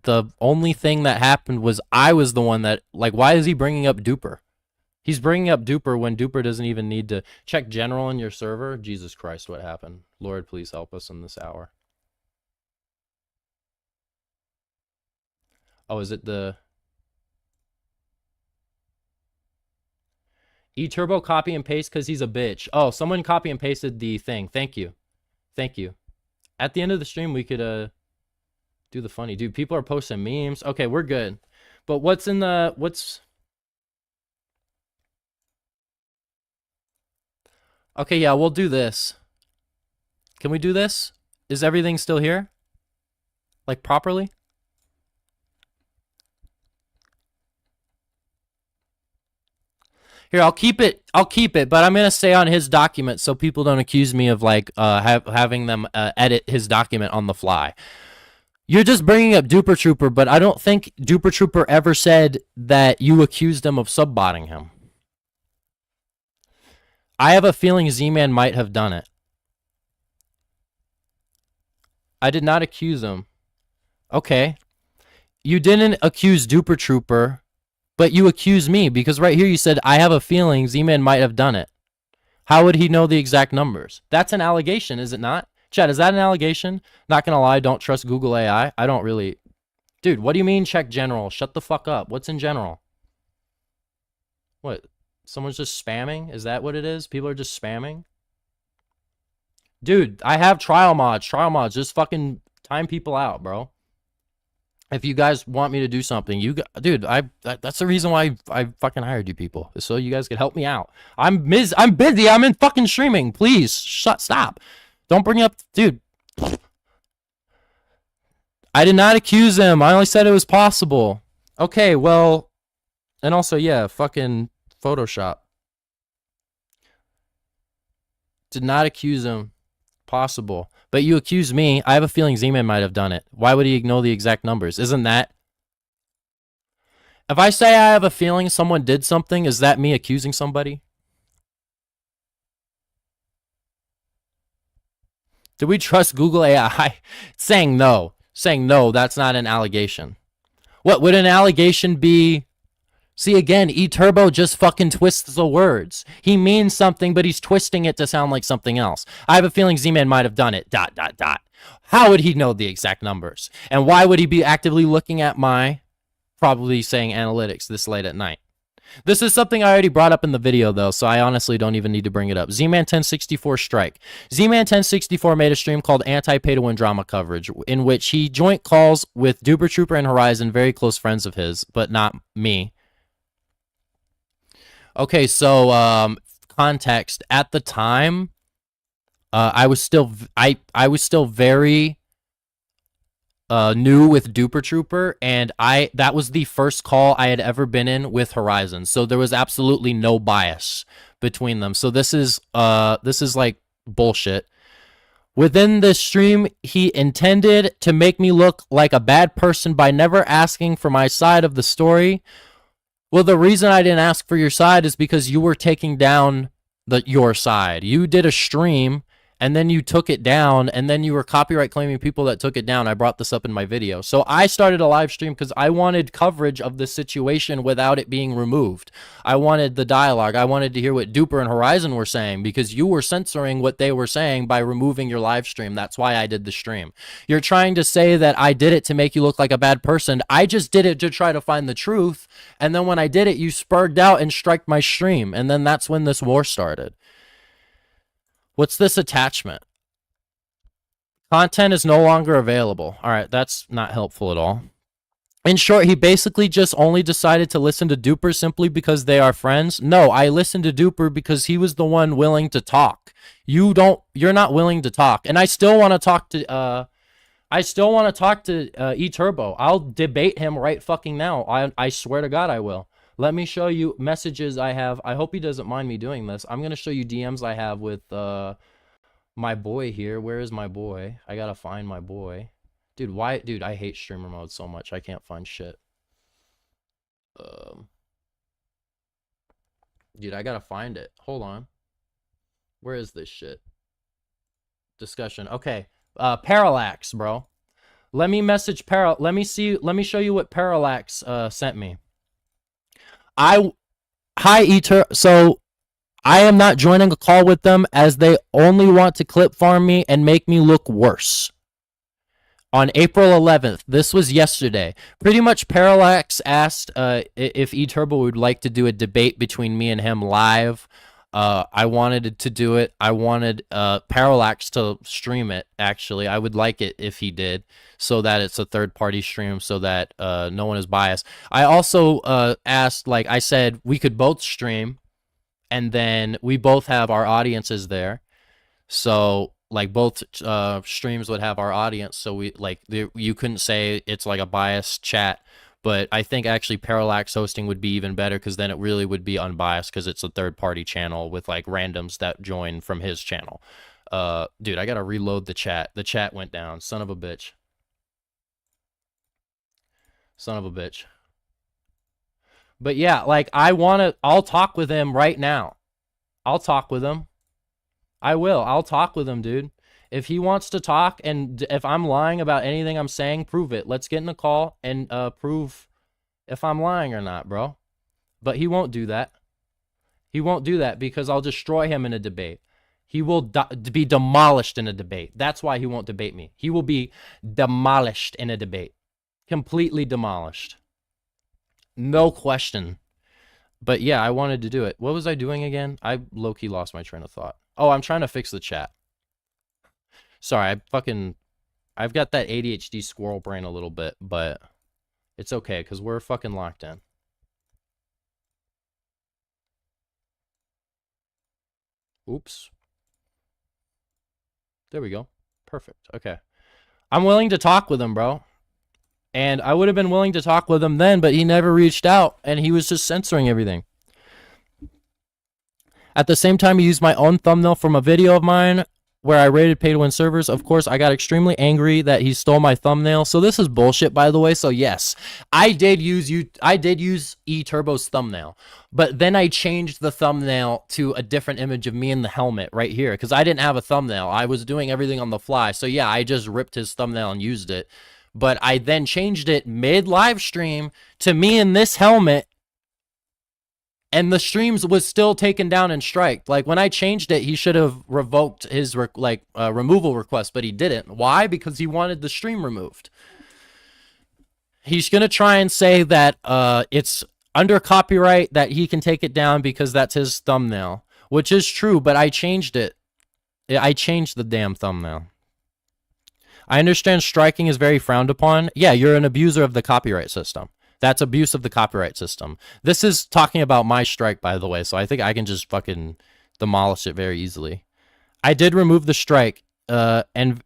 the only thing that happened was I was the one that, like, why is he bringing up Duper? He's bringing up Duper when Duper doesn't even need to check general in your server. Jesus Christ, what happened? Lord, please help us in this hour. Oh, is it the... eTurbo copy and paste because he's a bitch. Oh, someone copy and pasted the thing. Thank you. Thank you. At the end of the stream, we could do the funny. Dude, people are posting memes. Okay, we're good. But what's in the... What's... Okay, yeah, we'll do this. Can we do this? Is everything still here? Like, properly? Here, I'll keep it, but I'm going to stay on his document so people don't accuse me of, like, having them edit his document on the fly. You're just bringing up Duper Trooper, but I don't think Duper Trooper ever said that you accused him of sub-botting him. I have a feeling Z-Man might have done it. I did not accuse him. Okay. You didn't accuse Duper Trooper, but you accused me because right here you said, I have a feeling Z-Man might have done it. How would he know the exact numbers? That's an allegation, is it not? Chad, is that an allegation? Not gonna lie, don't trust Google AI. I don't really... Dude, what do you mean check general? Shut the fuck up. What's in general? What? Someone's just spamming? Is that what it is? People are just spamming? Dude, I have trial mods. Trial mods. Just fucking time people out, bro. If you guys want me to do something, dude, that's the reason why I fucking hired you people. So you guys could help me out. I'm busy. I'm in fucking streaming. Please, stop. Don't bring up, dude. I did not accuse him. I only said it was possible. Okay, well, and also, yeah, fucking Photoshop. Did not accuse him. Possible. But you accuse me. I have a feeling Z-Man might have done it. Why would he know the exact numbers? Isn't that... If I say I have a feeling someone did something, is that me accusing somebody? Do we trust Google AI? Saying no. Saying no, that's not an allegation. What would an allegation be? See, again, eTurbo just fucking twists the words. He means something, but he's twisting it to sound like something else. I have a feeling Z-Man might have done it, ... How would he know the exact numbers? And why would he be actively looking at my, probably saying analytics this late at night? This is something I already brought up in the video, though, so I honestly don't even need to bring it up. Zman1064's strike. Zman1064 made a stream called Anti-Pay-to-Win Drama Coverage, in which he joint calls with Duper Trooper and Horizon, very close friends of his, but not me. Okay, so context. At the time, I was still very new with Duper Trooper, and that was the first call I had ever been in with Horizon. So there was absolutely no bias between them. So this is like bullshit. Within this stream, he intended to make me look like a bad person by never asking for my side of the story. Well, the reason I didn't ask for your side is because you were taking down your side. You did a stream, and then you took it down, and then you were copyright claiming people that took it down. I brought this up in my video. So I started a live stream because I wanted coverage of the situation without it being removed. I wanted the dialogue. I wanted to hear what Duper and Horizon were saying, because you were censoring what they were saying by removing your live stream. That's why I did the stream. You're trying to say that I did it to make you look like a bad person. I just did it to try to find the truth, and then when I did it, you spurred out and striked my stream, and then that's when this war started. What's this attachment? Content is no longer available. All right, that's not helpful at all. In short, he basically just only decided to listen to Duper simply because they are friends. No, I listened to Duper because he was the one willing to talk. You're not willing to talk. And I still want to talk to eTurbo. I'll debate him right fucking now. I swear to God I will. Let me show you messages I have. I hope he doesn't mind me doing this. I'm going to show you DMs I have with my boy here. Where is my boy? I got to find my boy. Dude, why? Dude, I hate streamer mode so much. I can't find shit. Dude, I got to find it. Hold on. Where is this shit? Discussion. Okay. Parallax, bro. Let me message Let me show you what Parallax sent me. Hi, Eter. So I am not joining a call with them as they only want to clip farm me and make me look worse. On April 11th, this was yesterday. Pretty much Parallax asked if eTurbo would like to do a debate between me and him live. I wanted to do it. I wanted Parallax to stream it, actually. I would like it if he did, so that it's a third-party stream, so that no one is biased. I also asked, like I said, we could both stream, and then we both have our audiences there. So, like, both streams would have our audience, so you couldn't say it's like a biased chat. But I think actually Parallax hosting would be even better, because then it really would be unbiased, because it's a third-party channel with like randoms that join from his channel. Dude, I gotta reload the chat. The chat went down. Son of a bitch. Son of a bitch. But yeah, like I'll talk with him right now. I'll talk with him. I will. I'll talk with him, dude. If he wants to talk, and if I'm lying about anything I'm saying, prove it. Let's get in a call and prove if I'm lying or not, bro. But he won't do that. He won't do that because I'll destroy him in a debate. He will be demolished in a debate. That's why he won't debate me. He will be demolished in a debate. Completely demolished. No question. But yeah, I wanted to do it. What was I doing again? I low-key lost my train of thought. Oh, I'm trying to fix the chat. Sorry, I've got that ADHD squirrel brain a little bit, but it's okay, because we're fucking locked in. Oops. There we go. Perfect. Okay. I'm willing to talk with him, bro. And I would have been willing to talk with him then, but he never reached out, and he was just censoring everything. At the same time, he used my own thumbnail from a video of mine where I rated pay-to-win servers. Of course, I got extremely angry that he stole my thumbnail. So this is bullshit, by the way. So yes, I did use eTurbo's thumbnail, but then I changed the thumbnail to a different image of me in the helmet right here because I didn't have a thumbnail. I was doing everything on the fly. So yeah, I just ripped his thumbnail and used it. But I then changed it mid-live stream to me in this helmet, and the streams was still taken down and striked. Like, when I changed it, he should have revoked his removal request, but he didn't. Why? Because he wanted the stream removed. He's going to try and say that it's under copyright, that he can take it down because that's his thumbnail, which is true, but I changed it. I changed the damn thumbnail. I understand striking is very frowned upon. Yeah, you're an abuser of the copyright system. That's abuse of the copyright system. This is talking about my strike, by the way, so I think I can just fucking demolish it very easily. I did remove the strike and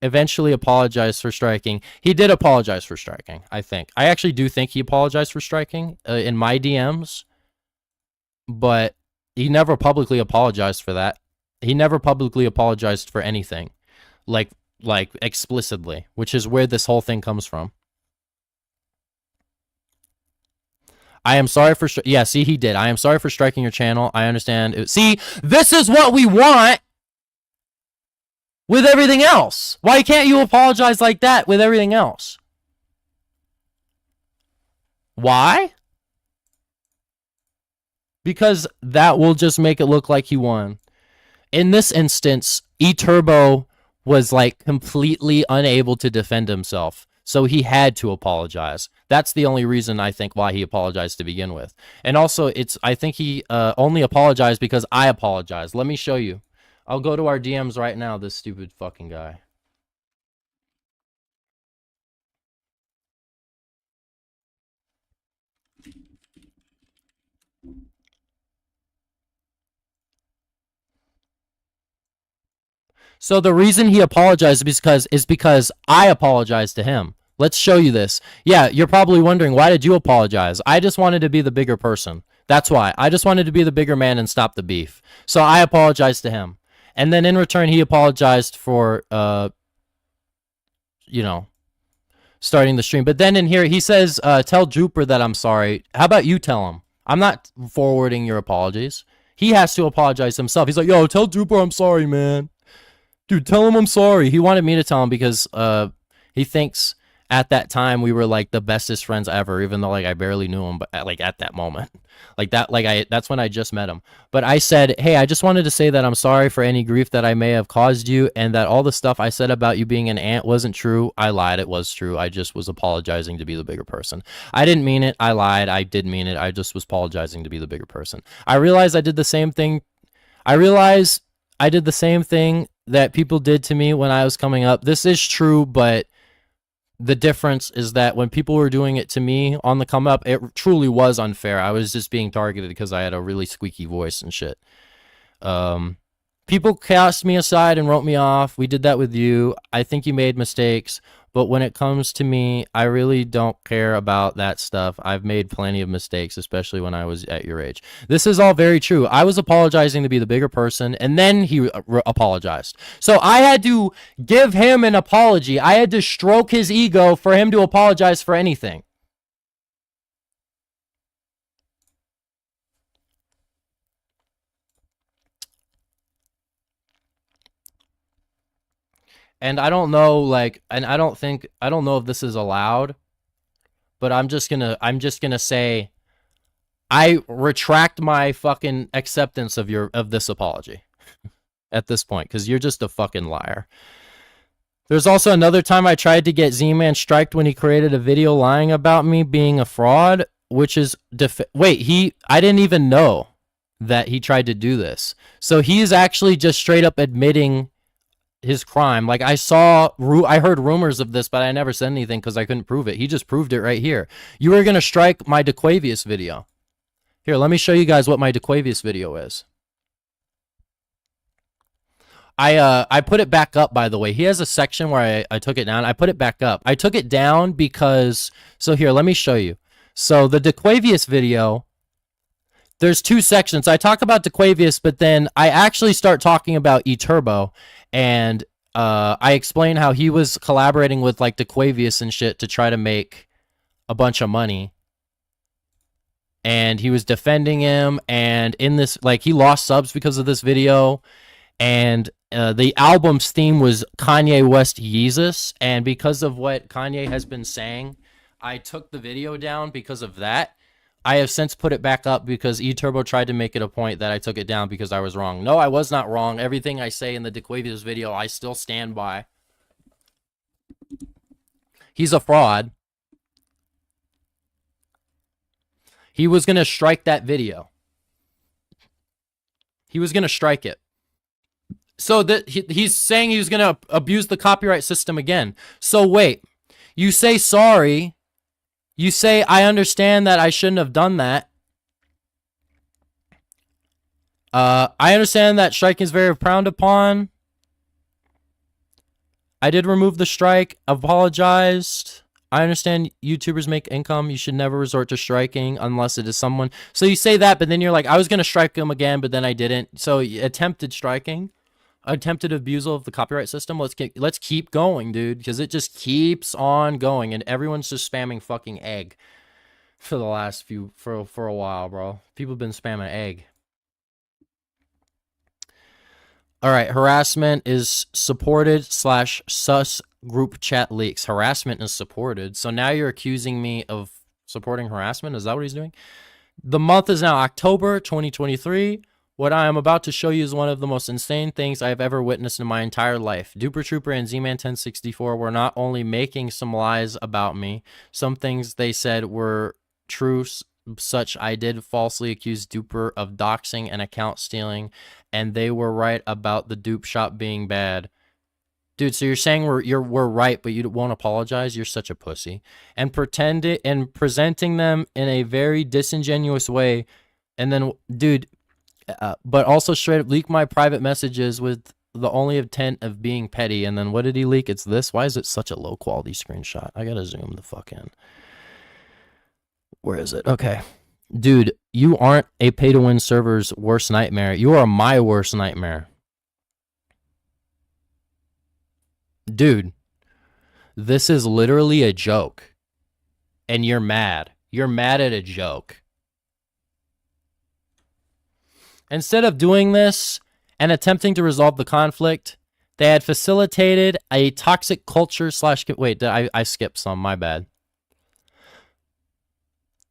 eventually apologized for striking. He did apologize for striking, I think. I actually do think he apologized for striking in my DMs, but he never publicly apologized for that. He never publicly apologized for anything, like explicitly, which is where this whole thing comes from. I am sorry for... Yeah, see, he did. I am sorry for striking your channel. I understand. See, this is what we want with everything else. Why can't you apologize like that with everything else? Why? Because that will just make it look like he won. In this instance, eTurbo was like completely unable to defend himself. So he had to apologize. That's the only reason I think why he apologized to begin with. And also, I think he only apologized because I apologized. Let me show you. I'll go to our DMs right now, this stupid fucking guy. So the reason he apologized is because I apologized to him. Let's show you this. Yeah, you're probably wondering, why did you apologize? I just wanted to be the bigger person. That's why. I just wanted to be the bigger man and stop the beef. So I apologized to him. And then in return, he apologized for, you know, starting the stream. But then in here, he says, tell Jooper that I'm sorry. How about you tell him? I'm not forwarding your apologies. He has to apologize himself. He's like, yo, tell Jooper I'm sorry, man. Dude, tell him I'm sorry. He wanted me to tell him because he thinks at that time we were like the bestest friends ever, even though like I barely knew him, but like at that moment. That's when I just met him. But I said, hey, I just wanted to say that I'm sorry for any grief that I may have caused you, and that all the stuff I said about you being an ant wasn't true. I lied. It was true. I just was apologizing to be the bigger person. I didn't mean it. I lied. I did mean it. I just was apologizing to be the bigger person. I realized I did the same thing. I realized I did the same thing that people did to me when I was coming up. This is true, but the difference is that when people were doing it to me on the come up, it truly was unfair. I was just being targeted because I had a really squeaky voice and shit. People cast me aside and wrote me off. We did that with you. I think you made mistakes. But when it comes to me, I really don't care about that stuff. I've made plenty of mistakes, especially when I was at your age. This is all very true. I was apologizing to be the bigger person, and then he apologized. So I had to give him an apology. I had to stroke his ego for him to apologize for anything. And I don't know, like, and I don't know if this is allowed, but I'm just gonna say, I retract my fucking acceptance of this apology at this point, because you're just a fucking liar. There's also another time I tried to get Z-Man striked when he created a video lying about me being a fraud, which is, I didn't even know that he tried to do this. So he's actually just straight up admitting his crime. Like, I heard rumors of this, but I never said anything because I couldn't prove it. He just proved it right here. You were gonna strike my DeQuavius video. Here, let me show you guys what my DeQuavius video is. I put it back up, by the way. He has a section where I took it down. I put it back up. I took it down because, so here, let me show you. So the DeQuavius video, there's 2 sections. I talk about DeQuavius, but then I actually start talking about eTurbo, and I explain how he was collaborating with like DeQuavius and shit to try to make a bunch of money. And he was defending him, and in this, like, he lost subs because of this video, and the album's theme was Kanye West Yeezus, and because of what Kanye has been saying, I took the video down because of that. I have since put it back up because eTurbo tried to make it a point that I took it down because I was wrong. No, I was not wrong. Everything I say in the DeQuavius video, I still stand by. He's a fraud. He was going to strike that video. He was going to strike it. So that he's saying he was going to abuse the copyright system again. So wait, you say sorry. You say, I understand that I shouldn't have done that. I understand that striking is very frowned upon. I did remove the strike. Apologized. I understand YouTubers make income. You should never resort to striking unless it is someone. So you say that, but then you're like, I was going to strike him again, but then I didn't. So attempted striking. Attempted abusal of the copyright system. Let's keep going, dude, because it just keeps on going, and everyone's just spamming fucking egg for the last for a while, bro. People have been spamming egg. All right, harassment is supported / sus group chat leaks. Harassment is supported. So now you're accusing me of supporting harassment? Is that what he's doing? The month is now October 2023. What I am about to show you is one of the most insane things I have ever witnessed in my entire life. Duper Trooper and Zman1064 were not only making some lies about me, some things they said were true, such I did falsely accuse Duper of doxing and account stealing, and they were right about the dupe shop being bad. Dude, so you're saying we're right, but you won't apologize? You're such a pussy. And presenting them in a very disingenuous way, and then, dude, but also straight up leak my private messages with the only intent of being petty. And then what did he leak? It's this. Why is it such a low quality screenshot? I gotta zoom the fuck in. Where is it? Okay. Dude, you aren't a pay to win server's worst nightmare. You are my worst nightmare. Dude, this is literally a joke. And you're mad. You're mad at a joke. Instead of doing this and attempting to resolve the conflict, they had facilitated a toxic culture / wait, I skipped some, my bad.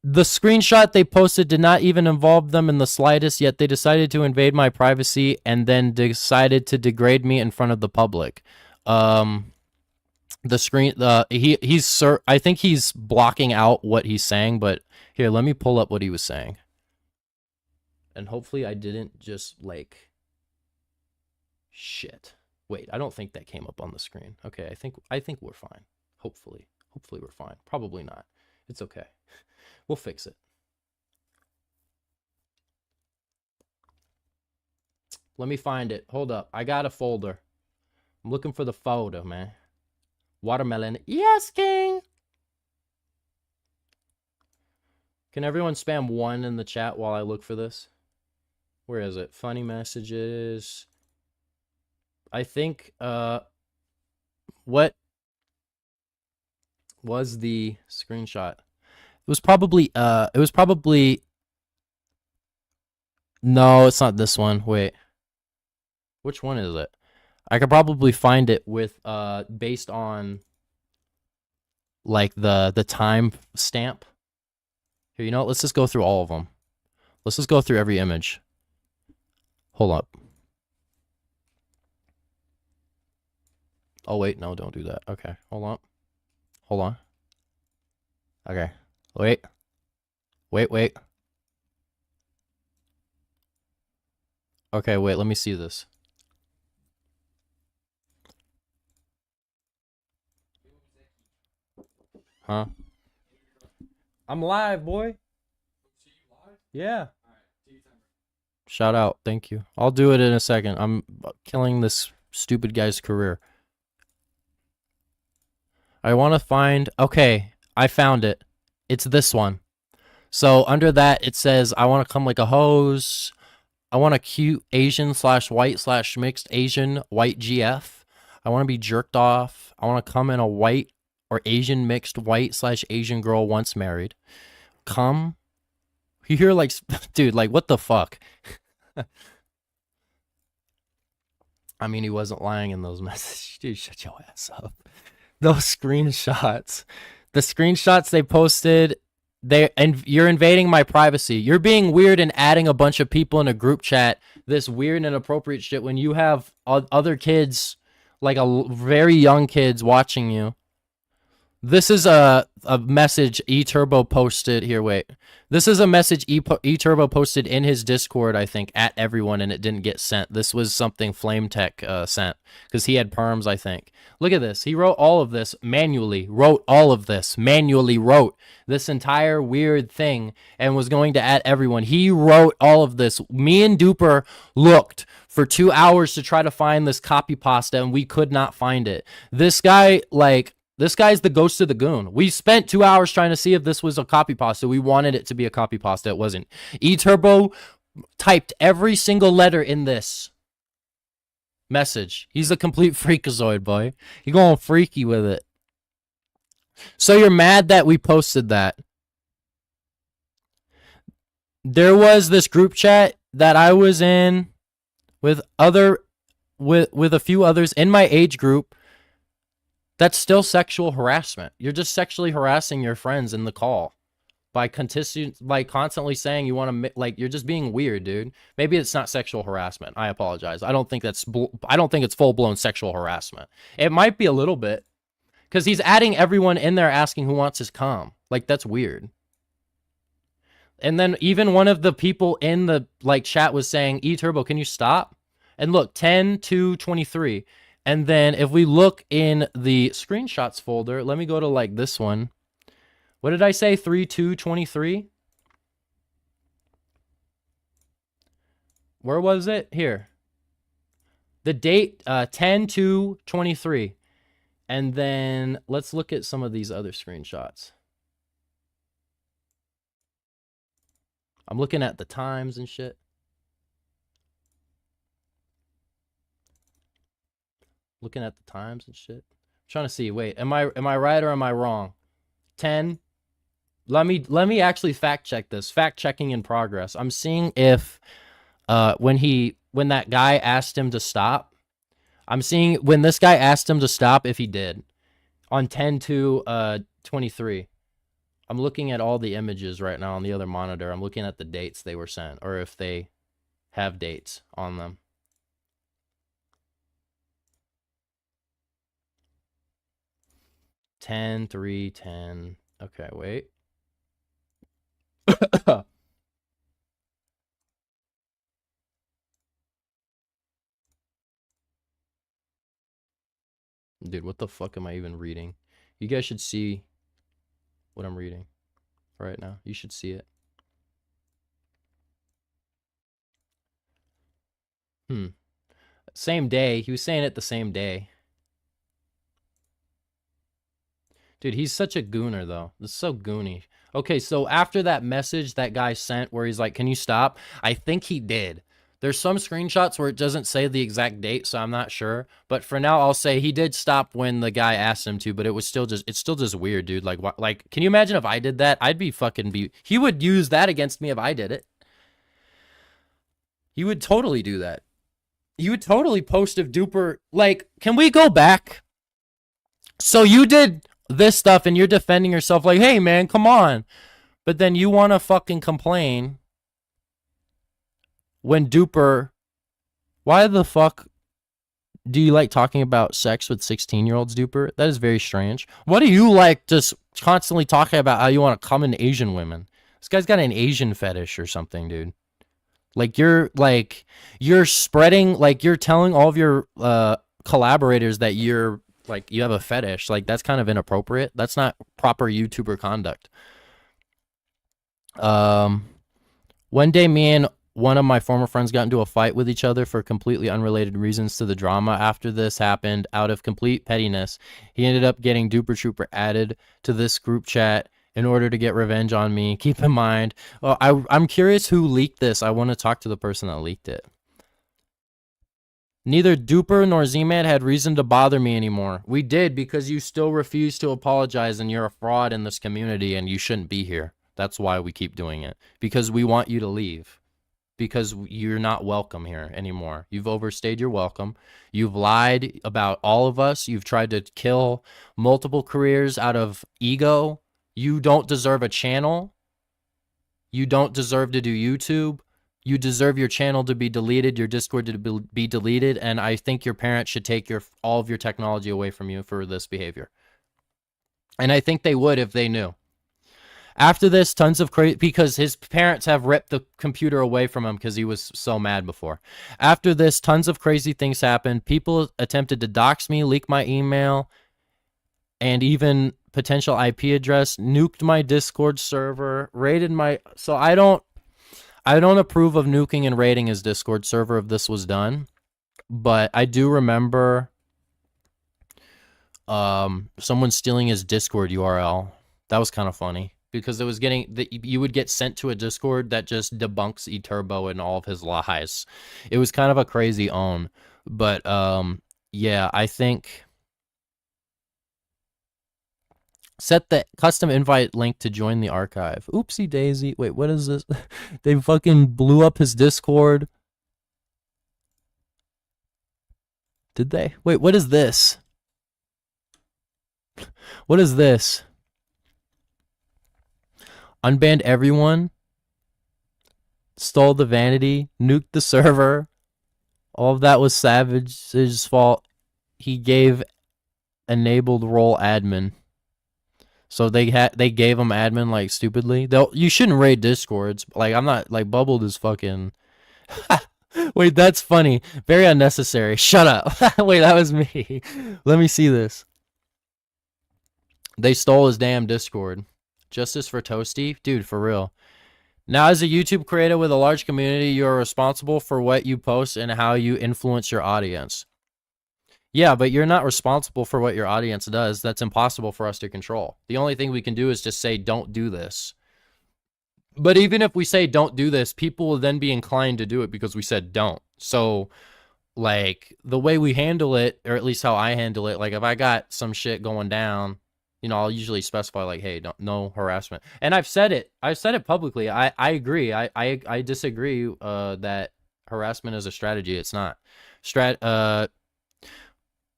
The screenshot they posted did not even involve them in the slightest, yet they decided to invade my privacy and then decided to degrade me in front of the public. I think he's blocking out what he's saying, but here, let me pull up what he was saying. And hopefully I didn't just, like, shit. Wait, I don't think that came up on the screen. Okay, I think we're fine. Hopefully we're fine. Probably not. It's okay. We'll fix it. Let me find it. Hold up. I got a folder. I'm looking for the folder, man. Watermelon. Yes, king! Can everyone spam 1 in the chat while I look for this? Where is it? Funny messages. I think, what was the screenshot? It was probably, no, it's not this one. Wait. Which one is it? I could probably find it with, based on, like, the time stamp. Here, you know what? Let's just go through all of them. Let's just go through every image. Hold up. Oh, wait. No, don't do that. Okay. Hold on. Hold on. Okay. Wait. Wait. Okay, wait. Let me see this. Huh? I'm live, boy. Yeah. Shout out. Thank you. I'll do it in a second. I'm killing this stupid guy's career. I want to find... Okay, I found it. It's this one. So under that, it says, I want to come like a hose. I want a cute Asian / white / mixed Asian white GF. I want to be jerked off. I want to come in a white or Asian mixed white / Asian girl once married. Come. You hear like, dude, like what the fuck? I mean, he wasn't lying in those messages. Dude, shut your ass up. Those screenshots. The screenshots they posted, and you're invading my privacy. You're being weird and adding a bunch of people in a group chat, this weird and inappropriate shit when you have other kids, like very young kids watching you. This is a message eTurbo posted. Here, wait. This is a message eTurbo posted in his Discord, I think, at everyone, and it didn't get sent. This was something FlameTech sent, because he had perms, I think. Look at this. He wrote all of this manually. Wrote this entire weird thing and was going to at everyone. He wrote all of this. Me and Duper looked for 2 hours to try to find this copy pasta, and we could not find it. This guy, like... This guy's the ghost of the goon. We spent 2 hours trying to see if this was a copy pasta. We wanted it to be a copy pasta. It wasn't. eTurbo typed every single letter in this message. He's a complete freakazoid, boy. He going freaky with it. So you're mad that we posted that. There was this group chat that I was in with a few others in my age group. That's still sexual harassment. You're just sexually harassing your friends in the call by constantly saying you want to, like, you're just being weird, dude. Maybe it's not sexual harassment. I apologize. I don't think it's full-blown sexual harassment. It might be a little bit, because he's adding everyone in there asking who wants his comm. Like, that's weird. And then even one of the people in the chat was saying, eTurbo, can you stop? And look, 10/2/23. And then if we look in the screenshots folder, let me go to this one. What did I say? 3/2/23? Where was it? Here. The date, 10/2/23. And then let's look at some of these other screenshots. I'm looking at the times and shit. Looking at the times and shit. I'm trying to see. Wait, am I right or am I wrong? 10. Let me actually fact check this. Fact checking in progress. I'm seeing if when that guy asked him to stop. I'm seeing when this guy asked him to stop if he did. On 10/2/23. I'm looking at all the images right now on the other monitor. I'm looking at the dates they were sent, or if they have dates on them. Ten, 3, 10. Okay, wait. Dude, what the fuck am I even reading? You guys should see what I'm reading right now. You should see it. Same day. He was saying it the same day. Dude, he's such a gooner, though. It's so goony. Okay, so after that message that guy sent where he's like, can you stop? I think he did. There's some screenshots where it doesn't say the exact date, so I'm not sure. But for now, I'll say he did stop when the guy asked him to, but it's still just weird, dude. Like, can you imagine if I did that? I'd be he would use that against me if I did it. He would totally do that. He would totally post if Duper, like, can we go back? So you did this stuff and you're defending yourself like, hey man, come on. But then you want to fucking complain when Duper, why the fuck do you like talking about sex with 16-year-olds, Duper? That is very strange. What do you like just constantly talking about how you want to come in Asian women? This guy's got an Asian fetish or something, dude. You're spreading, you're telling all of your collaborators that you have a fetish. That's kind of inappropriate. That's not proper YouTuber conduct. One day me and one of my former friends got into a fight with each other for completely unrelated reasons to the drama. After this happened, out of complete pettiness, he ended up getting Duper Trooper added to this group chat in order to get revenge on me. Keep in mind, I'm curious who leaked this. I want to talk to the person that leaked it. Neither Duper nor Z-Man had reason to bother me anymore. We did, because you still refuse to apologize and you're a fraud in this community and you shouldn't be here. That's why we keep doing it. Because we want you to leave. Because you're not welcome here anymore. You've overstayed your welcome. You've lied about all of us. You've tried to kill multiple careers out of ego. You don't deserve a channel. You don't deserve to do YouTube. You deserve your channel to be deleted, your Discord to be deleted, and I think your parents should take all of your technology away from you for this behavior. And I think they would if they knew. After this, tons of crazy, because his parents have ripped the computer away from him because he was so mad before. After this, tons of crazy things happened. People attempted to dox me, leak my email, and even potential IP address, nuked my Discord server, raided my... So I don't approve of nuking and raiding his Discord server if this was done. But I do remember someone stealing his Discord URL. That was kind of funny. Because it was you would get sent to a Discord that just debunks eTurbo and all of his lies. It was kind of a crazy own. But, yeah, I think... Set the custom invite link to join the archive. Oopsie daisy. Wait, what is this? They fucking blew up his Discord. Did they? Wait, what is this? What is this? Unbanned everyone, stole the vanity, nuked the server. All of that was Savage's fault. He gave enabled role admin. So they gave him admin like stupidly. You shouldn't raid Discords. Like I'm not like Bubbled is fucking. Wait, that's funny. Very unnecessary. Shut up. Wait, that was me. Let me see this. They stole his damn Discord. Justice for Toasty? Dude, for real. Now, as a YouTube creator with a large community, you are responsible for what you post and how you influence your audience. Yeah, but you're not responsible for what your audience does. That's impossible for us to control. The only thing we can do is just say, don't do this. But even if we say, don't do this, people will then be inclined to do it because we said don't. So, like, the way we handle it, or at least how I handle it, like, if I got some shit going down, you know, I'll usually specify like, hey, no harassment. And I've said it publicly. I agree. I disagree that harassment is a strategy. It's not.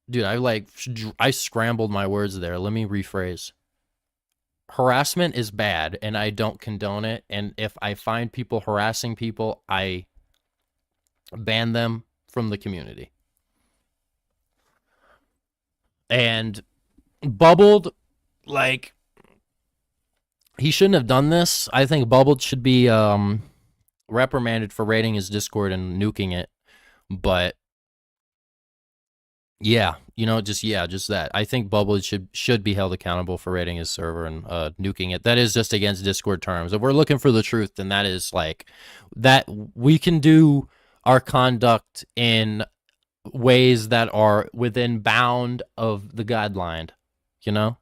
Dude, I scrambled my words there. Let me rephrase. Harassment is bad and I don't condone it. And if I find people harassing people, I ban them from the community. And Bubbled, like, he shouldn't have done this. I think Bubbled should be reprimanded for raiding his Discord and nuking it. But yeah, you know, just that. I think Bubbled should be held accountable for raiding his server and nuking it. That is just against Discord terms. If we're looking for the truth, then that is like that. We can do our conduct in ways that are within bound of the guideline, you know.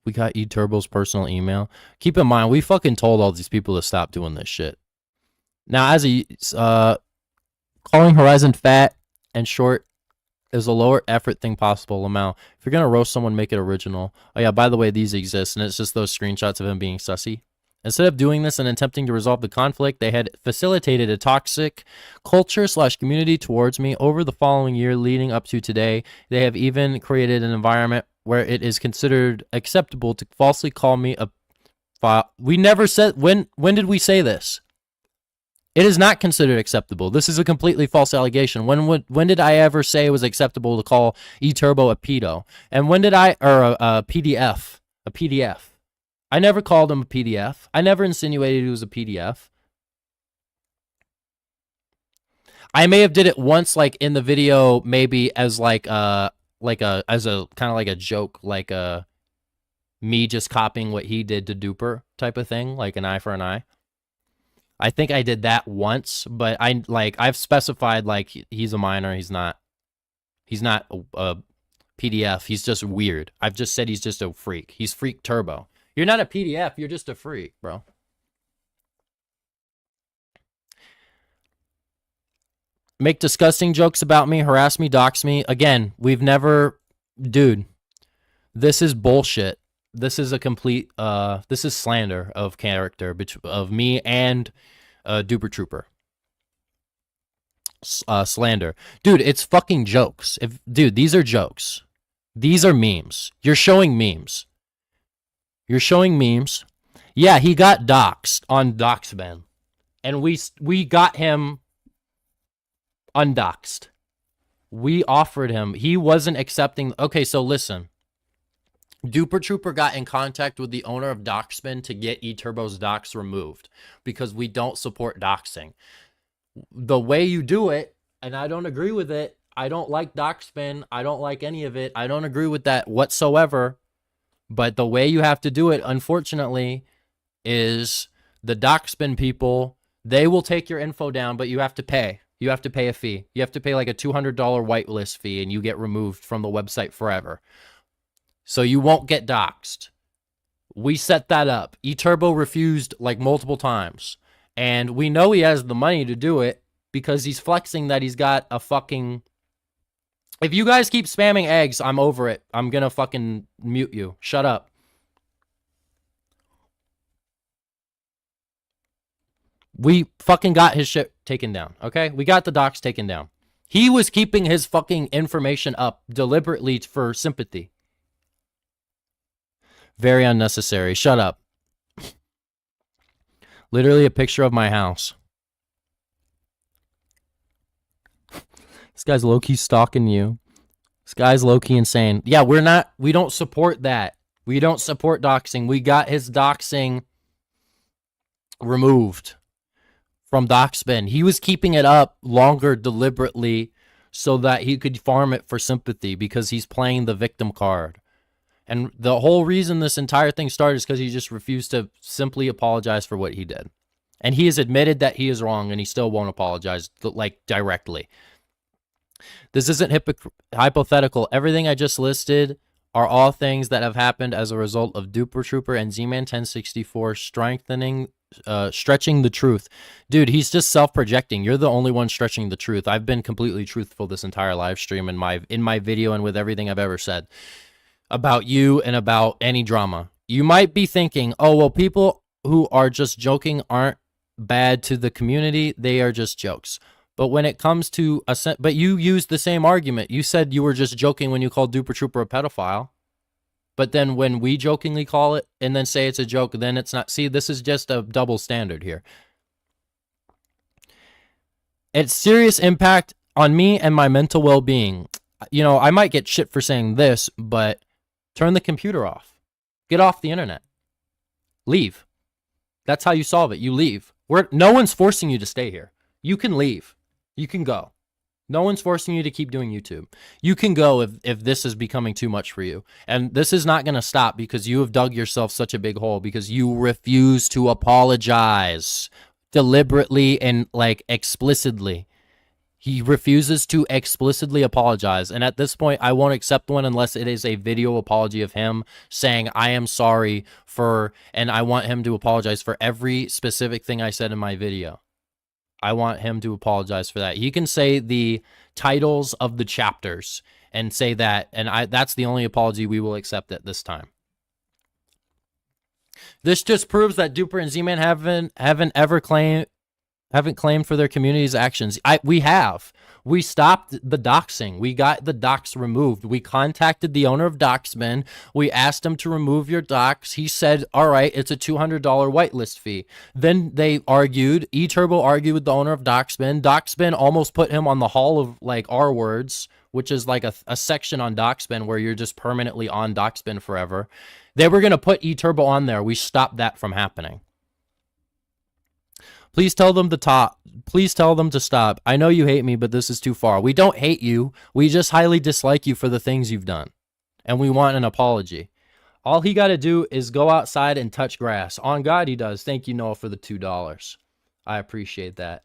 We got eTurbo's personal email. Keep in mind, we fucking told all these people to stop doing this shit. Now, as a calling Horizon fat and short is a lower effort thing possible, Lamau. If you're gonna roast someone, make it original. Oh yeah, by the way, these exist, and it's just those screenshots of him being sussy. Instead of doing this and attempting to resolve the conflict, they had facilitated a toxic culture/community towards me. Over the following year leading up to today, they have even created an environment where it is considered acceptable to falsely call me a file. We never said, when did we say this? It is not considered acceptable. This is a completely false allegation. When did I ever say it was acceptable to call eTurbo a pedo? And when did a PDF? A PDF. I never called him a PDF. I never insinuated he was a PDF. I may have did it once, like in the video, maybe as as a kind of like a joke, like me just copying what he did to Duper type of thing, like an eye for an eye. I think I did that once, but I've specified like he's a minor. He's not a PDF. He's just weird. I've just said he's just a freak. He's Freak Turbo. You're not a PDF. You're just a freak, bro. Make disgusting jokes about me, harass me, dox me. Again, we've never, dude, this is bullshit. This is a complete, this is slander of character of me and Duper Trooper. Slander. Dude, it's fucking jokes. Dude, these are jokes. These are memes. You're showing memes. You're showing memes. Yeah, he got doxed on Doxben. And we got him undoxed. We offered him. He wasn't accepting. Okay, so listen. Duper Trooper got in contact with the owner of Doxben to get eTurbo's dox removed because we don't support doxing. The way you do it, and I don't agree with it, I don't like Doxben, I don't like any of it, I don't agree with that whatsoever, but the way you have to do it, unfortunately, is the Doxben people, they will take your info down, but you have to pay. You have to pay a fee. You have to pay like a $200 whitelist fee, and you get removed from the website forever. So you won't get doxed. We set that up. eTurbo refused like multiple times. And we know he has the money to do it because he's flexing that he's got a fucking... If you guys keep spamming eggs, I'm over it. I'm gonna fucking mute you. Shut up. We fucking got his shit taken down, okay? We got the docs taken down. He was keeping his fucking information up deliberately for sympathy. Very unnecessary. Shut up. Literally a picture of my house. This guy's low-key stalking you. This guy's low-key insane. Yeah, we don't support that. We don't support doxing. We got his doxing removed from Doxben. He was keeping it up longer deliberately so that he could farm it for sympathy because he's playing the victim card. And the whole reason this entire thing started is because he just refused to simply apologize for what he did. And he has admitted that he is wrong, and he still won't apologize, like, directly. This isn't hypothetical. Everything I just listed are all things that have happened as a result of Duper Trooper and Zman1064 stretching the truth. Dude, he's just self-projecting. You're the only one stretching the truth. I've been completely truthful this entire live stream in my video and with everything I've ever said about you and about any drama. You might be thinking, oh, well, people who are just joking aren't bad to the community. They are just jokes. But when it comes to but you used the same argument. You said you were just joking when you called Duper Trooper a pedophile. But then when we jokingly call it and then say it's a joke, then it's not. See, this is just a double standard here. It's serious impact on me and my mental well-being. You know, I might get shit for saying this, but turn the computer off. Get off the internet. Leave. That's how you solve it. You leave. No one's forcing you to stay here. You can leave. You can go. No one's forcing you to keep doing YouTube. You can go if this is becoming too much for you. And this is not going to stop because you have dug yourself such a big hole because you refuse to apologize deliberately and like explicitly. He refuses to explicitly apologize. And at this point, I won't accept one unless it is a video apology of him saying, I am sorry for, and I want him to apologize for every specific thing I said in my video. I want him to apologize for that. He can say the titles of the chapters and say that, and that's the only apology we will accept at this time. This just proves that Duper and Z-Man haven't claimed for their community's actions. We have. We stopped the doxing. We got the dox removed. We contacted the owner of Doxben. We asked him to remove your dox. He said, all right, it's a $200 whitelist fee. Then they argued. eTurbo argued with the owner of Doxben. Doxben almost put him on the Hall of like R words, which is like a section on Doxben where you're just permanently on Doxben forever. They were going to put eTurbo on there. We stopped that from happening. Please tell them to stop. I know you hate me, but this is too far. We don't hate you. We just highly dislike you for the things you've done. And we want an apology. All he got to do is go outside and touch grass. On God, he does. Thank you, Noah, for the $2. I appreciate that.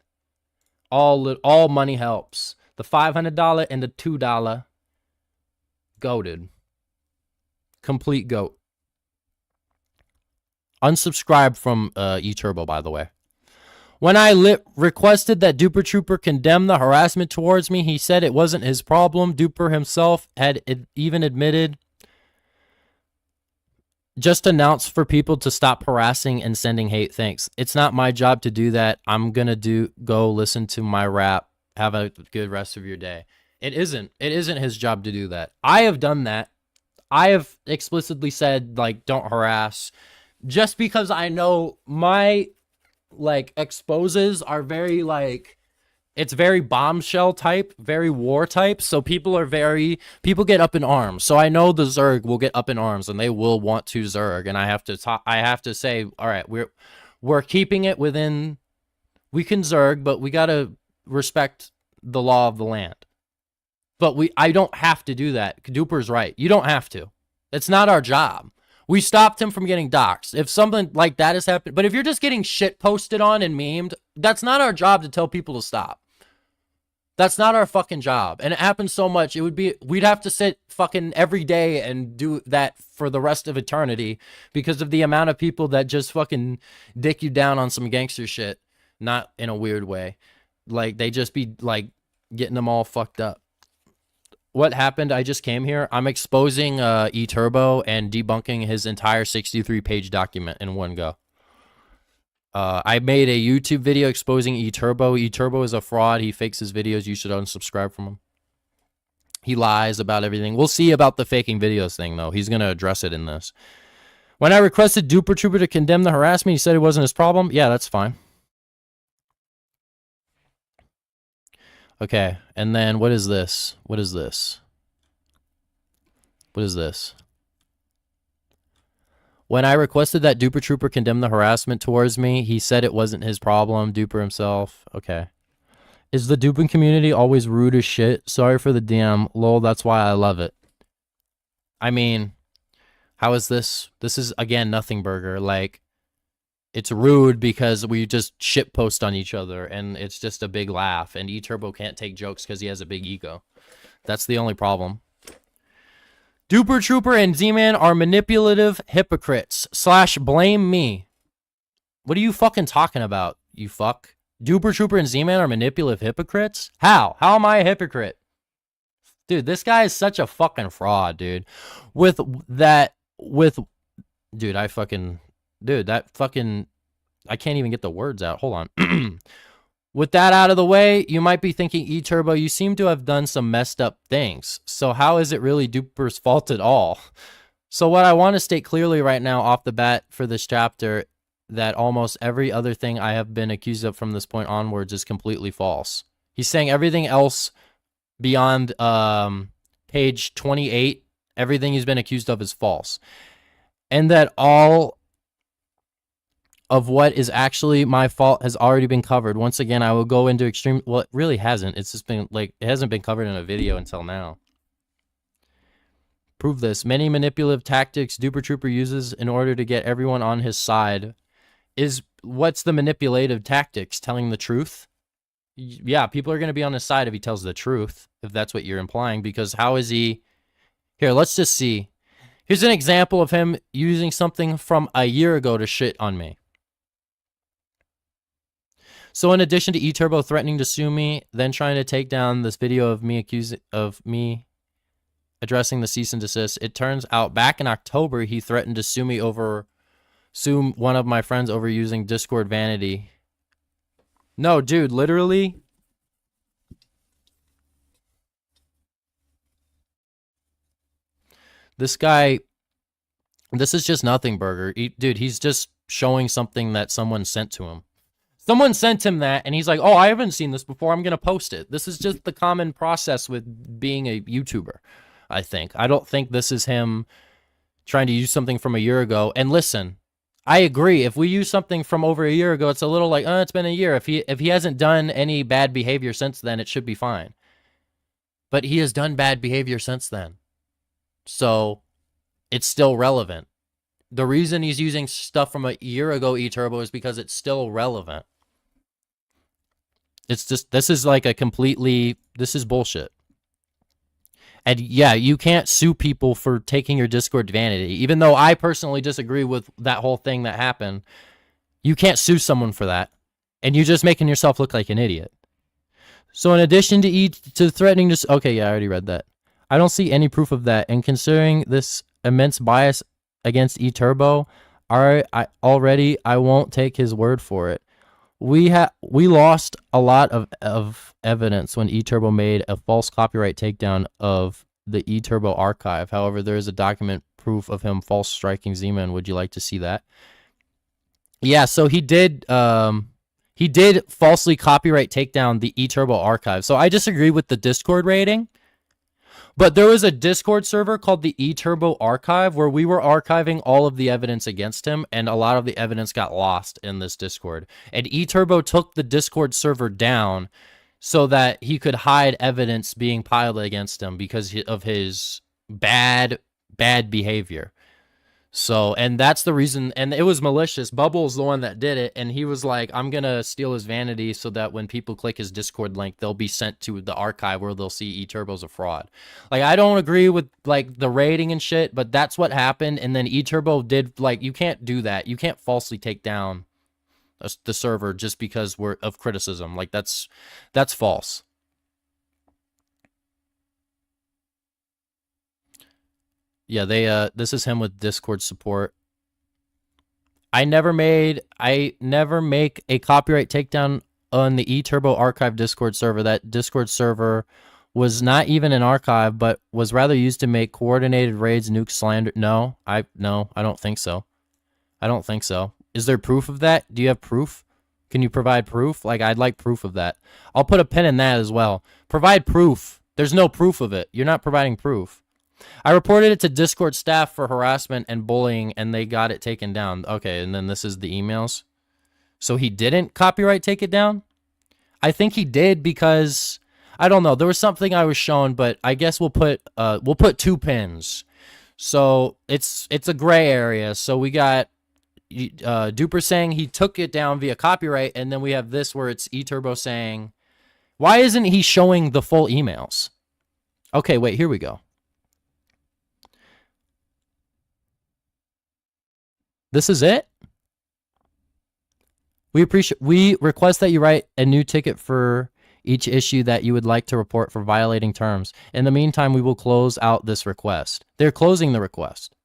All money helps. The $500 and the $2. Goated. Complete goat. Unsubscribe from eTurbo, by the way. When I requested that Duper Trooper condemn the harassment towards me, he said it wasn't his problem. Duper himself had even admitted, just announce for people to stop harassing and sending hate. Thanks. It's not my job to do that. I'm gonna go listen to my rap. Have a good rest of your day. It isn't his job to do that. I have done that. I have explicitly said, like, don't harass, just because I know my, like, exposes are very, like, it's very bombshell type, very war type. So people get up in arms. So I know the Zerg will get up in arms and they will want to Zerg. And I have to say, all right, we're keeping it within, we can Zerg, but we got to respect the law of the land. But I don't have to do that. Duper's right. You don't have to. It's not our job. We stopped him from getting doxxed. If something like that has happened, but if you're just getting shit posted on and memed, that's not our job to tell people to stop. That's not our fucking job. And it happens so much. We'd have to sit fucking every day and do that for the rest of eternity because of the amount of people that just fucking dick you down on some gangster shit. Not in a weird way. Like, they just be, like, getting them all fucked up. What happened? I just came here. I'm exposing eTurbo and debunking his entire 63-page document in one go. I made a YouTube video exposing eTurbo. eTurbo is a fraud. He fakes his videos. You should unsubscribe from him. He lies about everything. We'll see about the faking videos thing, though. He's going to address it in this. When I requested Duper Trooper to condemn the harassment, he said it wasn't his problem. Yeah, that's fine. Okay, and then what is this? What is this? What is this? When I requested that Duper Trooper condemn the harassment towards me, he said it wasn't his problem. Duper himself. Okay. Is the duping community always rude as shit? Sorry for the DM. Lol, that's why I love it. I mean, how is this? This is, again, nothing burger. Like, it's rude because we just shit post on each other, and it's just a big laugh, and eTurbo can't take jokes because he has a big ego. That's the only problem. Duper Trooper and Z-Man are manipulative hypocrites / blame me. What are you fucking talking about, you fuck? Duper Trooper and Z-Man are manipulative hypocrites? How? How am I a hypocrite? Dude, this guy is such a fucking fraud, dude. Dude, I can't even get the words out. Hold on. With that out of the way, you might be thinking, eTurbo, you seem to have done some messed up things. So how is it really Duper's fault at all? So what I want to state clearly right now off the bat for this chapter, that almost every other thing I have been accused of from this point onwards is completely false. He's saying everything else beyond page 28, everything he's been accused of is false. And that all of what is actually my fault has already been covered. Once again, I will go into extreme... Well, it really hasn't. It's just been, like, it hasn't been covered in a video until now. Prove this. Many manipulative tactics Duper Trooper uses in order to get everyone on his side. What's the manipulative tactics? Telling the truth? Yeah, people are going to be on his side if he tells the truth, if that's what you're implying, because how is he... Here, let's just see. Here's an example of him using something from a year ago to shit on me. So in addition to eTurbo threatening to sue me, then trying to take down this video of me addressing the cease and desist, it turns out back in October, he threatened to sue one of my friends over using Discord vanity. No, dude, literally. This guy, this is just nothing burger. Dude, he's just showing something that someone sent to him. Someone sent him that, and he's like, oh, I haven't seen this before. I'm going to post it. This is just the common process with being a YouTuber, I think. I don't think this is him trying to use something from a year ago. And listen, I agree. If we use something from over a year ago, it's a little like, it's been a year. If he hasn't done any bad behavior since then, it should be fine. But he has done bad behavior since then. So it's still relevant. The reason he's using stuff from a year ago eTurbo is because it's still relevant. It's just, this is like a completely, this is bullshit. And yeah, you can't sue people for taking your Discord vanity. Even though I personally disagree with that whole thing that happened, you can't sue someone for that. And you're just making yourself look like an idiot. So in addition to threatening to... Okay, yeah, I already read that. I don't see any proof of that. And considering this immense bias against eTurbo, I won't take his word for it. We lost a lot of evidence when eTurbo made a false copyright takedown of the eTurbo archive. However, there is a document proof of him false striking Zman. Would you like to see that? Yeah, so he did falsely copyright take down the eTurbo archive. So I disagree with the Discord rating. But there was a Discord server called the eTurbo Archive where we were archiving all of the evidence against him, and a lot of the evidence got lost in this Discord. And eTurbo took the Discord server down so that he could hide evidence being piled against him because of his bad behavior. So, and that's the reason, and it was malicious. Bubble's the one that did it, and he was like, I'm gonna steal his vanity so that when people click his Discord link, they'll be sent to the archive where they'll see eTurbo's a fraud. Like, I don't agree with, like, the rating and shit, but that's what happened, and then eTurbo did, like, you can't do that. You can't falsely take down the server just because we're of criticism. Like, that's false. Yeah, this is him with Discord support. I never make a copyright takedown on the eTurbo archive Discord server. That Discord server was not even an archive, but was rather used to make coordinated raids, nuke, slander. No, I don't think so. I don't think so. Is there proof of that? Do you have proof? Can you provide proof? Like, I'd like proof of that. I'll put a pin in that as well. Provide proof. There's no proof of it. You're not providing proof. I reported it to Discord staff for harassment and bullying, and they got it taken down. Okay, and then this is the emails. So he didn't copyright take it down? I think he did because, I don't know, there was something I was shown, but I guess we'll put 2 pins. So it's a gray area. So we got Duper saying he took it down via copyright, and then we have this where it's eTurbo saying, why isn't he showing the full emails? Okay, wait, here we go. This is it? We request that you write a new ticket for each issue that you would like to report for violating terms. In the meantime, we will close out this request. They're closing the request.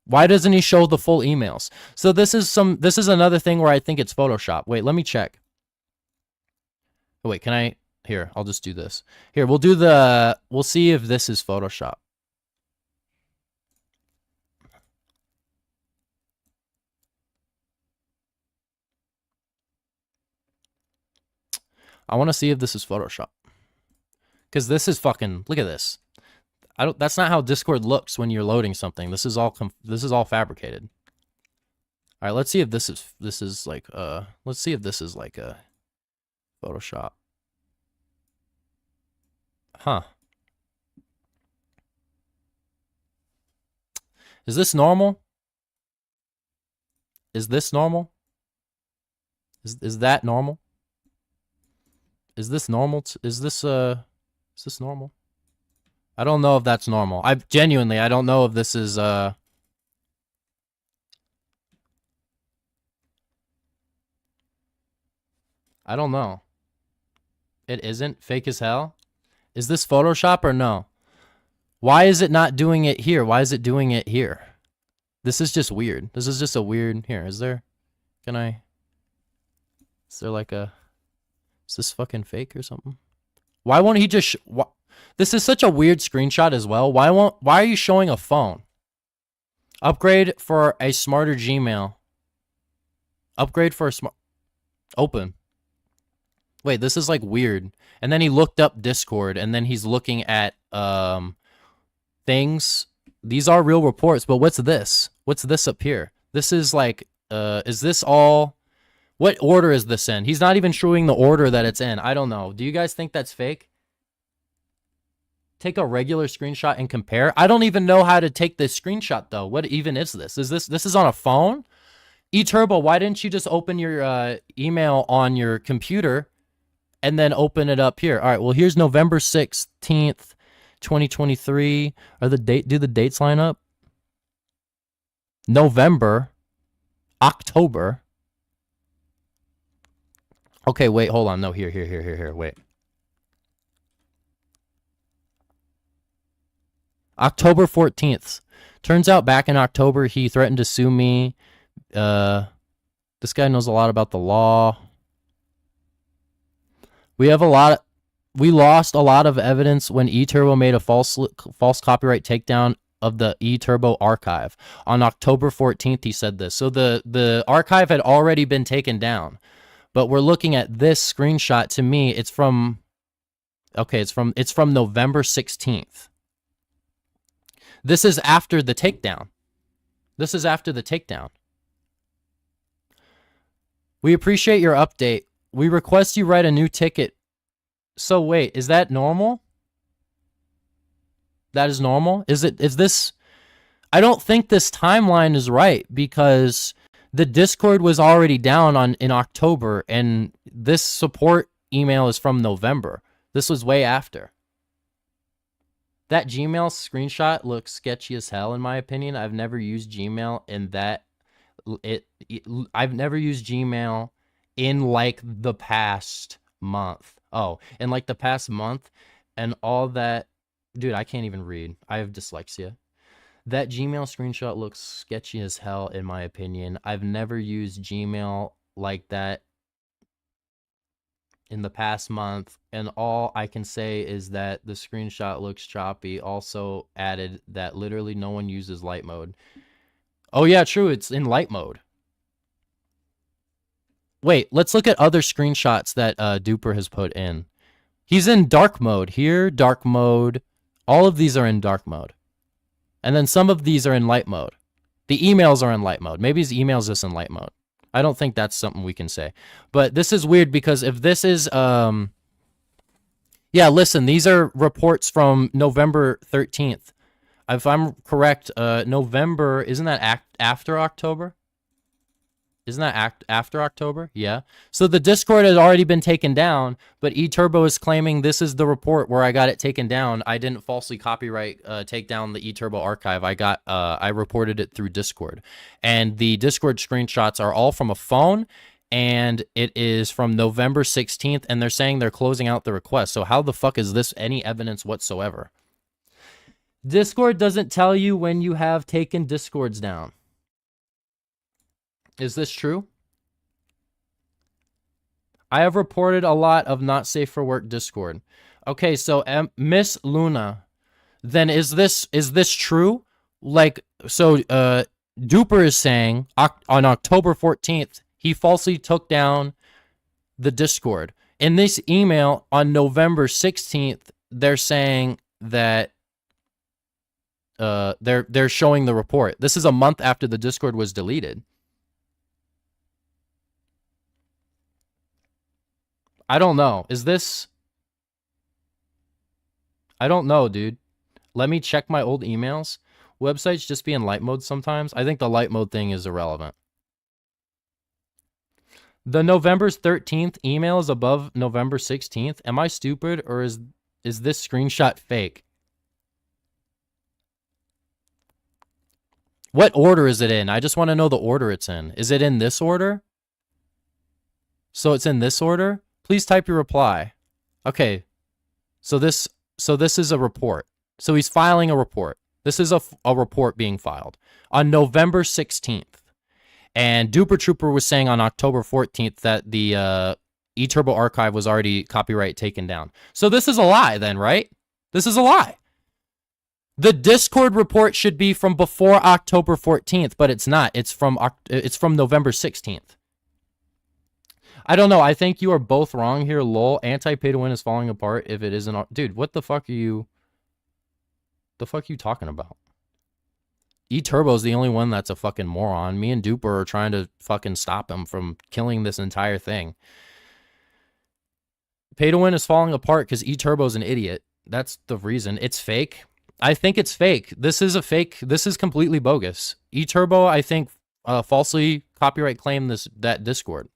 Why doesn't he show the full emails? So this is another thing where I think it's Photoshop. Wait, let me check. Oh, wait, here, I'll just do this. Here, we'll see if this is Photoshop. I want to see if this is Photoshop. Because this is fucking, look at this. That's not how Discord looks when you're loading something. This is all fabricated. All right, let's see if this is like let's see if this is like a Photoshop. Huh. Is this normal? Is this normal? Is that normal? Is this normal? Is this normal? I don't know if that's normal. I don't know if this is I don't know. It isn't fake as hell. Is this Photoshop or no? Why is it not doing it here? Why is it doing it here? This is just weird. This is just a weird here. Is there like a, is this fucking fake or something? Why won't he just this is such a weird screenshot as well. Why are you showing a phone? Upgrade for a smarter Gmail. Upgrade for a open. Wait, this is like weird. And then he looked up Discord, and then he's looking at things. These are real reports, but what's this? What's this up here? This is like is this all, what order is this in? He's not even showing the order that it's in. I don't know. Do you guys think that's fake? take a regular screenshot and compare? I don't even know how to take this screenshot though. What even is this? Is this is on a phone? eTurbo, why didn't you just open your email on your computer and then open it up here? All right, well, here's November 16th, 2023. Do the dates line up? November, October. Okay, wait, hold on. No, here, wait. October 14th. Turns out back in October, he threatened to sue me. This guy knows a lot about the law. We lost a lot of evidence when eTurbo made a false copyright takedown of the eTurbo archive. On October 14th, he said this. So the archive had already been taken down. But we're looking at this screenshot. To me, it's from November 16th. This is after the takedown. We appreciate your update. We request you write a new ticket. So wait, is that normal? That is normal? Is this... I don't think this timeline is right because the Discord was already down in October and this support email is from November. This was way after. That Gmail screenshot looks sketchy as hell in my opinion. I've never used Gmail I've never used Gmail in like the past month. Oh, in like the past month and all that. Dude, I can't even read. I have dyslexia. That Gmail screenshot looks sketchy as hell in my opinion. I've never used Gmail like that in the past month, and all I can say is that the screenshot looks choppy. Also added that literally no one uses light mode. Oh yeah, true, it's in light mode. Wait, let's look at other screenshots that Duper has put in. He's in dark mode here, dark mode. All of these are in dark mode. And then some of these are in light mode. The emails are in light mode. Maybe his email's just in light mode. I don't think that's something we can say. But this is weird because if this is... yeah, listen, these are reports from November 13th. If I'm correct, November... Isn't that after October? Isn't that after October? Yeah. So the Discord has already been taken down, but eTurbo is claiming this is the report where I got it taken down. I didn't falsely copyright take down the eTurbo archive. I reported it through Discord. And the Discord screenshots are all from a phone, and it is from November 16th, and they're saying they're closing out the request. So how the fuck is this any evidence whatsoever? Discord doesn't tell you when you have taken Discords down. Is this true? I have reported a lot of not safe for work Discord. Okay, so Miss Luna, then is this true? Like, so Duper is saying on October 14th, he falsely took down the Discord. In this email on November 16th, they're saying that they're showing the report. This is a month after the Discord was deleted. I don't know. Is this... I don't know, dude. Let me check my old emails. Websites just be in light mode sometimes. I think the light mode thing is irrelevant. The November 13th email is above November 16th. Am I stupid or is this screenshot fake? What order is it in? I just want to know the order it's in. Is it in this order? So it's in this order? Please type your reply. Okay. So this is a report. So he's filing a report. This is a report being filed on November 16th. And Duper Trooper was saying on October 14th that the eTurbo archive was already copyright taken down. So this is a lie then, right? This is a lie. The Discord report should be from before October 14th, but it's not. It's from November 16th. I don't know. I think you are both wrong here, lol. Anti-pay to win is falling apart if it isn't... Dude, what the fuck are you... The fuck are you talking about? eTurbo's the only one that's a fucking moron. Me and Duper are trying to fucking stop him from killing this entire thing. Pay to win is falling apart because eTurbo's an idiot. That's the reason. It's fake. I think it's fake. This is a fake. This is completely bogus. eTurbo, I think, falsely copyright claimed that Discord.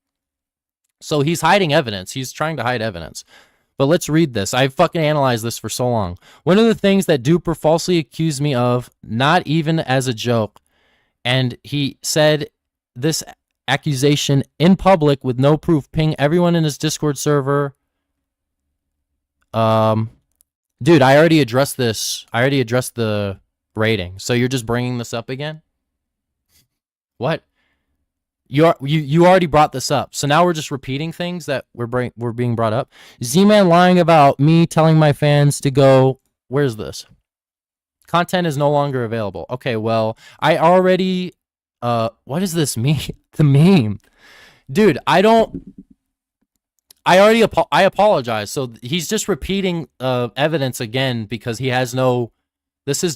So he's hiding evidence. He's trying to hide evidence. But let's read this. I fucking analyzed this for so long. One of the things that Duper falsely accused me of, not even as a joke, and he said this accusation in public with no proof. Ping everyone in his Discord server. Dude, I already addressed this. I already addressed the rating. So you're just bringing this up again? What? You already brought this up. So now we're just repeating things that we're being brought up. Z-Man lying about me telling my fans to go. Where's this? Content is no longer available. Okay, well, I already what does this mean? The meme. Dude, I apologize. So he's just repeating evidence again because he has no. This is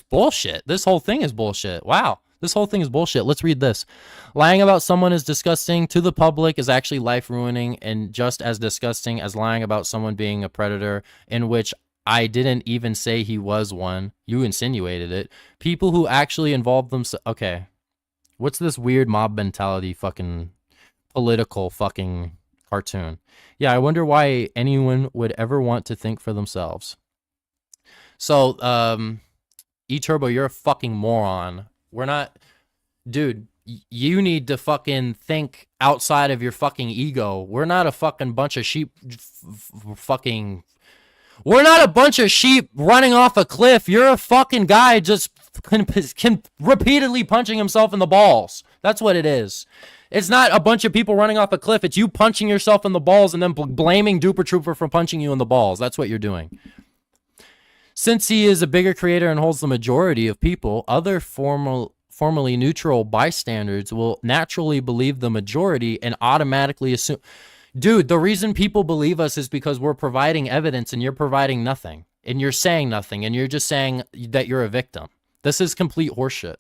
bullshit. This whole thing is bullshit. Wow. This whole thing is bullshit. Let's read this. Lying about someone is disgusting to the public is actually life-ruining and just as disgusting as lying about someone being a predator, in which I didn't even say he was one. You insinuated it. People who actually involved themselves. Okay. What's this weird mob mentality fucking political fucking cartoon? Yeah, I wonder why anyone would ever want to think for themselves. So, eTurbo, you're a fucking moron. We're not, dude, you need to fucking think outside of your fucking ego. We're not a fucking bunch of sheep we're not a bunch of sheep running off a cliff. You're a fucking guy just can repeatedly punching himself in the balls. That's what it is. It's not a bunch of people running off a cliff. It's you punching yourself in the balls and then blaming Duper Trooper for punching you in the balls. That's what you're doing. Since he is a bigger creator and holds the majority of people, other formerly neutral bystanders will naturally believe the majority and automatically assume. Dude, the reason people believe us is because we're providing evidence and you're providing nothing. And you're saying nothing. And you're just saying that you're a victim. This is complete horseshit.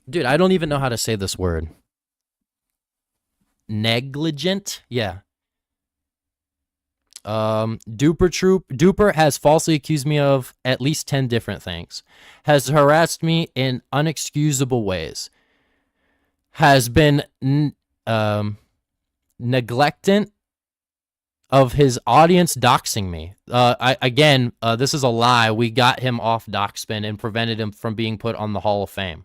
Dude, I don't even know how to say this word. Negligent? Yeah. Duper has falsely accused me of at least 10 different things. Has harassed me in unexcusable ways. Has been neglectant of his audience doxing me. This is a lie. We got him off Doxspin and prevented him from being put on the Hall of Fame.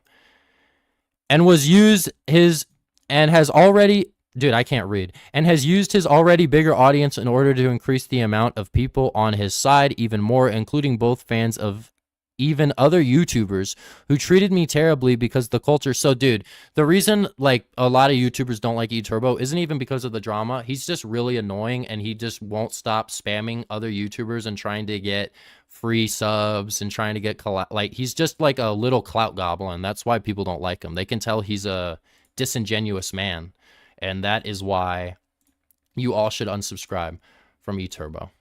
And was used his and has already I can't read. And has used his already bigger audience in order to increase the amount of people on his side even more, including both fans of even other YouTubers who treated me terribly because the culture. So, dude, the reason like a lot of YouTubers don't like eTurbo isn't even because of the drama. He's just really annoying and he just won't stop spamming other YouTubers and trying to get free subs and trying to get like he's just like a little clout goblin. That's why people don't like him. They can tell he's a disingenuous man. And that is why you all should unsubscribe from eTurbo.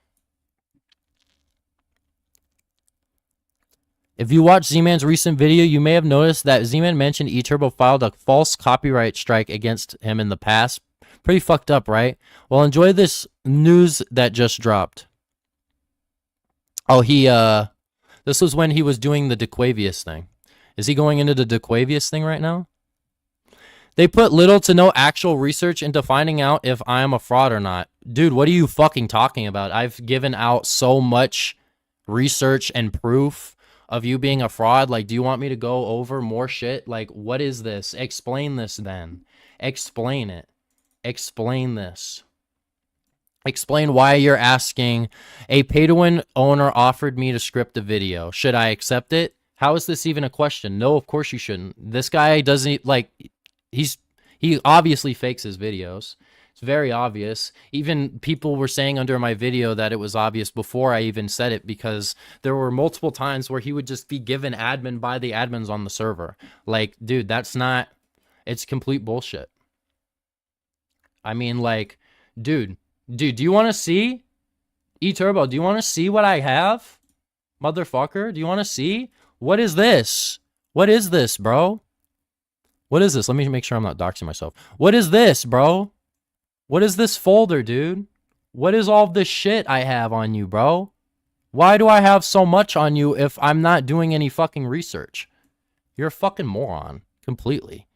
If you watch Z-Man's recent video, you may have noticed that Z-Man mentioned eTurbo filed a false copyright strike against him in the past. Pretty fucked up, right? Well, enjoy this news that just dropped. Oh, this was when he was doing the DeQuavius thing. Is he going into the DeQuavius thing right now? They put little to no actual research into finding out if I am a fraud or not. Dude, what are you fucking talking about? I've given out so much research and proof of you being a fraud. Like, do you want me to go over more shit? Like, what is this? Explain this then. Explain it. Explain this. Explain why you're asking. A pay-to-win owner offered me to script a video. Should I accept it? How is this even a question? No, of course you shouldn't. This guy doesn't, like... He obviously fakes his videos. It's very obvious. Even people were saying under my video that it was obvious before I even said it because there were multiple times where he would just be given admin by the admins on the server. Like, dude, that's not... It's complete bullshit. I mean, like, dude, do you want to see? eTurbo, do you want to see what I have? Motherfucker, do you want to see? What is this? What is this, bro? What is this? Let me make sure I'm not doxing myself. What is this, bro? What is this folder, dude? What is all this shit I have on you, bro? Why do I have so much on you if I'm not doing any fucking research? You're a fucking moron. Completely.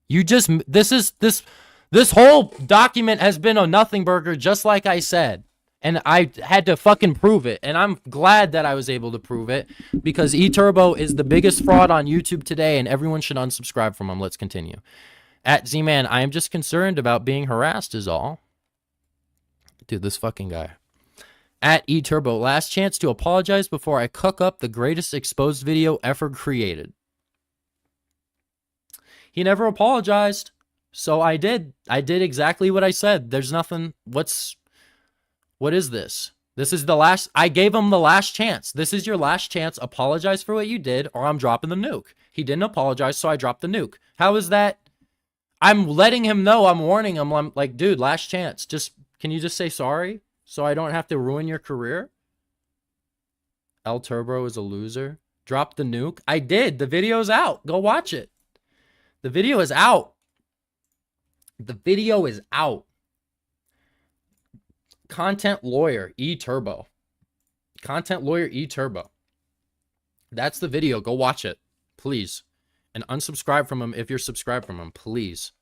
You just... This whole document has been a nothing burger, just like I said. And I had to fucking prove it. And I'm glad that I was able to prove it. Because eTurbo is the biggest fraud on YouTube today. And everyone should unsubscribe from him. Let's continue. At Z-Man, I am just concerned about being harassed is all. Dude, this fucking guy. At eTurbo, last chance to apologize before I cook up the greatest exposed video ever created. He never apologized. So I did. I did exactly what I said. There's nothing. What is this? This is the last. I gave him the last chance. This is your last chance. Apologize for what you did or I'm dropping the nuke. He didn't apologize, so I dropped the nuke. How is that? I'm letting him know. I'm warning him. I'm like, dude, last chance. Can you just say sorry so I don't have to ruin your career? El Turbo is a loser. Drop the nuke. I did. The video's out. Go watch it. The video is out. The video is out. Content lawyer eTurbo. Content lawyer eTurbo. That's the video. Go watch it, please. And unsubscribe from him if you're subscribed from him, please.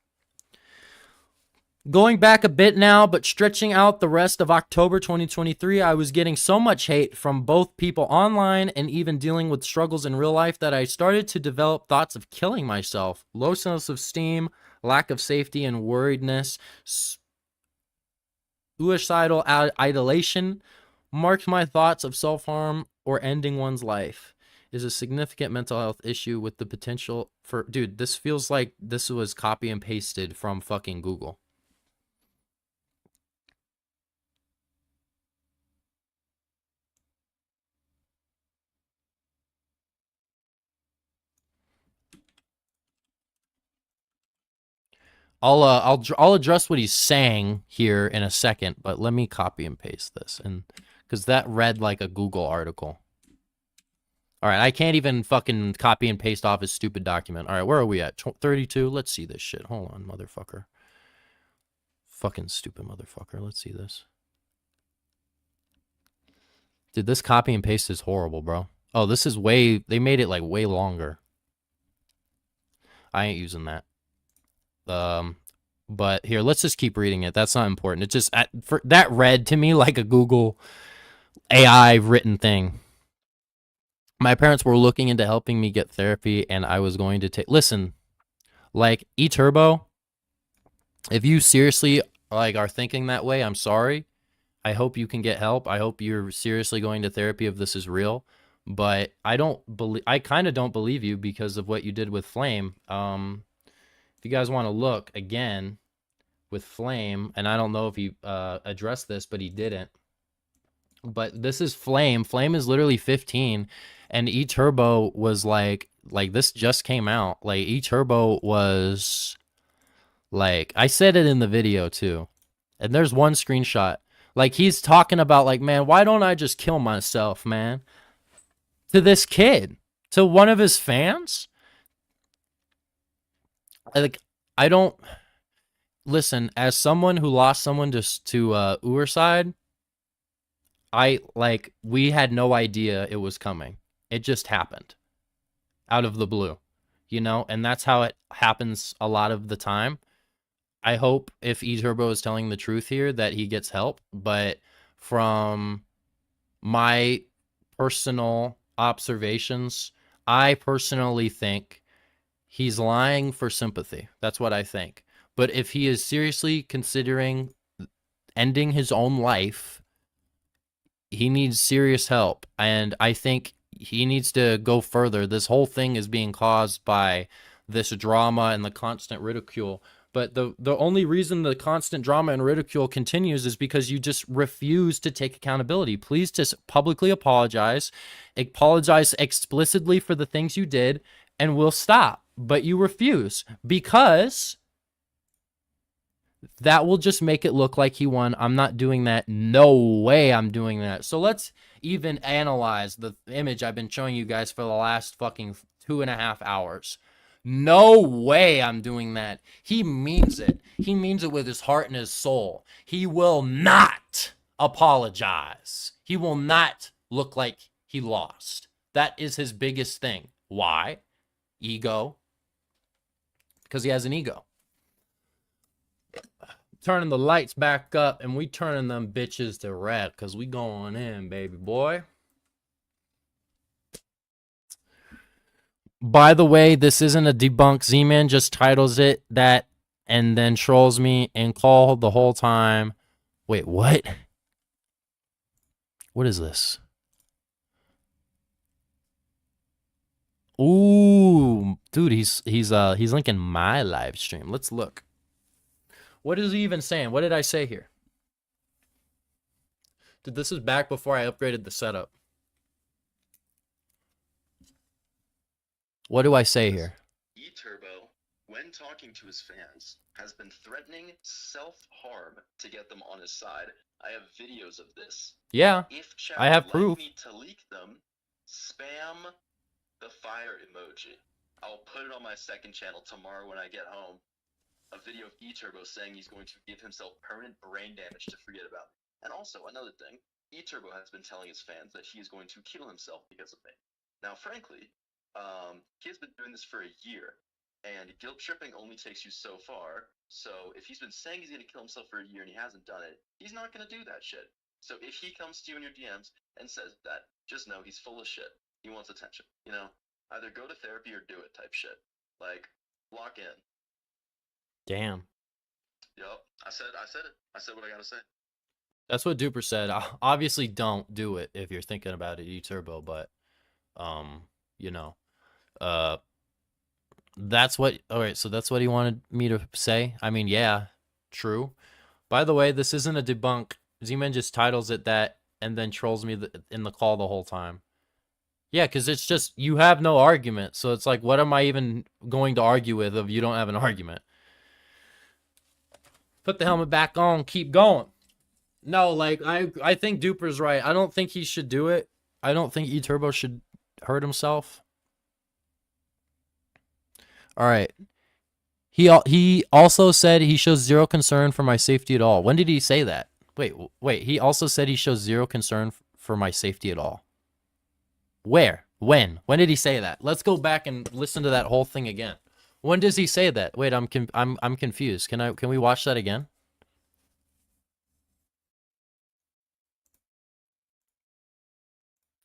Going back a bit now, but stretching out the rest of October 2023, I was getting so much hate from both people online and even dealing with struggles in real life that I started to develop thoughts of killing myself. Low sense of esteem, lack of safety and worriedness, suicidal idolation marked my thoughts of self-harm or ending one's life. Is a significant mental health issue with the potential for... Dude, this feels like this was copy and pasted from fucking Google. I'll address what he's saying here in a second, but let me copy and paste this, and because that read like a Google article. All right, I can't even fucking copy and paste off his stupid document. All right, where are we at? 32. Let's see this shit. Hold on, motherfucker. Fucking stupid motherfucker. Let's see this. Dude, this copy and paste is horrible, bro. Oh, this is way... They made it like way longer. I ain't using that. But here, let's just keep reading it. That's not important. It just that read to me like a Google AI written thing. My parents were looking into helping me get therapy, and I was going to take... Listen, like eTurbo, if you seriously like are thinking that way, I'm sorry. I hope you can get help. I hope you're seriously going to therapy if this is real. But I kind of don't believe you because of what you did with Flame. If you guys want to look again with Flame, and I don't know if he addressed this, but he didn't. But this is Flame. Flame is literally 15, and eTurbo was like this just came out. Like eTurbo was like, I said it in the video too, and there's one screenshot. Like he's talking about like, man, why don't I just kill myself, man? To this kid, to one of his fans. Like, I don't... Listen, as someone who lost someone to Urside, we had no idea it was coming. It just happened. Out of the blue. You know? And that's how it happens a lot of the time. I hope if eTurbo is telling the truth here that he gets help. But from my personal observations, I personally think he's lying for sympathy. That's what I think. But if he is seriously considering ending his own life, he needs serious help. And I think he needs to go further. This whole thing is being caused by this drama and the constant ridicule. But the only reason the constant drama and ridicule continues is because you just refuse to take accountability. Please just publicly apologize. Apologize explicitly for the things you did, and we'll stop. But you refuse because that will just make it look like he won. I'm not doing that. No way I'm doing that. So let's even analyze the image I've been showing you guys for the last fucking 2.5 hours. No way I'm doing that. He means it. He means it with his heart and his soul. He will not apologize. He will not look like he lost. That is his biggest thing. Why? Ego. Because he has an ego. Turning the lights back up and we turning them bitches to red because we going in, baby boy. By the way, this isn't a debunk. Z-Man just titles it that and then trolls me and call the whole time. Wait, what? What is this? Ooh, dude, he's linking my live stream. Let's look. What is he even saying? What did I say here? Dude, this is back before I upgraded the setup. What do I say here? eTurbo, when talking to his fans, has been threatening self-harm to get them on his side. I have videos of this. Yeah, If chat I have would proof. like me to leak them, spam the fire emoji. I'll put it on my second channel tomorrow when I get home. A video of eTurbo saying he's going to give himself permanent brain damage to forget about. And also, another thing, eTurbo has been telling his fans that he is going to kill himself because of me. Now, frankly, he has been doing this for a year, and guilt tripping only takes you so far. So if he's been saying he's going to kill himself for a year and he hasn't done it, he's not going to do that shit. So if he comes to you in your DMs and says that, just know he's full of shit. He wants attention. You know, either go to therapy or do it type shit. Like, lock in. Damn. Yup, I said it. I said what I gotta say. That's what Duper said. Obviously, don't do it if you're thinking about it, eTurbo, but, you know, that's what, all right, so that's what he wanted me to say. I mean, yeah, true. By the way, this isn't a debunk. Z-Man just titles it that and then trolls me in the call the whole time. Yeah, because it's just, you have no argument. So it's like, what am I even going to argue with if you don't have an argument? Put the helmet back on, keep going. No, like, I think Duper's right. I don't think he should do it. I don't think eTurbo should hurt himself. All right. He also said he shows zero concern for my safety at all. When did he say that? Wait. He also said he shows zero concern for my safety at all. Where? When? When did he say that? Let's go back and listen to that whole thing again. When does he say that? Wait, I'm confused. Can we watch that again?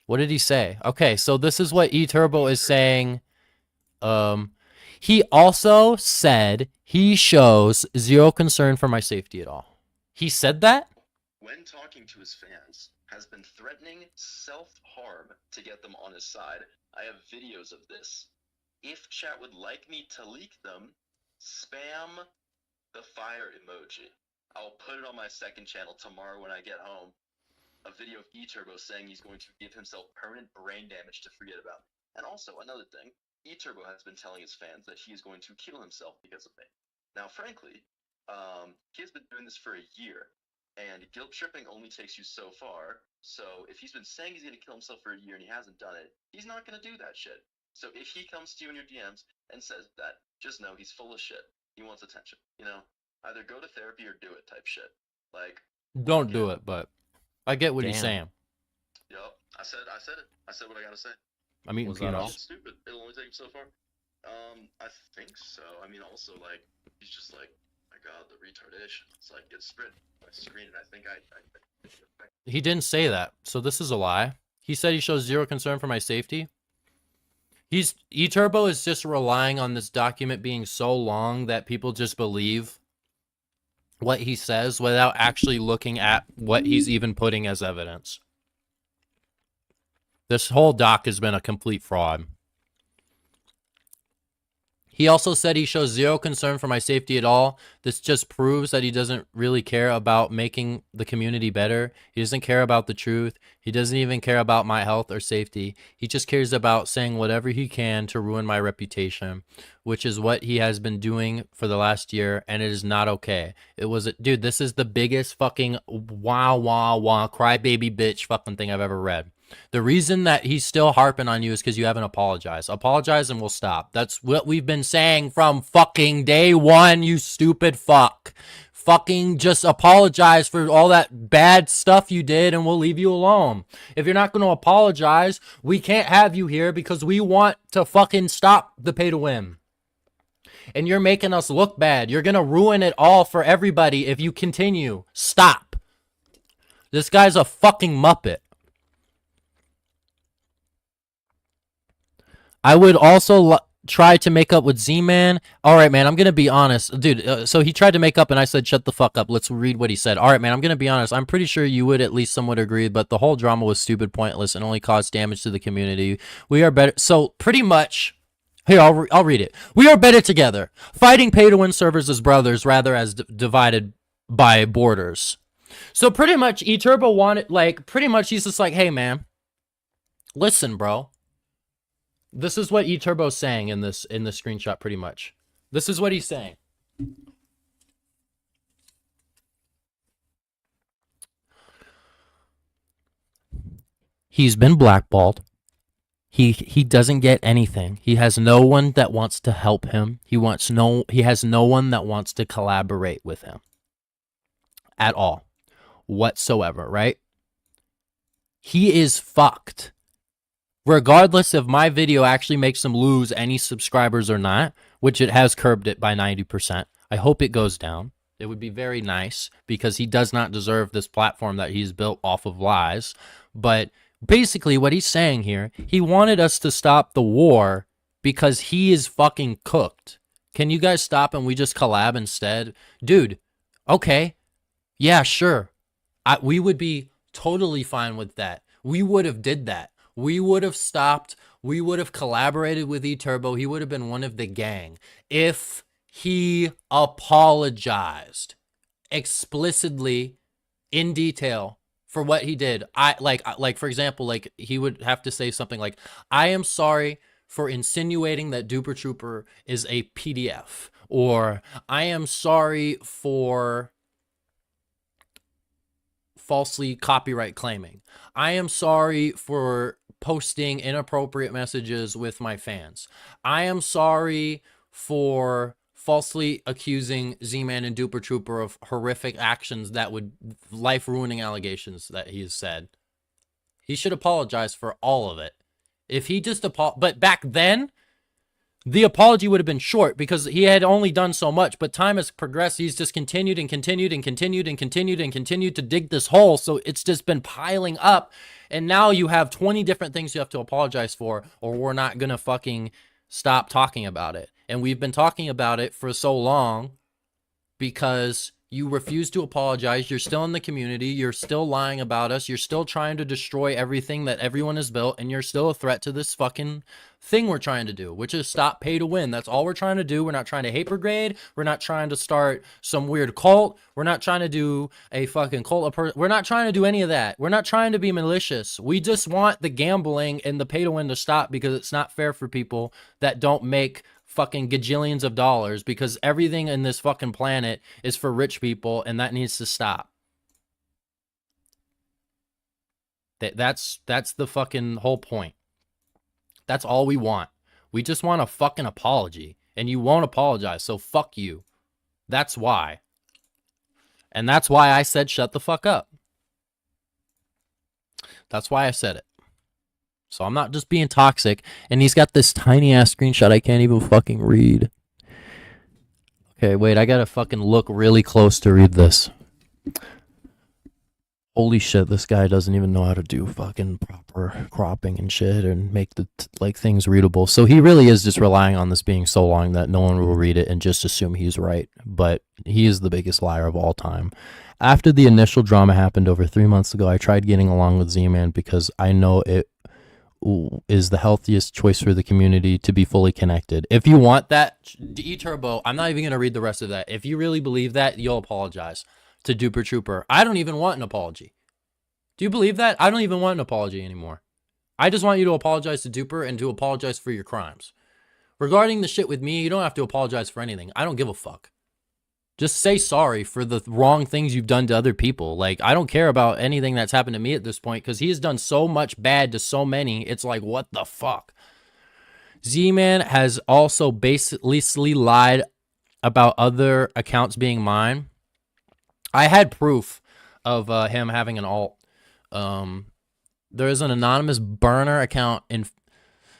What did he say? Okay, so this is what eTurbo is saying. He also said he shows zero concern for my safety at all. He said that? When talking to his fans, has been threatening self-harm to get them on his side. I have videos of this. If chat would like me to leak them, spam the fire emoji. I'll put it on my second channel tomorrow when I get home. A video of eTurbo saying he's going to give himself permanent brain damage to forget about. And also, another thing, eTurbo has been telling his fans that he is going to kill himself because of me. Now, frankly, he has been doing this for a year, and guilt tripping only takes you so far. So if he's been saying he's going to kill himself for a year and he hasn't done it, he's not going to do that shit. So if he comes to you in your DMs and says that, just know he's full of shit. He wants attention. You know, either go to therapy or do it type shit. Like, Don't do it, but I get what he's Damn. saying. yup, I said it. I said what I gotta say. I'm eating Was that all? peanuts. It's stupid. It'll only take him so far. I think so. I mean, also, like, he's just like, my god, the retardation. It's like, it's spread my screen, and I think I He didn't say that, so this is a lie. He said he shows zero concern for my safety. eTurbo is just relying on this document being so long that people just believe what he says without actually looking at what he's even putting as evidence. This whole doc has been a complete fraud. He also said he shows zero concern for my safety at all. This just proves that he doesn't really care about making the community better. He doesn't care about the truth. He doesn't even care about my health or safety. He just cares about saying whatever he can to ruin my reputation, which is what he has been doing for the last year, and it is not okay. It was, dude, this is the biggest fucking crybaby bitch fucking thing I've ever read. The reason that he's still harping on you is because you haven't apologized. Apologize and we'll stop. That's what we've been saying from fucking day one, you stupid fuck. Fucking just apologize for all that bad stuff you did and we'll leave you alone. If you're not going to apologize, we can't have you here because we want to fucking stop the pay to win. And you're making us look bad. You're going to ruin it all for everybody if you continue. Stop. This guy's a fucking Muppet. I would also try to make up with Z-Man. All right, man, I'm going to be honest. Dude, so he tried to make up and I said, shut the fuck up. Let's read what he said. All right, man, I'm going to be honest. I'm pretty sure you would at least somewhat agree, but the whole drama was stupid, pointless, and only caused damage to the community. We are better. So pretty much, here, I'll read it. We are better together. Fighting pay-to-win servers as brothers rather as divided by borders. So pretty much eTurbo wanted, like, pretty much he's just like, hey, man, listen, bro. This is what eTurbo's saying in this screenshot, pretty much. This is what he's saying. He's been blackballed. He doesn't get anything. He has no one that wants to help him. He has no one that wants to collaborate with him. At all. Whatsoever, right? He is fucked. Regardless if my video actually makes him lose any subscribers or not, which it has curbed it by 90%. I hope it goes down. It would be very nice because he does not deserve this platform that he's built off of lies. But basically what he's saying here, he wanted us to stop the war because he is fucking cooked. Can you guys stop and we just collab instead? Dude, okay. Yeah, sure. We would be totally fine with that. We would have did that. We would have stopped. We would have collaborated with eTurbo. He would have been one of the gang if he apologized explicitly in detail for what he did. Like for example, like he would have to say something like, I am sorry for insinuating that Duper Trooper is a PDF, or I am sorry for falsely copyright claiming. I am sorry for posting inappropriate messages with my fans. I am sorry for falsely accusing Z-Man and Duper Trooper of horrific actions that would life-ruining allegations that he has said. He should apologize for all of it. If he just but back then, the apology would have been short because he had only done so much, but time has progressed. He's just continued and continued and continued and continued and continued to dig this hole. So it's just been piling up. And now you have 20 different things you have to apologize for, or we're not going to fucking stop talking about it. And we've been talking about it for so long because you refuse to apologize. You're still in the community. You're still lying about us. You're still trying to destroy everything that everyone has built. And you're still a threat to this fucking thing we're trying to do, which is stop pay to win. That's all we're trying to do. We're not trying to hate brigade. We're not trying to start some weird cult. We're not trying to do a fucking cult. We're not trying to do any of that. We're not trying to be malicious. We just want the gambling and the pay to win to stop because it's not fair for people that don't make fucking gajillions of dollars, because everything in this fucking planet is for rich people and that needs to stop. That's the fucking whole point. That's all we want. We just want a fucking apology, and you won't apologize, so fuck you. That's why. And that's why I said shut the fuck up. That's why I said it. So I'm not just being toxic. And he's got this tiny ass screenshot I can't even fucking read. Okay, wait, I gotta fucking look really close to read this. Holy shit, this guy doesn't even know how to do fucking proper cropping and shit and make the things readable. So he really is just relying on this being so long that no one will read it and just assume he's right. But he is the biggest liar of all time. After the initial drama happened over 3 months ago, I tried getting along with Z-Man because I know it is the healthiest choice for the community to be fully connected. If you want that, eTurbo, I'm not even going to read the rest of that. If you really believe that, you'll apologize to Duper Trooper. I don't even want an apology. Do you believe that? I don't even want an apology anymore. I just want you to apologize to Duper and to apologize for your crimes. Regarding the shit with me, you don't have to apologize for anything. I don't give a fuck. Just say sorry for the wrong things you've done to other people. Like, I don't care about anything that's happened to me at this point because he has done so much bad to so many. It's like, what the fuck? Z-Man has also basically lied about other accounts being mine. I had proof of him having an alt. There is an anonymous burner account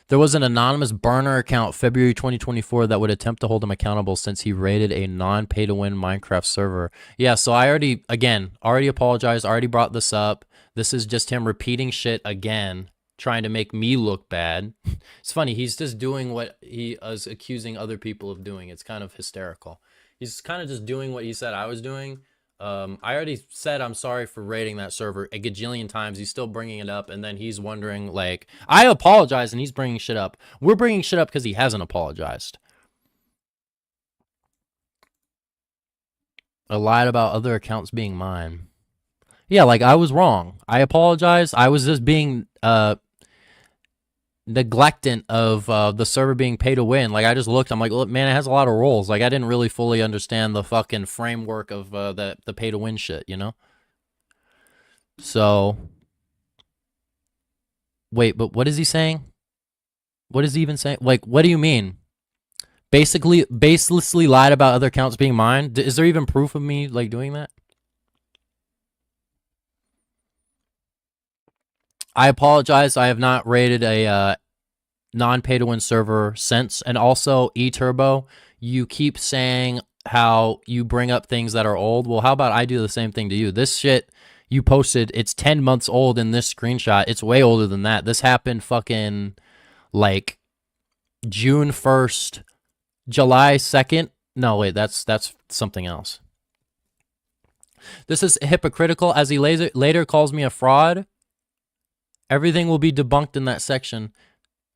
There was an anonymous burner account February 2024 that would attempt to hold him accountable since he raided a non-pay-to-win Minecraft server. Yeah, so I already apologized, already brought this up. This is just him repeating shit again, trying to make me look bad. It's funny, he's just doing what he is accusing other people of doing. It's kind of hysterical. He's kind of just doing what he said I was doing. I already said I'm sorry for raiding that server a gajillion times. He's still bringing it up, and then he's wondering, like, I apologize, and he's bringing shit up. We're bringing shit up because he hasn't apologized. I lied about other accounts being mine. Yeah, like, I was wrong. I apologize. I was just being neglectant of the server being pay to win. Like, I just looked, I'm like, look, man, it has a lot of roles. Like, I didn't really fully understand the fucking framework of the pay to win shit, you know? So, wait, but what is he saying? What is he even saying? Like, what do you mean? Baselessly lied about other accounts being mine? Is there even proof of me, like, doing that? I apologize. I have not rated a non-pay-to-win server since. And also, eTurbo, you keep saying how you bring up things that are old. Well, how about I do the same thing to you? This shit you posted, it's 10 months old in this screenshot. It's way older than that. This happened fucking, like, June 1st, July 2nd. No, wait, that's something else. This is hypocritical as he later calls me a fraud. Everything will be debunked in that section.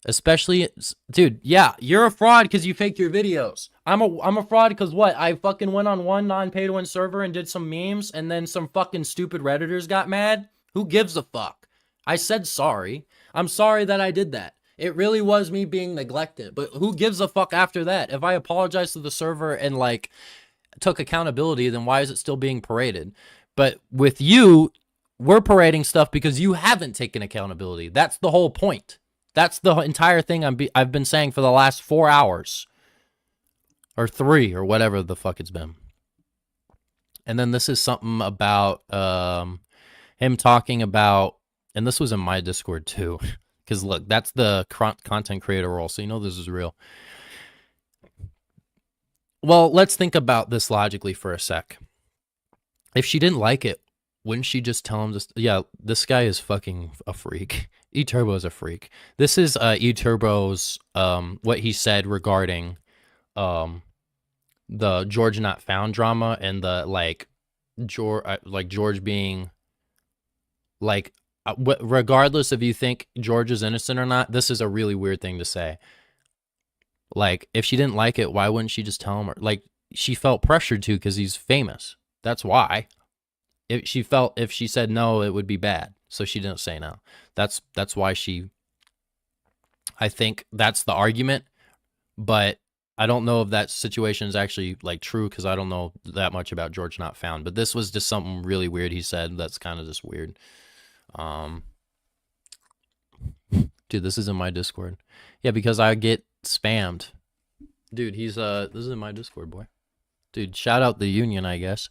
Especially, dude, yeah, you're a fraud because you faked your videos. I'm a fraud because what? I fucking went on one non-pay-to-win server and did some memes, and then some fucking stupid Redditors got mad? Who gives a fuck? I said sorry. I'm sorry that I did that. It really was me being neglected, but who gives a fuck after that? If I apologized to the server and, like, took accountability, then why is it still being paraded? But with you, we're parading stuff because you haven't taken accountability. That's the whole point. That's the entire thing I've been saying for the last 4 hours. Or 3, or whatever the fuck it's been. And then this is something about him talking about, and this was in my Discord too. Because look, that's the content creator role, so you know this is real. Well, let's think about this logically for a sec. If she didn't like it, wouldn't she just tell him, yeah, this guy is fucking a freak. eTurbo is a freak. This is eTurbo's, what he said regarding the George Not Found drama and the, like, George being, like, regardless if you think George is innocent or not, this is a really weird thing to say. Like, if she didn't like it, why wouldn't she just tell him? Like, she felt pressured to because he's famous. That's why. If she said no, it would be bad. So she didn't say no. That's why I think that's the argument. But I don't know if that situation is actually, like, true because I don't know that much about George Not Found. But this was just something really weird he said that's kind of just weird. Dude, this is in my Discord. Yeah, because I get spammed. Dude, this is in my Discord, boy. Dude, shout out the union, I guess.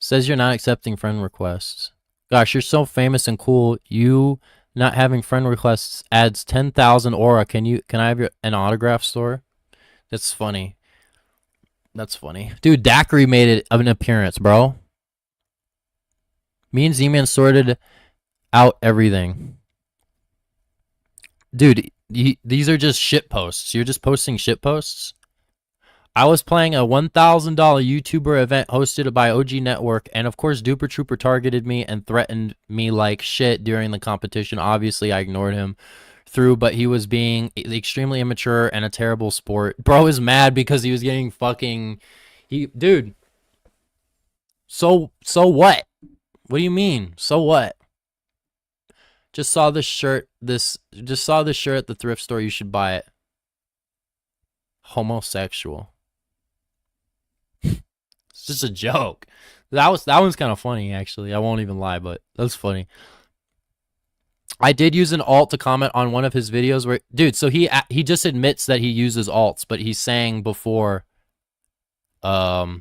Says you're not accepting friend requests. Gosh, you're so famous and cool. You not having friend requests adds 10,000 aura. Can I have an autograph store? That's funny. That's funny. Dude, Daiquiri made an appearance, bro. Me and Z-Man sorted out everything. Dude, these are just shit posts. You're just posting shit posts? I was playing a $1,000 YouTuber event hosted by OG Network, and of course Duper Trooper targeted me and threatened me like shit during the competition. Obviously, I ignored him but he was being extremely immature and a terrible sport. Bro is mad because he was getting fucking... Dude. So what? What do you mean? So what? Just saw this shirt at the thrift store. You should buy it. Homosexual. It's just a joke. That one's kind of funny, actually. I won't even lie, but that's funny. I did use an alt to comment on one of his videos where, dude, so he just admits that he uses alts, but he's saying before that,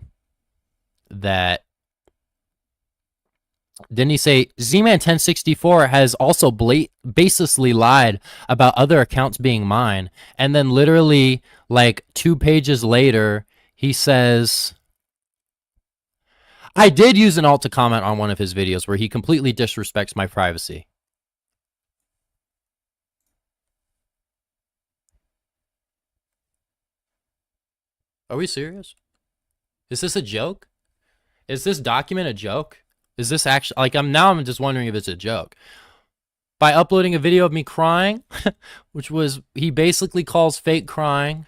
didn't he say Zman1064 has also baselessly lied about other accounts being mine, and then literally like 2 pages later he says, I did use an alt to comment on one of his videos where he completely disrespects my privacy. Are we serious? Is this a joke? Is this document a joke? Is this actually, like, I'm just wondering if it's a joke. By uploading a video of me crying, which was, he basically calls fake crying.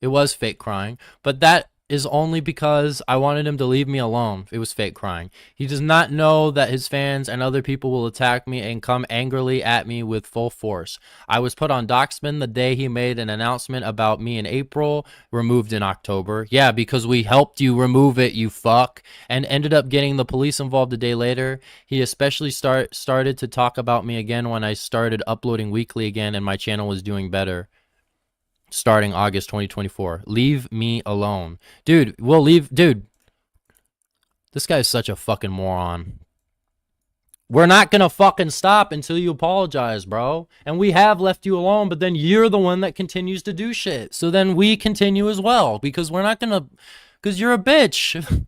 It was fake crying, but that is only because I wanted him to leave me alone. It was fake crying. He does not know that his fans and other people will attack me and come angrily at me with full force. I was put on Doxman the day he made an announcement about me in April, removed in October. Yeah, because we helped you remove it, you fuck, and ended up getting the police involved a day later. He especially started to talk about me again when I started uploading weekly again and my channel was doing better. Starting August 2024. Leave me alone. Dude, we'll leave. Dude, this guy's such a fucking moron. We're not gonna fucking stop until you apologize, bro. And we have left you alone, but then you're the one that continues to do shit. So then we continue as well, because we're not gonna, because you're a bitch.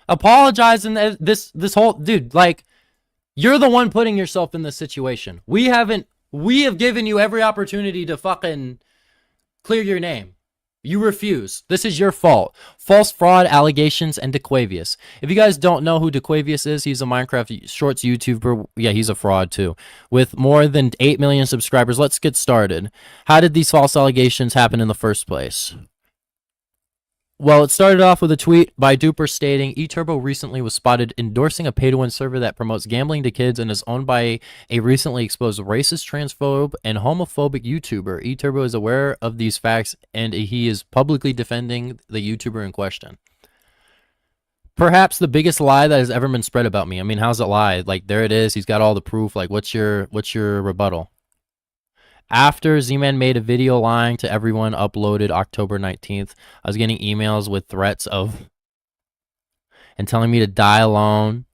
Apologizing this whole, dude, like, you're the one putting yourself in this situation. We have given you every opportunity to fucking clear your name. You refuse. This is your fault. False fraud allegations and DeQuavius. If you guys don't know who DeQuavius is, he's a Minecraft Shorts YouTuber. Yeah, he's a fraud too. With more than 8 million subscribers. Let's get started. How did these false allegations happen in the first place? Well, it started off with a tweet by Duper stating, eTurbo recently was spotted endorsing a pay-to-win server that promotes gambling to kids and is owned by a recently exposed racist, transphobe, and homophobic YouTuber. eTurbo is aware of these facts, and he is publicly defending the YouTuber in question. Perhaps the biggest lie that has ever been spread about me. I mean, how's it lie? Like, there it is. He's got all the proof. Like, what's your rebuttal? After Z-Man made a video lying to everyone, uploaded October 19th, I was getting emails with threats of and telling me to die alone.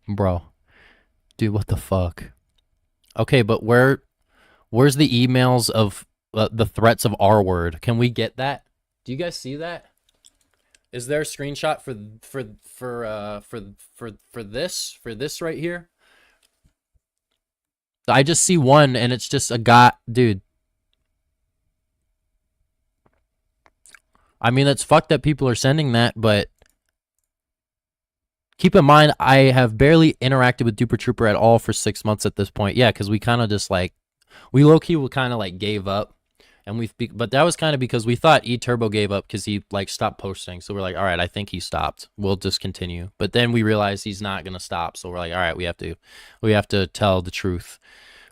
Bro. Dude, what the fuck? Okay, but where's the emails of the threats of R-word? Can we get that? Do you guys see that? Is there a screenshot for this right here? I just see one, and it's just a guy, dude. I mean, it's fucked that people are sending that, but keep in mind, I have barely interacted with Duper Trooper at all for 6 months at this point. Yeah, because we kind of just like, we low-key kind of like gave up, and but that was kind of because we thought eTurbo gave up because he like stopped posting. So we're like, all right, I think he stopped. We'll just continue. But then we realized he's not gonna stop. So we're like, all right, we have to tell the truth.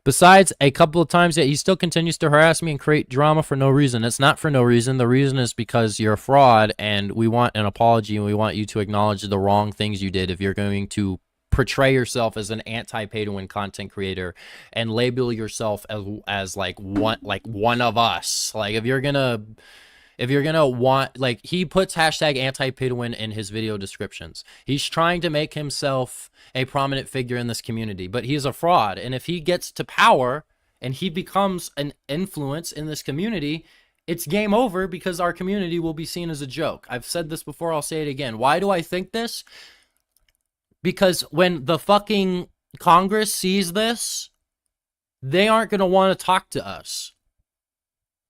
Besides a couple of times that he still continues to harass me and create drama for no reason. It's not for no reason. The reason is because you're a fraud, and we want an apology, and we want you to acknowledge the wrong things you did if you're going to portray yourself as an anti-pay-to-win content creator and label yourself as like one of us. Like, if you're gonna want, like, he puts hashtag anti-pay-to-win in his video descriptions. He's trying to make himself a prominent figure in this community, but he's a fraud. And if he gets to power and he becomes an influence in this community, it's game over, because our community will be seen as a joke. I've said this before, I'll say it again. Why do I think this? Because when the fucking Congress sees this, they aren't going to want to talk to us.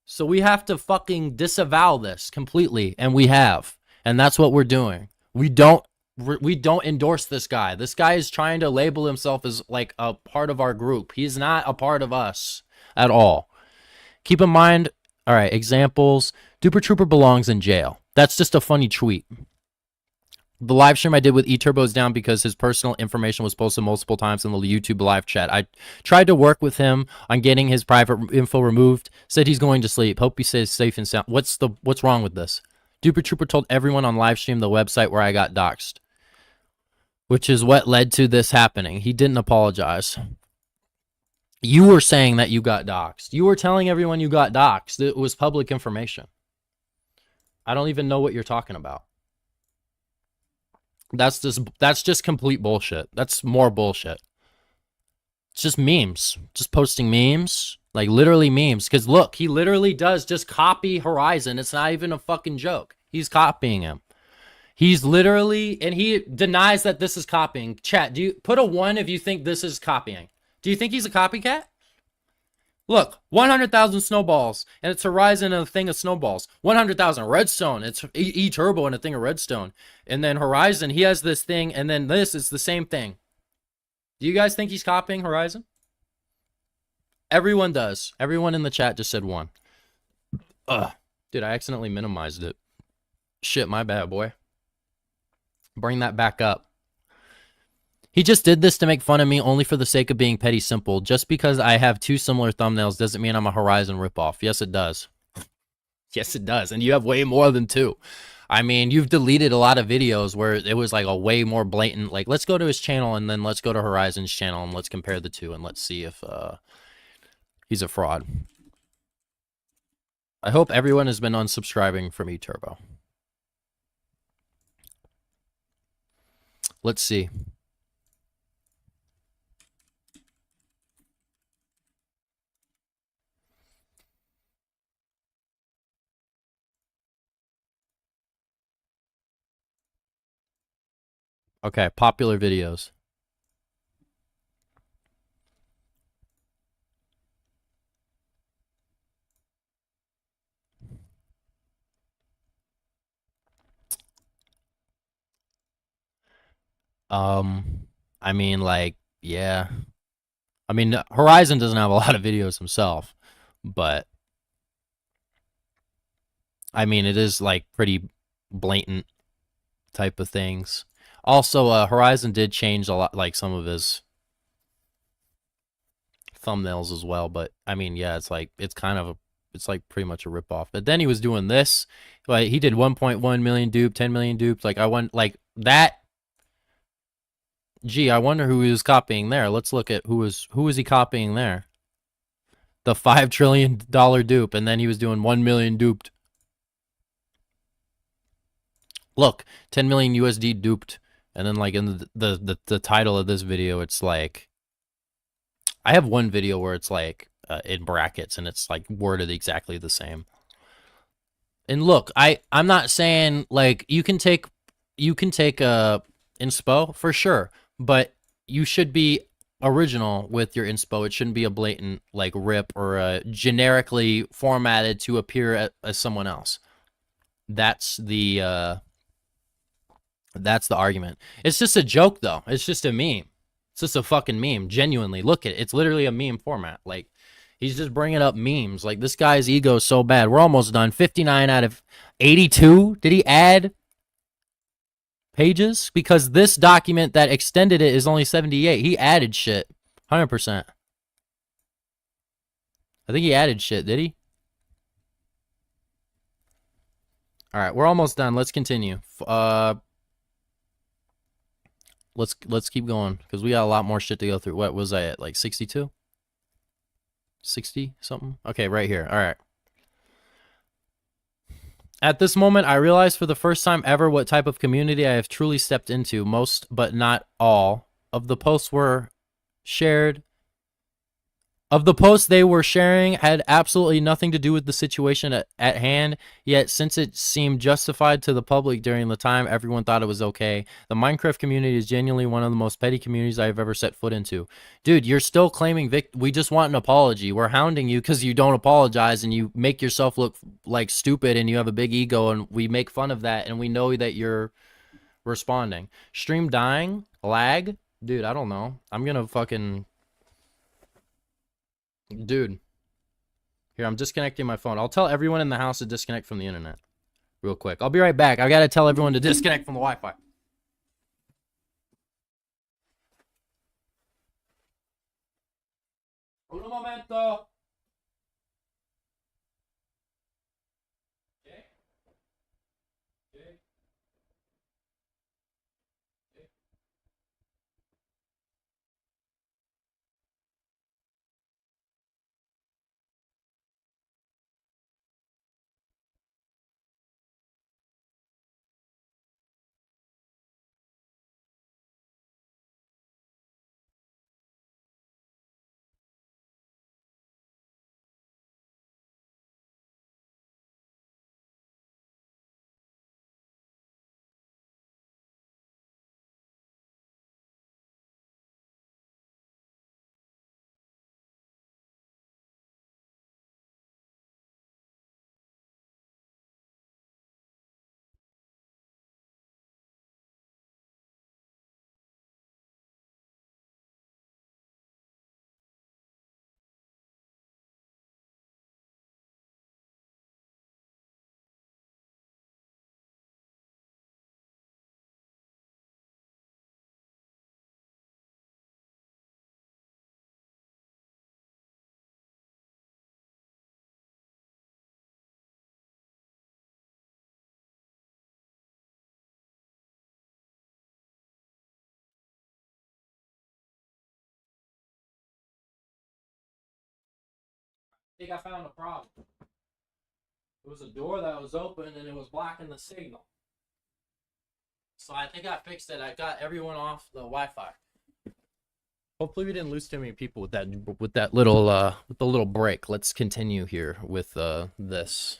So we have to fucking disavow this completely, and we have. And that's what we're doing. We don't endorse this guy. This guy is trying to label himself as like a part of our group. He's not a part of us at all. Keep in mind, all right, examples. Duper Trooper belongs in jail. That's just a funny tweet. The live stream I did with eTurbo is down because his personal information was posted multiple times in the YouTube live chat. I tried to work with him on getting his private info removed. Said he's going to sleep. Hope he stays safe and sound. What's wrong with this? Duper Trooper told everyone on live stream the website where I got doxxed, which is what led to this happening. He didn't apologize. You were saying that you got doxxed. You were telling everyone you got doxxed. It was public information. I don't even know what you're talking about. That's just complete bullshit. That's more bullshit. It's just memes. Just posting memes. Like, literally memes. Because, look, he literally does just copy Horizon. It's not even a fucking joke. He's copying him. He's literally... And he denies that this is copying. Chat, do you... Put a 1 if you think this is copying. Do you think he's a copycat? Look, 100,000 snowballs. And it's Horizon and a thing of snowballs. 100,000 redstone. It's eTurbo and a thing of redstone. And then Horizon, he has this thing. And then this is the same thing. Do you guys think he's copying Horizon? Everyone does. Everyone in the chat just said 1. Ugh. Dude, I accidentally minimized it. Shit, my bad, boy. Bring that back up. He just did this to make fun of me only for the sake of being petty simple. Just because I have 2 similar thumbnails doesn't mean I'm a Horizon ripoff. Yes, it does. Yes, it does. And you have way more than 2. I mean, you've deleted a lot of videos where it was like a way more blatant, like, let's go to his channel and then let's go to Horizon's channel and let's compare the 2 and let's see if he's a fraud. I hope everyone has been unsubscribing from eTurbo. Let's see. Okay, popular videos. I mean, like, yeah. I mean, Horizon doesn't have a lot of videos himself, but I mean, it is like pretty blatant type of things. Also, Horizon did change a lot, like some of his thumbnails as well, but I mean, yeah, it's like, it's kind of it's like pretty much a ripoff. But then he was doing this, like he did 1.1 million dupe, 10 million dupes. Like I went like that. Gee, I wonder who he was copying there. Let's look at who was he copying there. The $5 trillion dupe, and then he was doing 1 million duped. Look, 10 million USD duped, and then like in the title of this video, it's like, I have one video where it's like in brackets and it's like worded exactly the same. And look, I'm not saying like you can take inspo for sure, but you should be original with your inspo. It shouldn't be a blatant like rip or generically formatted to appear as someone else. That's the argument. It's just a joke though. It's just a meme. It's just a fucking meme. Genuinely, look at it. It's literally a meme format. Like, he's just bringing up memes. Like, this guy's ego is so bad. We're almost done. 59 out of 82. Did he add pages? Because this document that extended it is only 78. He added shit. 100%. I think he added shit. Did he? All right, we're almost done. Let's continue. Let's keep going because we got a lot more shit to go through. What was I at? Like 62? 60 something? Okay, right here. All right. At this moment, I realize for the first time ever what type of community I have truly stepped into. Most, but not all, of the posts were shared. Of the posts they were sharing had absolutely nothing to do with the situation at hand, yet since it seemed justified to the public during the time, everyone thought it was okay. The Minecraft community is genuinely one of the most petty communities I've ever set foot into. Dude, you're still claiming we just want an apology. We're hounding you because you don't apologize and you make yourself look like stupid and you have a big ego and we make fun of that and we know that you're responding. Stream dying? Lag? Dude, I don't know. I'm gonna fucking... Dude, here, I'm disconnecting my phone. I'll tell everyone in the house to disconnect from the internet real quick. I'll be right back. I gotta tell everyone to disconnect from the Wi-Fi. Un momento. Okay. think I found a problem. It was a door that was open and it was blocking the signal. So I think I fixed it. I got everyone off the Wi-Fi. Hopefully we didn't lose too many people with that little break. Let's continue here with this.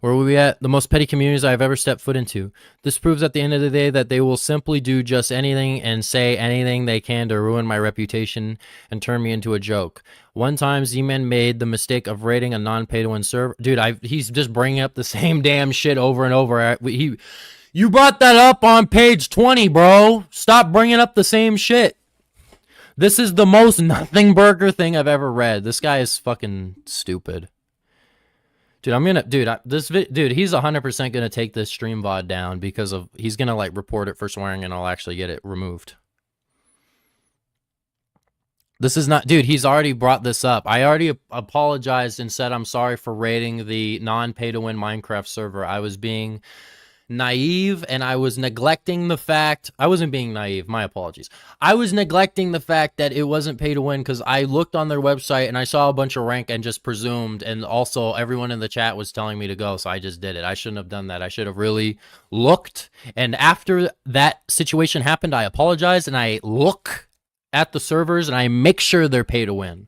Where are we at? The most petty communities I've ever stepped foot into. This proves at the end of the day that they will simply do just anything and say anything they can to ruin my reputation and turn me into a joke. One time, Z-Man made the mistake of raiding a non-pay-to-win server. Dude, he's just bringing up the same damn shit over and over. You brought that up on page 20, bro. Stop bringing up the same shit. This is the most nothing burger thing I've ever read. This guy is fucking stupid. Dude, dude, he's 100% gonna take this stream VOD down because he's gonna like report it for swearing and I'll actually get it removed. This is not, dude, he's already brought this up. I already apologized and said I'm sorry for raiding the non-pay-to-win Minecraft server. I was being naive and I was neglecting the fact, I wasn't being naive, my apologies. I was neglecting the fact that it wasn't pay to win because I looked on their website and I saw a bunch of rank and just presumed, and also everyone in the chat was telling me to go, so I just did it. I shouldn't have done that. I should have really looked, and after that situation happened, I apologized and I look at the servers and I make sure they're pay to win.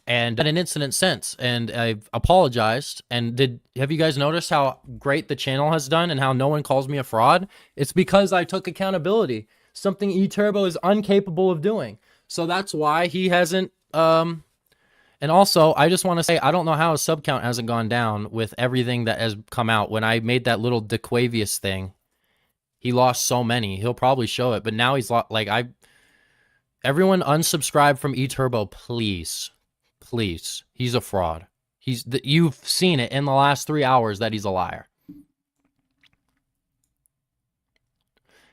And had an incident since, and I've apologized. And have you guys noticed how great the channel has done and how no one calls me a fraud? It's because I took accountability, something eTurbo is incapable of doing. So that's why he hasn't. And also, I just want to say, I don't know how his sub count hasn't gone down with everything that has come out. When I made that little DeQuavius thing, he lost so many. He'll probably show it, but now he's like everyone unsubscribe from eTurbo, please. Please. He's a fraud. You've seen it in the last 3 hours that he's a liar.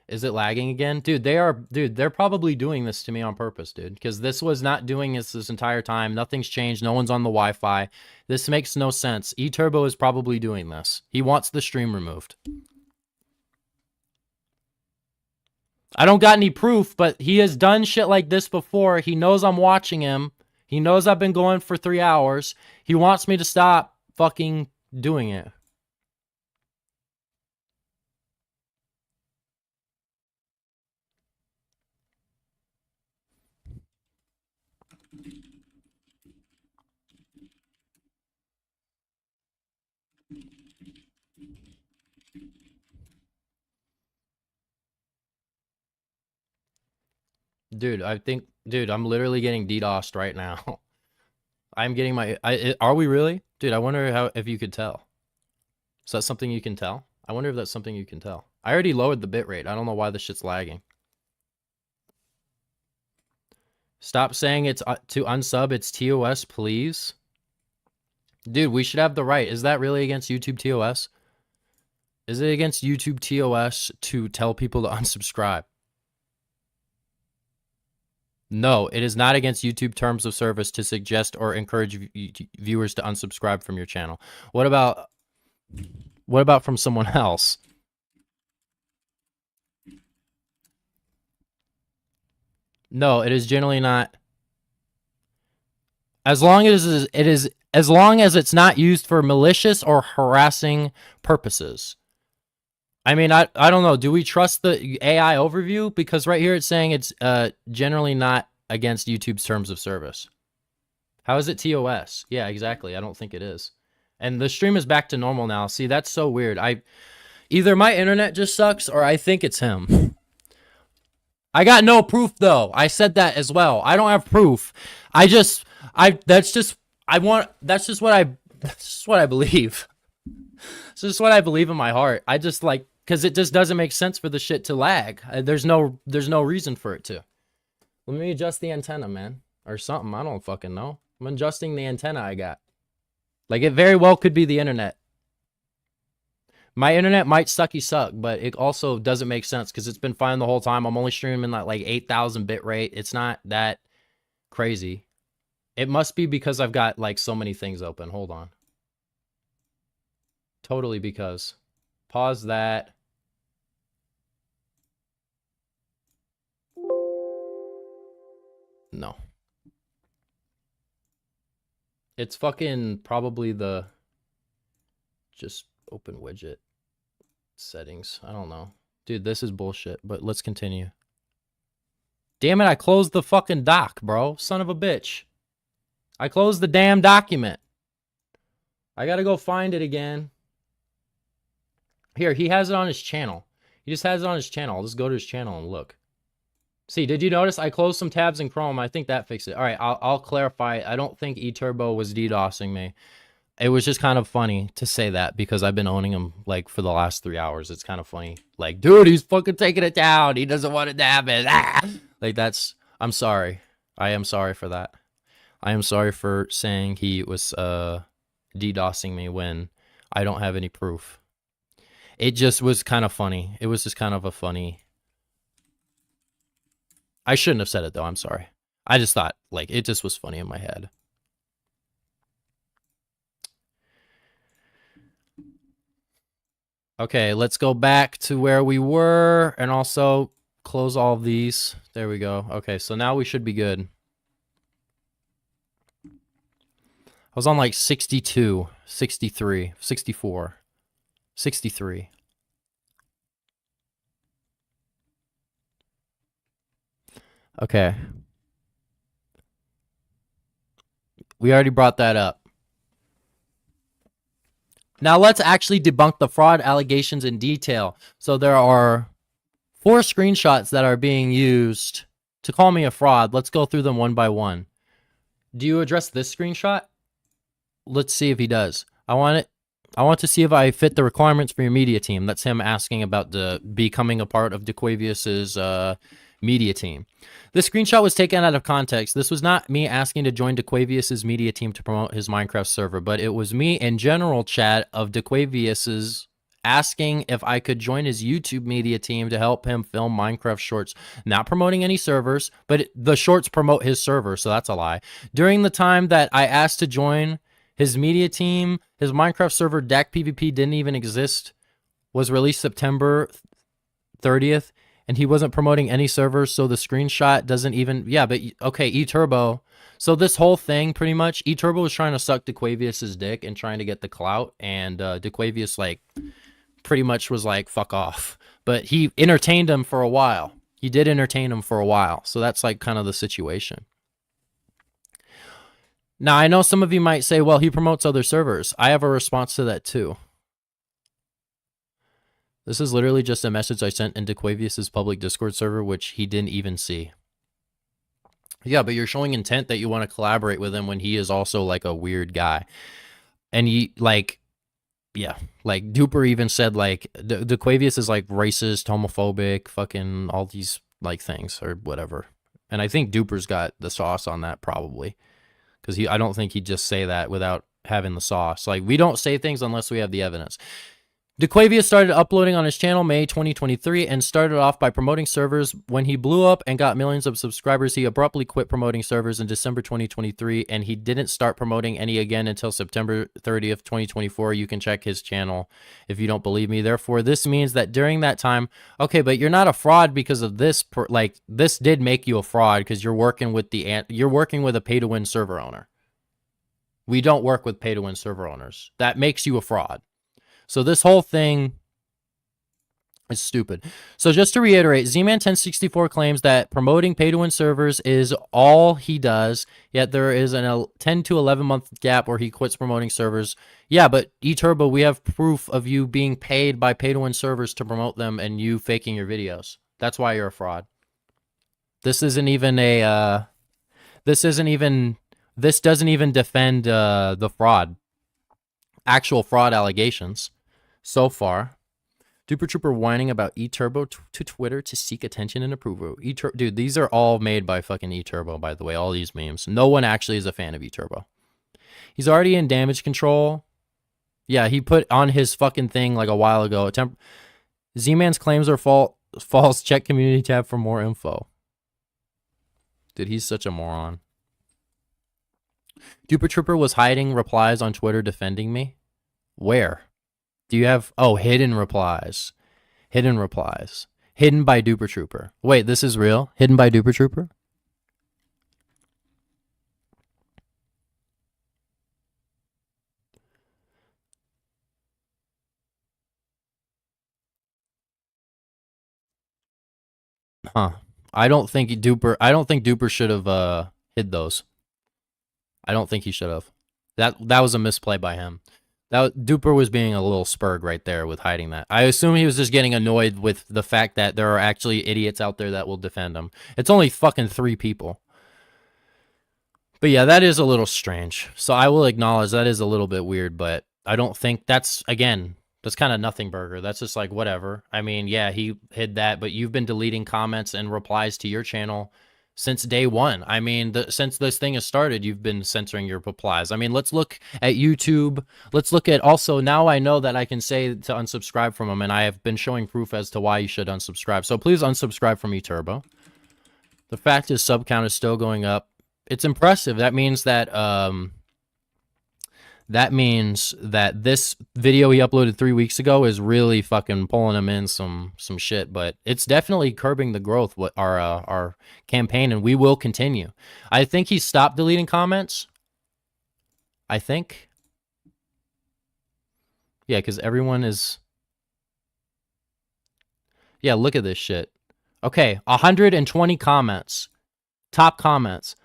Is it lagging again? Dude, they're probably doing this to me on purpose, dude. Because this was not doing this entire time. Nothing's changed. No one's on the Wi-Fi. This makes no sense. eTurbo is probably doing this. He wants the stream removed. I don't got any proof, but he has done shit like this before. He knows I'm watching him. He knows I've been going for 3 hours. He wants me to stop fucking doing it. Dude, I'm literally getting DDoSed right now. I'm getting my, are we really? Dude, I wonder if you could tell. Is that something you can tell? I wonder if that's something you can tell. I already lowered the bitrate. I don't know why this shit's lagging. Stop saying it's to unsub, it's TOS, please. Dude, we should have the right. Is that really against YouTube TOS? Is it against YouTube TOS to tell people to unsubscribe? No, it is not against YouTube terms of service to suggest or encourage viewers to unsubscribe from your channel. What about from someone else? No, it is generally not. As long as it's not used for malicious or harassing purposes. I mean, I don't know. Do we trust the AI overview? Because right here it's saying it's generally not against YouTube's terms of service. How is it TOS? Yeah, exactly. I don't think it is. And the stream is back to normal now. See, that's so weird. Either my internet just sucks or I think it's him. I got no proof though. I said that as well. I don't have proof. That's just what I believe. It's just what I believe in my heart. I just like, because it just doesn't make sense for the shit to lag. There's no reason for it to. Let me adjust the antenna, man. Or something. I don't fucking know. I'm adjusting the antenna I got. Like, it very well could be the internet. My internet might sucky suck, but it also doesn't make sense because it's been fine the whole time. I'm only streaming at like 8,000 bit rate. It's not that crazy. It must be because I've got like so many things open. Hold on. Totally because. Pause that. No. It's fucking probably the just open widget settings. I don't know. Dude, this is bullshit, but let's continue. Damn it, I closed the fucking doc, bro. Son of a bitch. I closed the damn document. I gotta go find it again. Here, he has it on his channel. He just has it on his channel. I'll just go to his channel and look. See, did you notice I closed some tabs in Chrome? I think that fixed it. All right, I'll clarify. I don't think eTurbo was DDoSing me. It was just kind of funny to say that because I've been owning him like for the last 3 hours. It's kind of funny. Like, dude, he's fucking taking it down. He doesn't want it to happen. Ah! Like, that's, I'm sorry. I am sorry for that. I am sorry for saying he was DDoSing me when I don't have any proof. It just was kind of funny. It was just kind of a funny. I shouldn't have said it though. I'm sorry. I just thought like it just was funny in my head. Okay, let's go back to where we were and also close all of these. There we go. Okay, so now we should be good. I was on like 62, 63, 64, 63. Okay. We already brought that up. Now let's actually debunk the fraud allegations in detail. So there are 4 screenshots that are being used to call me a fraud. Let's go through them one by one. Do you address this screenshot? Let's see if he does. I want to see if I fit the requirements for your media team. That's him asking about becoming a part of DeQuavius's media team. This screenshot was taken out of context. This was not me asking to join DeQuavius's media team to promote his Minecraft server, but it was me in general chat of DeQuavius's asking if I could join his YouTube media team to help him film Minecraft shorts. Not promoting any servers, but the shorts promote his server, so that's a lie. During the time that I asked to join his media team, his Minecraft server DAC PvP didn't even exist, was released September 30th, and he wasn't promoting any servers, so the screenshot doesn't even, yeah, but okay, eTurbo. So this whole thing, pretty much, eTurbo was trying to suck DeQuavius's dick and trying to get the clout, and DeQuavius, like, pretty much was like, fuck off. But he entertained him for a while. He did entertain him for a while, so that's, like, kind of the situation. Now, I know some of you might say, well, he promotes other servers. I have a response to that, too. This is literally just a message I sent into DeQuavius's public Discord server, which he didn't even see. Yeah, but you're showing intent that you want to collaborate with him when he is also, like, a weird guy. And he, like, yeah, like, Duper even said, like, DeQuavius is, like, racist, homophobic, fucking all these, like, things, or whatever. And I think Duper's got the sauce on that, probably. Because I don't think he'd just say that without having the sauce. Like, we don't say things unless we have the evidence. DeQuavius started uploading on his channel May 2023 and started off by promoting servers. When he blew up and got millions of subscribers, he abruptly quit promoting servers in December 2023, and he didn't start promoting any again until September 30th, 2024. You can check his channel if you don't believe me. Therefore, this means that during that time, okay, but you're not a fraud because of this. Like, this did make you a fraud because you're working with a pay-to-win server owner. We don't work with pay-to-win server owners. That makes you a fraud. So this whole thing is stupid. So just to reiterate, Zman1064 claims that promoting pay-to-win servers is all he does, yet there is a 10 to 11 month gap where he quits promoting servers. Yeah, but eTurbo, we have proof of you being paid by pay-to-win servers to promote them and you faking your videos. That's why you're a fraud. This isn't even a, this doesn't even defend the fraud, actual fraud allegations. So far, Duper Trooper whining about eTurbo to Twitter to seek attention and approval. Dude, these are all made by fucking eTurbo, by the way, all these memes. No one actually is a fan of eTurbo. He's already in damage control. Yeah, he put on his fucking thing like a while ago. Z-Man's claims are false. Check community tab for more info. Dude, he's such a moron. Duper Trooper was hiding replies on Twitter defending me. Where? Do you have... Oh, hidden replies. Hidden replies. Hidden by Duper Trooper. Wait, this is real? Hidden by Duper Trooper? Huh. I don't think Duper should have hid those. I don't think he should have. That was a misplay by him. Duper was being a little spurg right there with hiding that. I assume he was just getting annoyed with the fact that there are actually idiots out there that will defend him. It's only fucking 3 people. But yeah, that is a little strange. So I will acknowledge that is a little bit weird, but I don't think that's, again, that's kind of nothing burger. That's just like, whatever. I mean, yeah, he hid that, but you've been deleting comments and replies to your channel since day one. I mean, since this thing has started, you've been censoring your replies. I mean, let's look at YouTube. Let's look at also, now I know that I can say to unsubscribe from him, and I have been showing proof as to why you should unsubscribe. So please unsubscribe from eTurbo. The fact is sub count is still going up. It's impressive. That means that this video he uploaded 3 weeks ago is really fucking pulling him in some shit, but it's definitely curbing the growth with our campaign, and we will continue. I think he stopped deleting comments. I think. Yeah, because everyone is... Yeah, look at this shit. Okay, 120 comments. Top comments.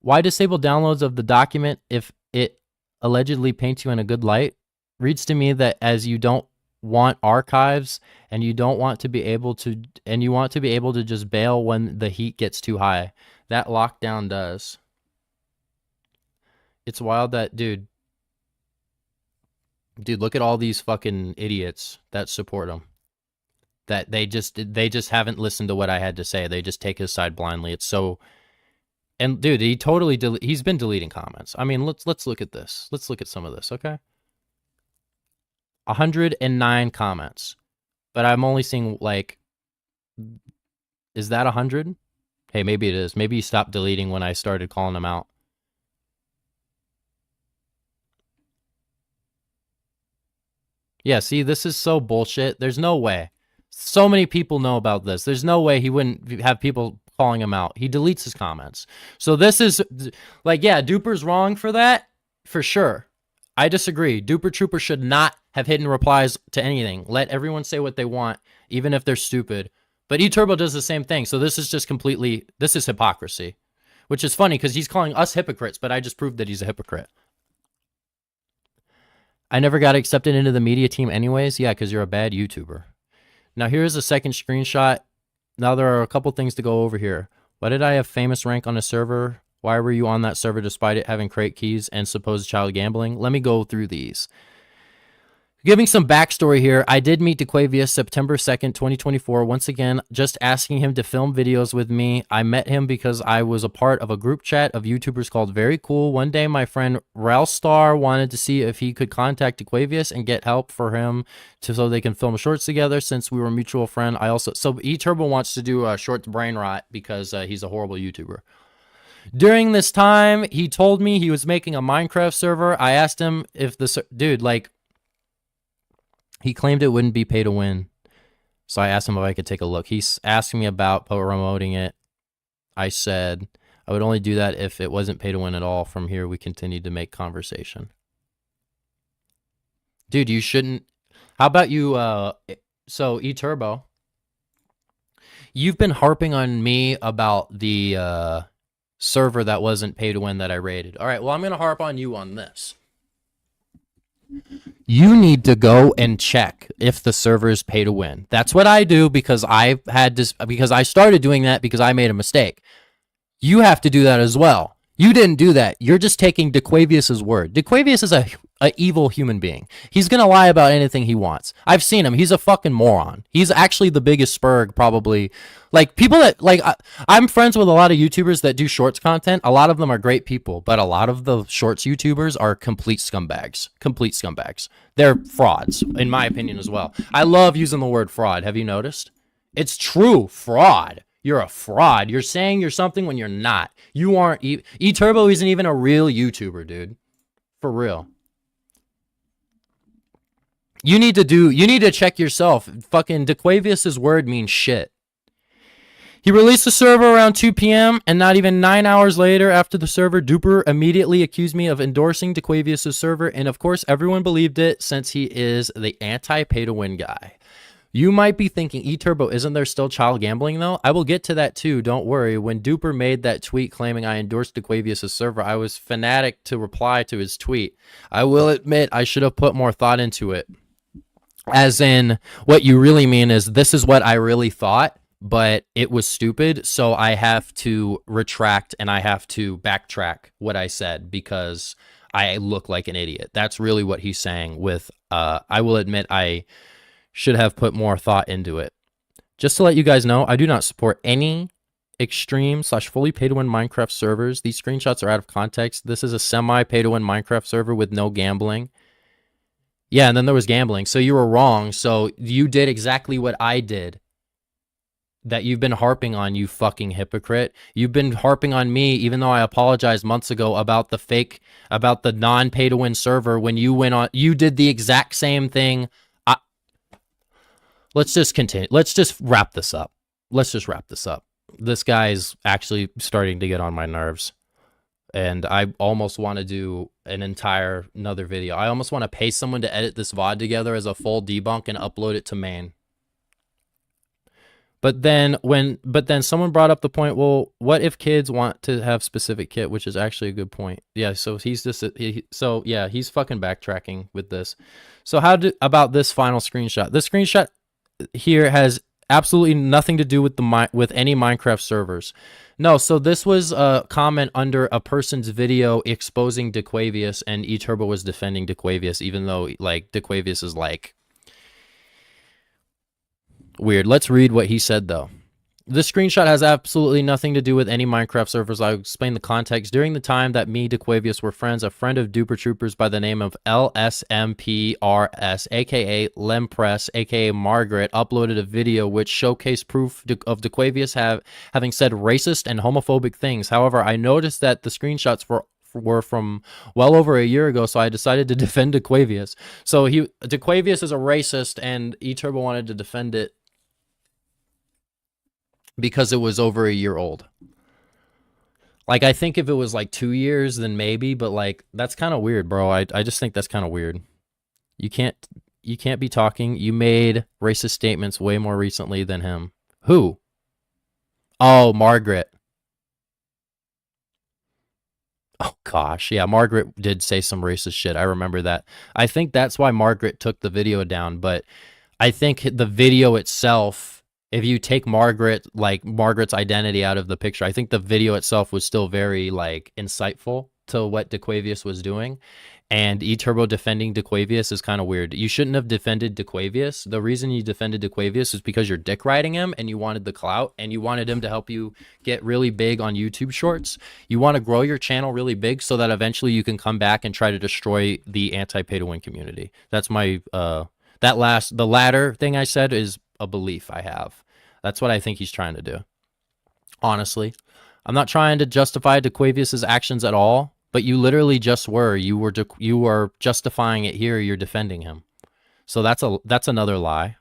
Why disable downloads of the document if it allegedly paints you in a good light? Reads to me that as you don't want archives and you don't want to be able to, and you want to be able to just bail when the heat gets too high. That lockdown does. It's wild that, dude, look at all these fucking idiots that support him. That they just haven't listened to what I had to say. They just take his side blindly. It's so... And dude, he's been deleting comments. I mean, let's look at this. Let's look at some of this, okay? 109 comments. But I'm only seeing, like, is that 100? Hey, maybe it is. Maybe he stopped deleting when I started calling him out. Yeah, see, this is so bullshit. There's no way. So many people know about this. There's no way he wouldn't have people calling him out. He deletes his comments. So this is like, yeah, Duper's wrong for that, for sure. I disagree. Duper Trooper should not have hidden replies to anything. Let everyone say what they want, even if they're stupid. But eTurbo does the same thing. So this is just completely, this is hypocrisy, which is funny because he's calling us hypocrites, but I just proved that he's a hypocrite. I never got accepted into the media team anyways. Yeah, because you're a bad YouTuber. Now here's a second screenshot. Now there are a couple things to go over here. Why did I have famous rank on a server? Why were you on that server despite it having crate keys and supposed child gambling? Let me go through these. Giving some backstory here, I did meet DeQuavius September 2nd, 2024. Once again, just asking him to film videos with me. I met him because I was a part of a group chat of YouTubers called Very Cool. One day, my friend Ralstar wanted to see if he could contact DeQuavius and get help for him so they can film shorts together since we were a mutual friend. So eTurbo wants to do a short brain rot because he's a horrible YouTuber. During this time, he told me he was making a Minecraft server. I asked him if dude, like, he claimed it wouldn't be pay to win. So I asked him if I could take a look. He's asking me about promoting it. I said I would only do that if it wasn't pay to win at all. From here, we continued to make conversation. Dude, you shouldn't. How about you? So eTurbo, you've been harping on me about the server that wasn't pay to win that I raided. All right, well, I'm going to harp on you on this. You need to go and check if the server is pay to win. That's what I do because I started doing that because I made a mistake. You have to do that as well. You didn't do that. You're just taking DeQuavius's word. DeQuavius is a evil human being. He's going to lie about anything he wants. I've seen him. He's a fucking moron. He's actually the biggest spurg probably. Like, people that, like, I'm friends with a lot of YouTubers that do shorts content. A lot of them are great people, but a lot of the shorts YouTubers are complete scumbags. Complete scumbags. They're frauds, in my opinion as well. I love using the word fraud. Have you noticed? It's true. Fraud. You're a fraud. You're saying you're something when you're not. You aren't. eTurbo isn't even a real YouTuber, dude. For real. You need to check yourself. Fucking DeQuavius's word means shit. He released the server around 2 p.m. and not even 9 hours later after the server, Duper immediately accused me of endorsing DeQuavius's server, and of course everyone believed it since he is the anti-pay-to-win guy. You might be thinking, eTurbo, isn't there still child gambling though? I will get to that too, don't worry. When Duper made that tweet claiming I endorsed Dequavius' server, I was fanatic to reply to his tweet. I will admit I should have put more thought into it. As in, what you really mean is, this is what I really thought, but it was stupid, so I have to retract and I have to backtrack what I said because I look like an idiot. That's really what he's saying with, I will admit I should have put more thought into it. Just to let you guys know, I do not support any extreme/fully pay-to-win Minecraft servers. These screenshots are out of context. This is a semi-pay-to-win Minecraft server with no gambling. Yeah, and then there was gambling. So you were wrong. So you did exactly what I did that you've been harping on, you fucking hypocrite. You've been harping on me, even though I apologized months ago about the fake, about the non-pay-to-win server. When you went on, you did the exact same thing. Let's just continue. Let's just wrap this up. Let's just wrap this up. This guy's actually starting to get on my nerves. And I almost want to do another video. I almost want to pay someone to edit this VOD together as a full debunk and upload it to main. But then someone brought up the point, well, what if kids want to have specific kit, which is actually a good point. Yeah, so he's just he's fucking backtracking with this. So about this final screenshot? This screenshot here has absolutely nothing to do with with any Minecraft servers. No, so this was a comment under a person's video exposing Dequavius, and eTurbo was defending Dequavius, even though like Dequavius is like weird. Let's read what he said though. This screenshot has absolutely nothing to do with any Minecraft servers. I'll explain the context. During the time that me, Dequavius, were friends, a friend of Duper Troopers by the name of LSMPRS, aka Lempress, aka Margaret, uploaded a video which showcased proof of Dequavius having said racist and homophobic things. However, I noticed that the screenshots were from well over a year ago, so I decided to defend Dequavius. So Dequavius is a racist, and eTurbo wanted to defend it because it was over a year old. Like, I think if it was like 2 years, then maybe, but like, that's kind of weird, bro. I just think that's kind of weird. You can't be talking. You made racist statements way more recently than him. Who? Oh, Margaret. Oh gosh, yeah, Margaret did say some racist shit. I remember that. I think that's why Margaret took the video down, but I think the video itself, if you take Margaret's identity out of the picture, I think the video itself was still very like insightful to what Dequavius was doing. And eTurbo defending Dequavius is kind of weird. You shouldn't have defended Dequavius. The reason you defended Dequavius is because you're dick riding him and you wanted the clout and you wanted him to help you get really big on YouTube Shorts. You want to grow your channel really big so that eventually you can come back and try to destroy the anti-pay-to-win community. That's my the latter thing I said is a belief I have. That's what I think he's trying to do. Honestly, I'm not trying to justify Dequavius's actions at all, but you literally just were. You were justifying it here. You're defending him. So that's another lie.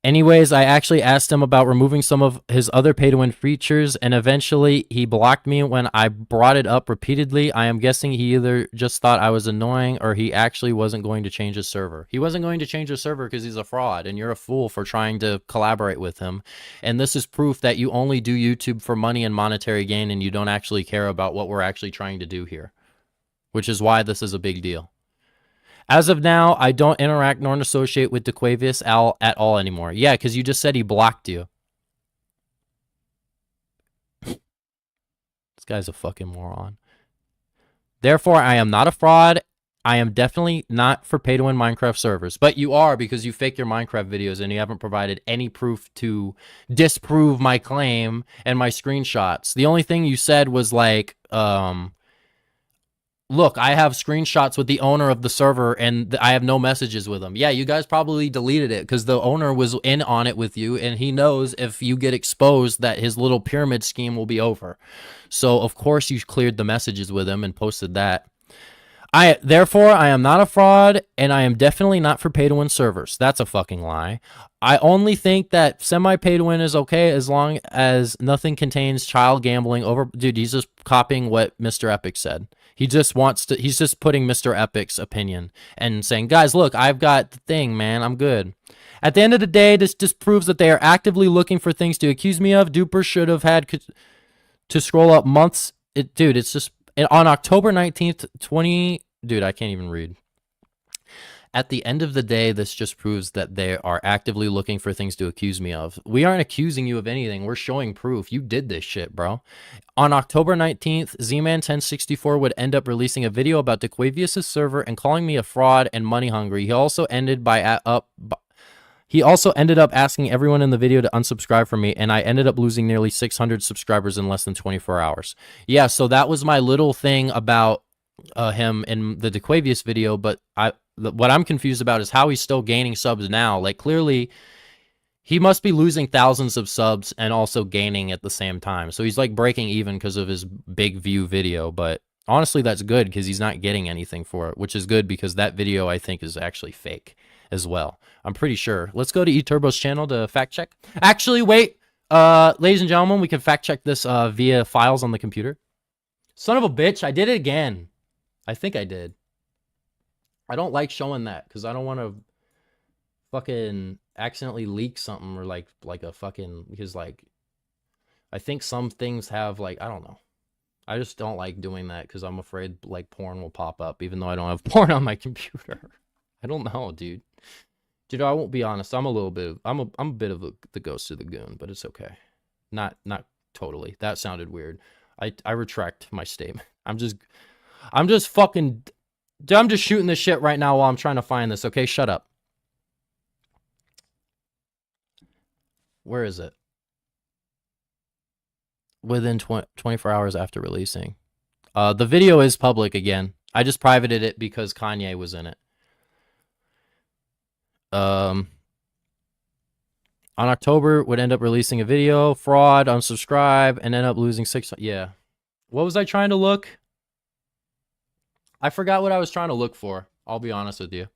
Anyways, I actually asked him about removing some of his other pay-to-win features, and eventually he blocked me when I brought it up repeatedly. I am guessing he either just thought I was annoying or he actually wasn't going to change his server. He wasn't going to change his server because he's a fraud, and you're a fool for trying to collaborate with him. And this is proof that you only do YouTube for money and monetary gain, and you don't actually care about what we're actually trying to do here, which is why this is a big deal. As of now, I don't interact nor associate with Dequavius at all anymore. Yeah, because you just said he blocked you. This guy's a fucking moron. Therefore, I am not a fraud. I am definitely not for pay-to-win Minecraft servers. But you are, because you fake your Minecraft videos and you haven't provided any proof to disprove my claim and my screenshots. The only thing you said was like, look, I have screenshots with the owner of the server and I have no messages with him. Yeah, you guys probably deleted it because the owner was in on it with you and he knows if you get exposed that his little pyramid scheme will be over. So, of course, you cleared the messages with him and posted that. Therefore, I am not a fraud, and I am definitely not for pay-to-win servers. That's a fucking lie. I only think that semi-pay-to-win is okay as long as nothing contains child gambling over... Dude, he's just copying what Mr. Epic said. He just wants to... He's just putting Mr. Epic's opinion and saying, guys, look, I've got the thing, man. I'm good. At the end of the day, this just proves that they are actively looking for things to accuse me of. Duper should have had to scroll up months. Dude, it's just... On October 19th, Dude, I can't even read. At the end of the day, this just proves that they are actively looking for things to accuse me of. We aren't accusing you of anything. We're showing proof. You did this shit, bro. On October 19th, Zman1064 would end up releasing a video about DeQuavius' server and calling me a fraud and money hungry. He also ended up asking everyone in the video to unsubscribe from me, and I ended up losing nearly 600 subscribers in less than 24 hours. Yeah, so that was my little thing about him in the DeQuavius video, but what I'm confused about is how he's still gaining subs now. Like, clearly, he must be losing thousands of subs and also gaining at the same time. So he's, like, breaking even because of his big view video, but honestly, that's good because he's not getting anything for it, which is good because that video, I think, is actually fake as well. I'm pretty sure. Let's go to eTurbo's channel to fact check. Actually, wait. Ladies and gentlemen, we can fact check this via files on the computer. Son of a bitch, I did it again. I think I did. I don't like showing that because I don't want to fucking accidentally leak something or like a fucking... Because, like, I think some things have, like, I don't know. I just don't like doing that because I'm afraid, like, porn will pop up even though I don't have porn on my computer. I don't know, dude. Dude, I won't be honest. I'm a bit of the ghost of the goon, but it's okay. Not totally. That sounded weird. I retract my statement. I'm just fucking... Dude, I'm just shooting this shit right now while I'm trying to find this, okay? Shut up. Where is it? Within 24 hours after releasing. The video is public again. I just privated it because Kanye was in it. On October, would end up releasing a video, fraud, unsubscribe, and end up losing 6... Yeah. What was I trying to look? I forgot what I was trying to look for. I'll be honest with you.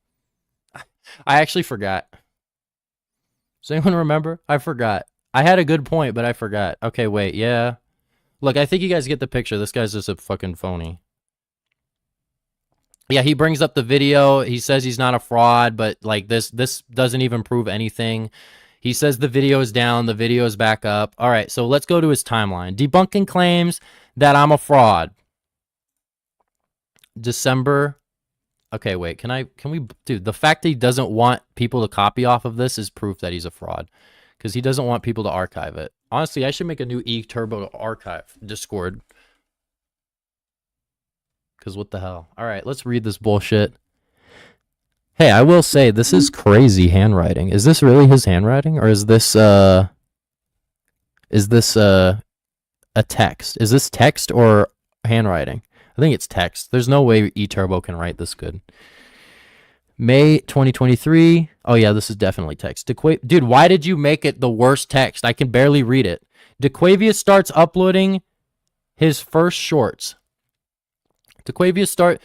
I actually forgot. Does anyone remember? I forgot. I had a good point, but I forgot. Okay, wait, yeah. Look, I think you guys get the picture. This guy's just a fucking phony. Yeah, he brings up the video. He says he's not a fraud, but like this doesn't even prove anything. He says the video is down, the video is back up. All right, so let's go to his timeline. Debunking claims that I'm a fraud. December. Okay, wait. Can we, dude, the fact that he doesn't want people to copy off of this is proof that he's a fraud because he doesn't want people to archive it. Honestly, I should make a new eTurbo archive Discord. Because what the hell? All right, let's read this bullshit. Hey, I will say, this is crazy handwriting. Is this really his handwriting? Or is this a text? Is this text or handwriting? I think it's text. There's no way eTurbo can write this good. May 2023. Oh, yeah, this is definitely text. Dude, why did you make it the worst text? I can barely read it. DeQuavius starts uploading his first shorts. DeQuavius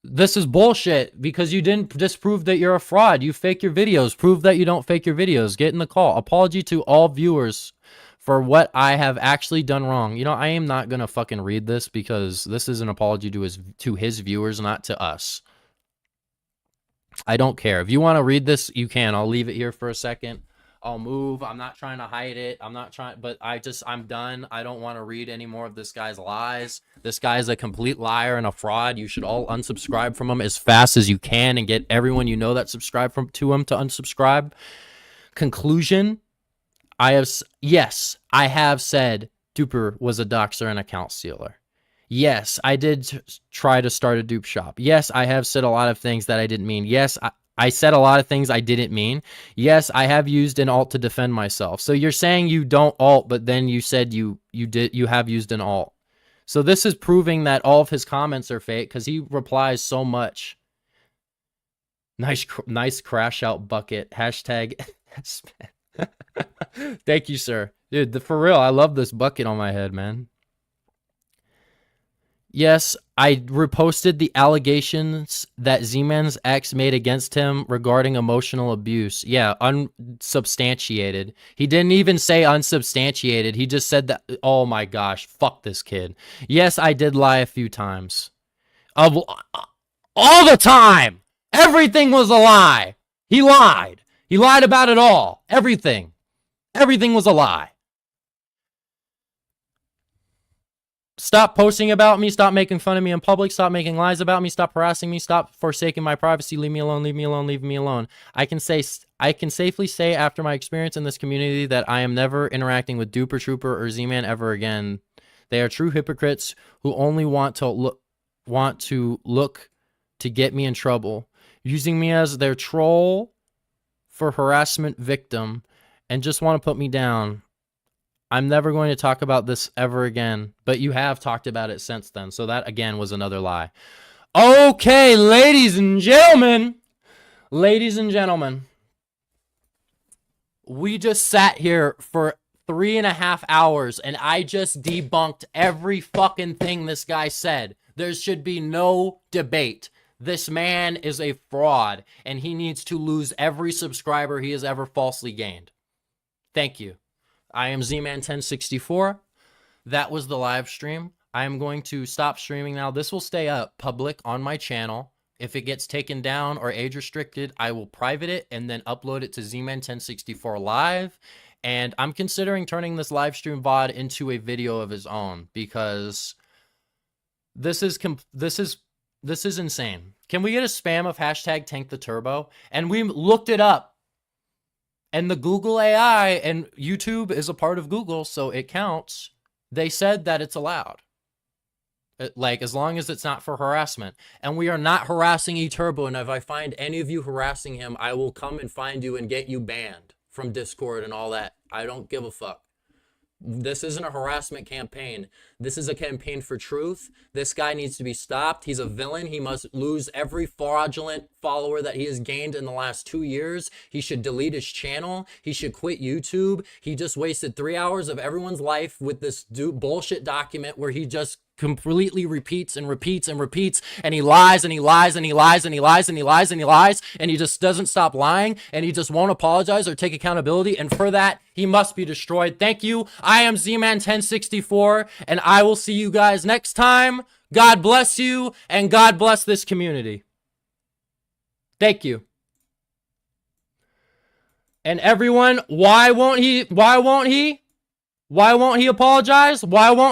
this is bullshit because you didn't disprove that you're a fraud. You fake your videos. Prove that you don't fake your videos. Get in the call. Apology to all viewers for what I have actually done wrong. You know, I am not going to fucking read this because this is an apology to his viewers, not to us. I don't care. If you want to read this, you can. I'll leave it here for a second. I'll move. I'm not trying to hide it. But I'm done. I don't want to read any more of this guy's lies. This guy's a complete liar and a fraud. You should all unsubscribe from him as fast as you can and get everyone you know that subscribe to him to unsubscribe. Conclusion. I have said Duper was a doxer and account stealer. Yes, I did try to start a dupe shop. Yes, I have said a lot of things that I didn't mean. Yes, I said a lot of things I didn't mean. Yes, I have used an alt to defend myself. So you're saying you don't alt, but then you said you have used an alt. So this is proving that all of his comments are fake because he replies so much. Nice crash out bucket. Hashtag. Thank you, sir. Dude, for real, I love this bucket on my head, man. Yes, I reposted the allegations that Z-Man's ex made against him regarding emotional abuse. Yeah, unsubstantiated. He didn't even say unsubstantiated. He just said that. Oh my gosh, fuck this kid. Yes, I did lie a few times. All the time. Everything was a lie. He lied. He lied about it all. Everything. Everything was a lie. Stop posting about me. Stop making fun of me in public. Stop making lies about me. Stop harassing me. Stop forsaking my privacy. Leave me alone. Leave me alone. Leave me alone. I can safely say after my experience in this community that I am never interacting with Duper Trooper or Z-Man ever again. They are true hypocrites who only want to look to get me in trouble, using me as their troll for harassment victim, and just want to put me down. I'm never going to talk about this ever again, but you have talked about it since then, so that, again, was another lie. Okay, ladies and gentlemen, we just sat here for 3.5 hours, and I just debunked every fucking thing this guy said. There should be no debate. This man is a fraud, and he needs to lose every subscriber he has ever falsely gained. Thank you. I am Zman1064. That was the live stream. I am going to stop streaming now. This will stay up public on my channel. If it gets taken down or age restricted, I will private it and then upload it to Zman1064 live. And I'm considering turning this live stream VOD into a video of his own, because this is insane. Can we get a spam of hashtag tank the turbo? And we looked it up. And the Google AI, and YouTube is a part of Google, so it counts. They said that it's allowed. Like, as long as it's not for harassment. And we are not harassing eTurbo, and if I find any of you harassing him, I will come and find you and get you banned from Discord and all that. I don't give a fuck. This isn't a harassment campaign. This is a campaign for truth. This guy needs to be stopped. He's a villain. He must lose every fraudulent follower that he has gained in the last 2 years. He should delete his channel. He should quit YouTube. He just wasted 3 hours of everyone's life with this bullshit document where he just completely repeats and repeats and repeats, and he lies and he lies and he lies and he lies and he lies and he lies, and he just doesn't stop lying, and he just won't apologize or take accountability, and for that he must be destroyed. Thank you. I am Zman1064, and I will see you guys next time. God bless you, and God bless this community. Thank you. And everyone, why won't he apologize? Why won't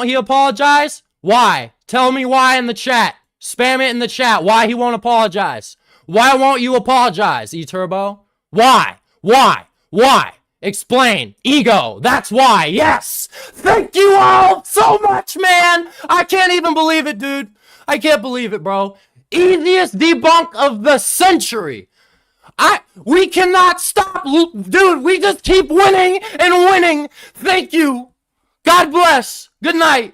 he apologize? Why? Tell me why in the chat. Spam it in the chat. Why he won't apologize. Why won't you apologize, eTurbo? Why? Why? Why? Explain. Ego. That's why. Yes. Thank you all so much, man. I can't even believe it, dude. I can't believe it, bro. Easiest debunk of the century. We cannot stop, dude. We just keep winning and winning. Thank you. God bless. Good night.